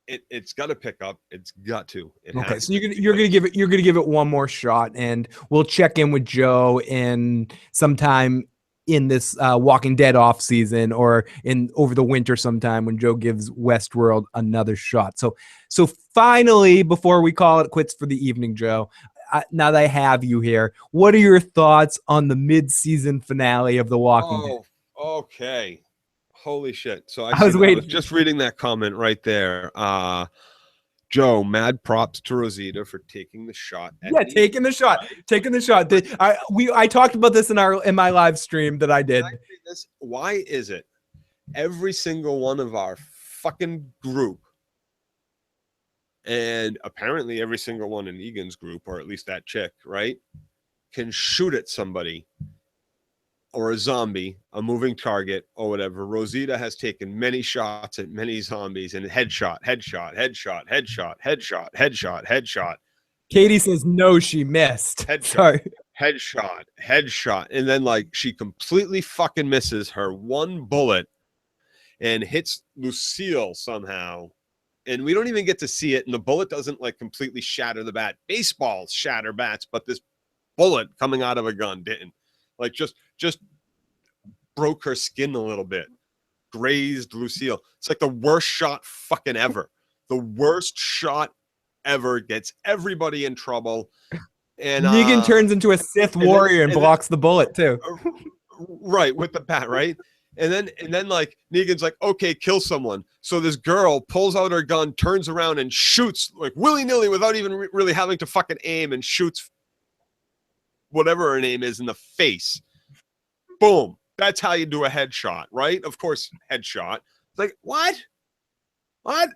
it's got to pick up. It's got to. Okay, so you're gonna give it one more shot, and we'll check in with Joe in sometime in this Walking Dead off season, or over the winter sometime when Joe gives Westworld another shot. So finally, before we call it quits for the evening, Joe, now that I have you here, what are your thoughts on the mid-season finale of The Walking Dead? Okay. Holy shit. So I was just reading that comment right there. Joe, mad props to Rosita for taking the shot. Taking the shot. I talked about this in my live stream that I did. Why is it every single one of our fucking group, and apparently every single one in Egan's group, or at least that chick, right, can shoot at somebody or a zombie, a moving target, or whatever? Rosita has taken many shots at many zombies, and headshot. Katie says no, she missed. Headshot. And then like she completely fucking misses her one bullet and hits Lucille somehow. And we don't even get to see it, and the bullet doesn't like completely shatter the bat. Baseballs shatter bats, but this bullet coming out of a gun didn't. Like just broke her skin a little bit, grazed Lucille. It's like the worst shot fucking ever. The worst shot ever, gets everybody in trouble. And Negan turns into a Sith warrior and blocks the bullet too. Right, with the bat, right? And then like Negan's like, okay, kill someone. So this girl pulls out her gun, turns around and shoots like willy-nilly without even really having to fucking aim, and shoots whatever her name is in the face. Boom. That's how you do a headshot, right? Of course, headshot. Like, what? A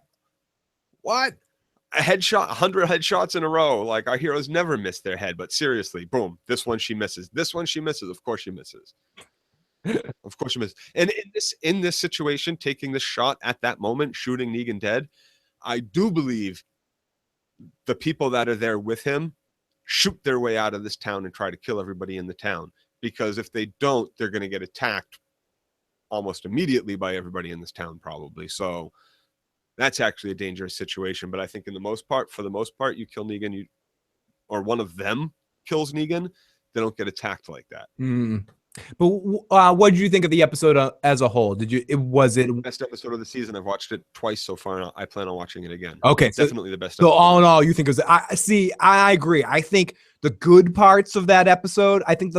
headshot, 100 headshots in a row. Like, our heroes never miss their head. But seriously, boom. This one she misses. This one she misses. Of course she misses. Of course she misses. And in this situation, taking the shot at that moment, shooting Negan dead, I do believe the people that are there with him shoot their way out of this town and try to kill everybody in the town. Because if they don't, they're going to get attacked almost immediately by everybody in this town, probably. So that's actually a dangerous situation. But I think for the most part, you kill Negan, or one of them kills Negan, they don't get attacked like that. But what did you think of the episode as a whole? Was it best episode of the season? I've watched it twice so far, and I plan on watching it again. Okay, so definitely the best. So episode. all in all, you think it was? I agree. I think the good parts of that episode. I think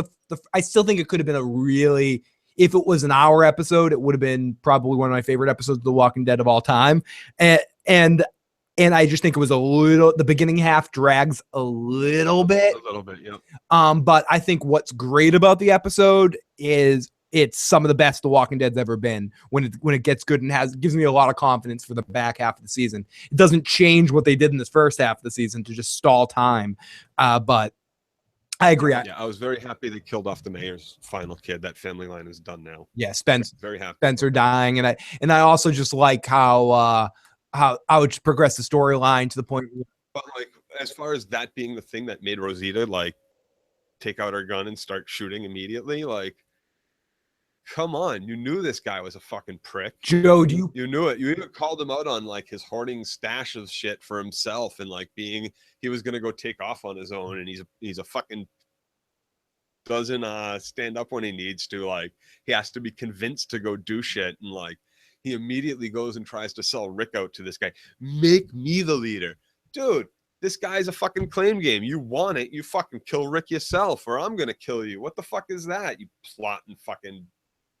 I still think it could have been a really. If it was an hour episode, it would have been probably one of my favorite episodes of The Walking Dead of all time. And I just think it was a little. The beginning half drags a little bit. A little bit, yeah. But I think what's great about the episode is it's some of the best The Walking Dead's ever been when it gets good and gives me a lot of confidence for the back half of the season. It doesn't change what they did in this first half of the season to just stall time. But I agree. Yeah, I was very happy they killed off the mayor's final kid. That family line is done now. Yeah, Spencer. Very happy. Spencer dying, and I also just like how I would progress the storyline to the point. But like, as far as that being the thing that made Rosita like take out her gun and start shooting immediately, like, come on, you knew this guy was a fucking prick. Joe, you knew it. You even called him out on like his hoarding stash of shit for himself and like he was gonna go take off on his own, and he's a fucking doesn't stand up when he needs to. Like, he has to be convinced to go do shit, and like he immediately goes and tries to sell Rick out to this guy. Make me the leader, dude. This guy's a fucking claim game. You want it, you fucking kill Rick yourself, or I'm gonna kill you. What the fuck is that? You plotting fucking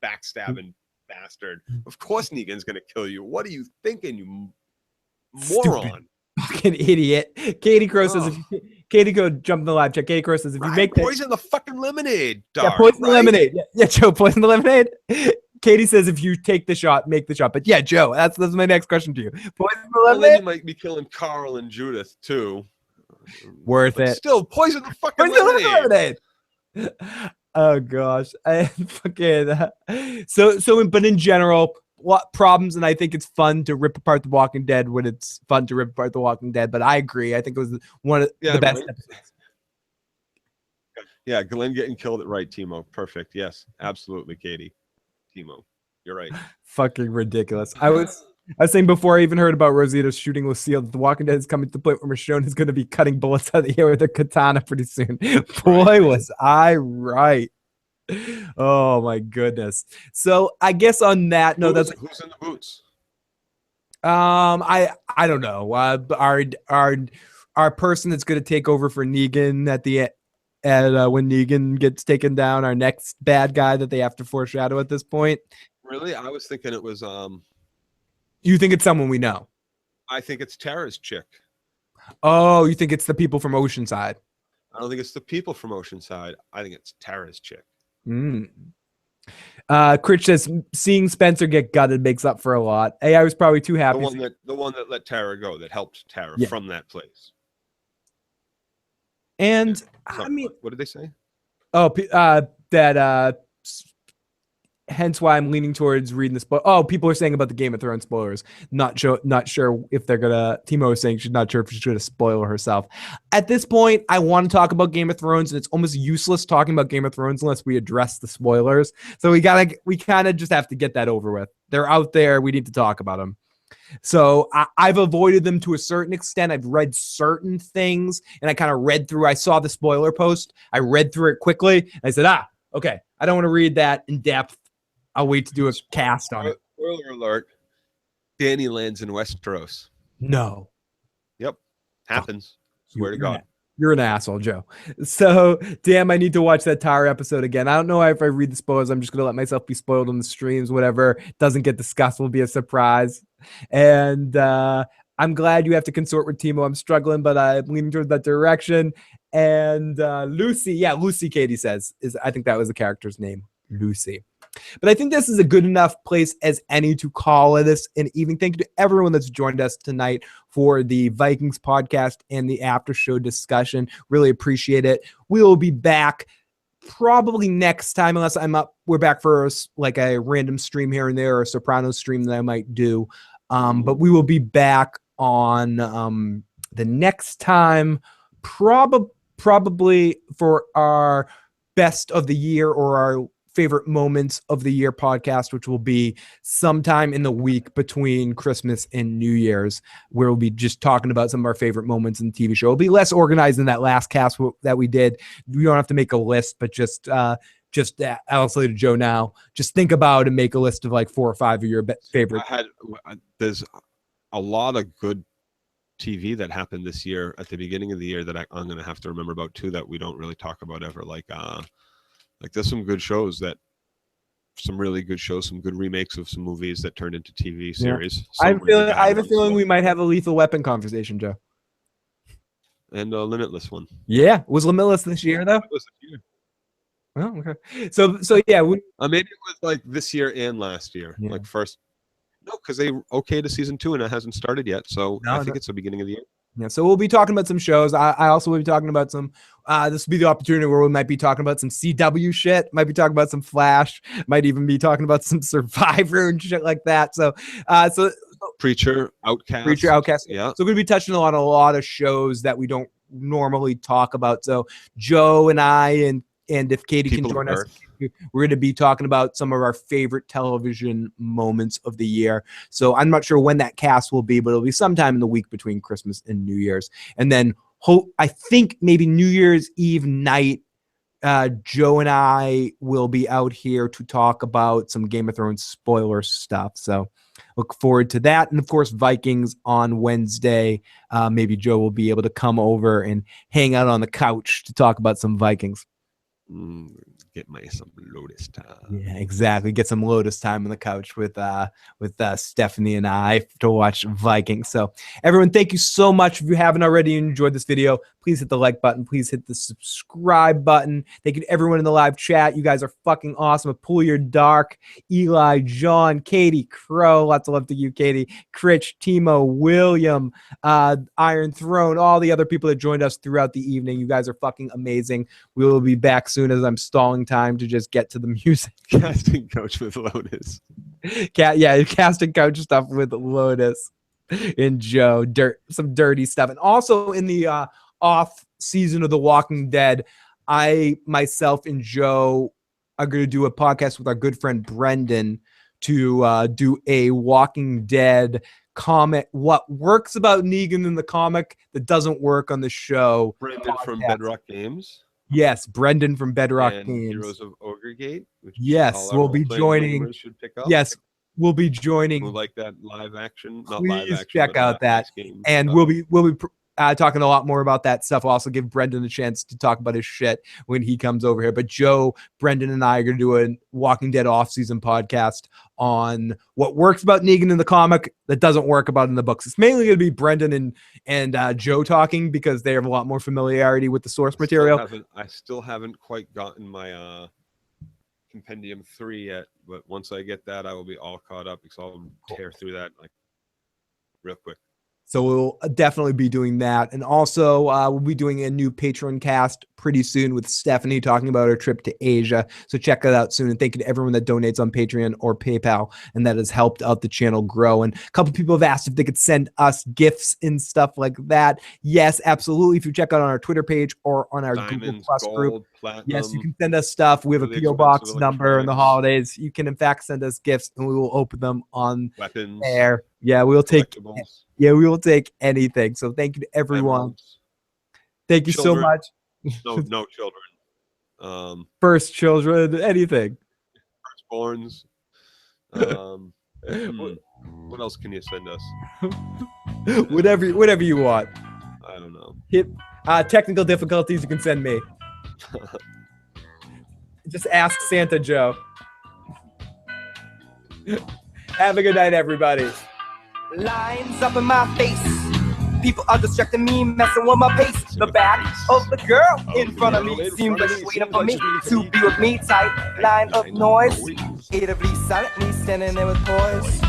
backstabbing bastard. Of course Negan's gonna kill you. What are you thinking, you moron? Stupid fucking idiot. Katie Crow says, Katie Crow jumped in the live chat. Katie Crow says, if you make poison the fucking lemonade, dog, poison the lemonade. Yeah, Joe, poison the lemonade. Katie says, if you take the shot, make the shot. But yeah, Joe, that's my next question to you. Poison the lemonade. Then you might be killing Carl and Judith too. Worth it. Still, poison the fucking lemonade. Oh gosh, I fucking but in general, what problems? And I think it's fun to rip apart The Walking Dead when it's fun to rip apart The Walking Dead. But I agree, I think it was one of the best episodes. Yeah, Glenn getting killed at right, Timo. Perfect. Yes, absolutely, Katie. Timo, you're right. Fucking ridiculous. I was saying before I even heard about Rosita shooting Lucille that The Walking Dead is coming to the point where Michonne is going to be cutting bullets out of the air with a katana pretty soon. Boy, was I right. Oh my goodness. So I guess on that note, who's in the boots? I don't know. Our person that's going to take over for Negan when Negan gets taken down, our next bad guy that they have to foreshadow at this point. Really? I was thinking it was You think it's someone we know? I think it's Tara's chick. Oh, you think it's the people from Oceanside? I don't think it's the people from Oceanside. I think it's Tara's chick. Critch says seeing Spencer get gutted makes up for a lot. Hey, I was probably too happy. The one that let Tara go, that helped Tara from that place. And so, I mean, what did they say? Oh, hence why I'm leaning towards reading this book. Oh, people are saying about the Game of Thrones spoilers. Not sure if they're gonna. Timo is saying she's not sure if she's gonna spoil herself. At this point, I want to talk about Game of Thrones, and it's almost useless talking about Game of Thrones unless we address the spoilers. So we kind of just have to get that over with. They're out there. We need to talk about them. So I've avoided them to a certain extent. I've read certain things, and I kind of read through. I saw the spoiler post. I read through it quickly. And I said, okay, I don't want to read that in depth. I'll wait to do a cast on it. Spoiler alert. Danny lands in Westeros. No. Yep. Happens. Swear to God. You're an asshole, Joe. So, damn, I need to watch that Tara episode again. I don't know if I read the spoilers. I'm just going to let myself be spoiled on the streams. Whatever doesn't get discussed will be a surprise. And I'm glad you have to consort with Timo. I'm struggling, but I'm leaning towards that direction. And Lucy, Katie says, I think that was the character's name, Lucy. But I think this is a good enough place as any to call this an evening. Thank you to everyone that's joined us tonight for the Vikings podcast and the after show discussion. Really appreciate it. We will be back probably next time, unless I'm up. We're back for like a random stream here and there, or a Sopranos stream that I might do. But we will be back on the next time, probably for our best of the year or our favorite moments of the year podcast, which will be sometime in the week between Christmas and New Year's, where we'll be just talking about some of our favorite moments in the TV show. It'll be less organized than that last cast that we did. We don't have to make a list, but just just I'll say to Joe now, just think about and make a list of like 4 or 5 of your favorite. There's a lot of good TV that happened this year at the beginning of the year that I'm going to have to remember about too, that we don't really talk about ever. Like there's some good shows some really good shows, some good remakes of some movies that turned into TV series. I have a feeling we might have a Lethal Weapon conversation, Joe. And a Limitless one. Yeah. Was Limitless this year though? It was this year. Oh, okay. So yeah. Maybe it was like this year and last year. Yeah. Like first. No, because they okayed to season 2 and it hasn't started yet. So I think it's the beginning of the year. Yeah, so we'll be talking about some shows. I also will be talking about some. This will be the opportunity where we might be talking about some CW shit. Might be talking about some Flash. Might even be talking about some Survivor and shit like that. So Preacher, Outcast. Yeah. So we're gonna be touching on a lot of shows that we don't normally talk about. So Joe and I and if Katie can join us, we're going to be talking about some of our favorite television moments of the year. So I'm not sure when that cast will be, but it'll be sometime in the week between Christmas and New Year's. And then I think maybe New Year's Eve night, Joe and I will be out here to talk about some Game of Thrones spoiler stuff. So look forward to that. And of course, Vikings on Wednesday. Maybe Joe will be able to come over and hang out on the couch to talk about some Vikings. Get some Lotus time. Yeah, exactly. Get some Lotus time on the couch with Stephanie and I to watch Vikings. So everyone, thank you so much. If you haven't already enjoyed this video, please hit the like button. Please hit the subscribe button. Thank you to everyone in the live chat. You guys are fucking awesome. Pull Your Dark, Eli, John, Katie, Crow. Lots of love to you, Katie. Critch, Timo, William, Iron Throne, all the other people that joined us throughout the evening. You guys are fucking amazing. We will be back soon as I'm stalling time to just get to the music. Casting couch with Lotus. Casting couch stuff with Lotus and Joe. Some dirty stuff. And also in the off season of The Walking Dead, I myself and Joe are going to do a podcast with our good friend Brendan to do a Walking Dead comic, what works about Negan in the comic that doesn't work on the show. Brendan from Bedrock Games. Yes, Brendan from Bedrock and Games. Heroes of Ogregate. Yes, we'll be joining. Yes, we'll be joining. We'll like that live action. Not Please live action, check out that. And we'll be talking a lot more about that stuff. We'll also give Brendan a chance to talk about his shit when he comes over here. But Joe, Brendan, and I are going to do a Walking Dead off-season podcast on what works about Negan in the comic that doesn't work about in the books. It's mainly going to be Brendan and Joe talking because they have a lot more familiarity with the source material. I still haven't quite gotten my Compendium 3 yet, but once I get that, I will be all caught up because I'll tear through that like real quick. So we'll definitely be doing that. And also we'll be doing a new Patreon cast pretty soon with Stephanie talking about her trip to Asia. So check that out soon. And thank you to everyone that donates on Patreon or PayPal and that has helped out the channel grow. And a couple people have asked if they could send us gifts and stuff like that. Yes, absolutely. If you check out on our Twitter page or on our Google Plus group, platinum, yes, you can send us stuff. We have a P.O. Box number in the holidays. You can, in fact, send us gifts and we will open them on weapons. Air. Yeah, we'll take. Yeah, we will take anything. So thank you to everyone. Thank you so much. No children. First children, anything. Firstborns. What else can you send us? whatever you want. I don't know. Hit technical difficulties. You can send me. Just ask Santa Joe. Have a good night, everybody. Lines up in my face. People are distracting me, messing with my pace. The back of the girl in front of me seems like she's waiting for me to be with me. Tight line of noise, irritably silently standing there with poise.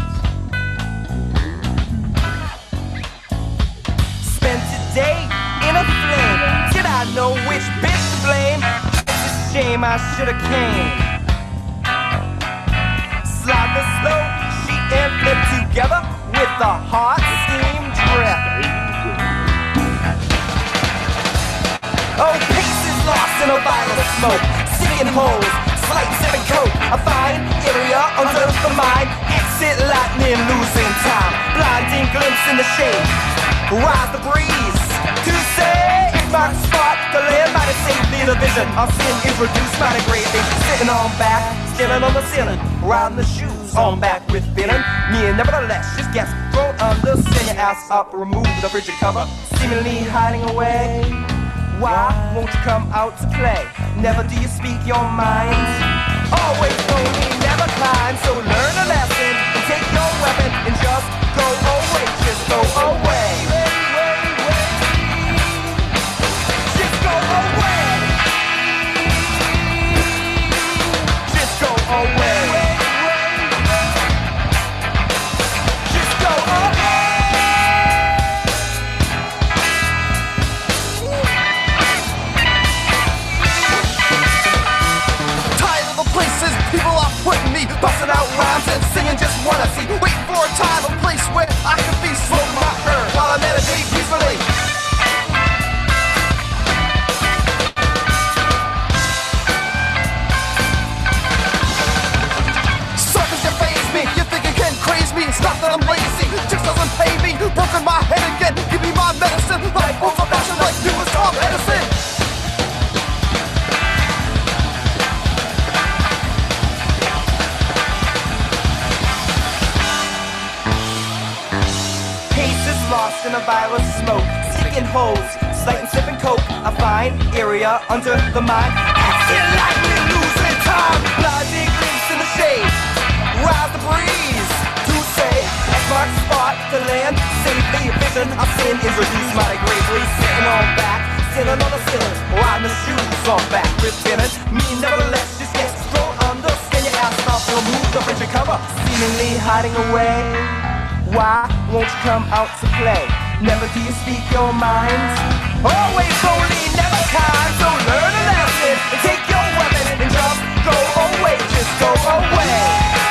Spent today in a flame. Did I know which bitch to blame? It's a shame I should've came. Slide the slow, she and flip together with a hot steam drip. Oh, peace is lost in a vial of smoke. Singing holes, slight sipping coke. A fine area under the mind. Exit lightning, losing time. Blinding glimpse in the shade. Rise the breeze to say marks the spot, the land mighty safely. The vision of sin is reduced mighty greatly. Sitting on back, skilling on the ceiling, riding the shoes on back with feeling. Me and nevertheless just gets thrown under, send your ass up, remove the frigid cover, seemingly hiding away. Why won't you come out to play? Never do you speak your mind. Always lonely, never kind. So learn a lesson and take your weapon and just go away. Just go away. Just go away. Just go away. Just go away. Places people are putting me, busting out rhymes and singing just what I see. Wait for a time, a place where I can be, smoke my herb while I meditate peacefully. Suckers, you faze me, you think you can craze me. It's not that I'm lazy, just doesn't pay me. Broken my head again, give me my medicine. Like old fashioned, like new as Tom Edison. Lost in a vial of smoke, seeking holes, slight and sipping coke. A fine area under the mind, acting like we're losing time. Blinding glimpse in the shade, rise the breeze to say, X marks the spot, the land safely. Vision of sin is reduced mighty greatly. Sitting on back, sitting on the ceiling, riding the shoes on back with feeling. Me nevertheless just gets thrown under, skin your ass off, remove the frigid cover, seemingly hiding away. Why won't you come out to play? Never do you speak your mind. Always lonely, never kind. So learn a lesson and take your weapon and just go away. Just go away.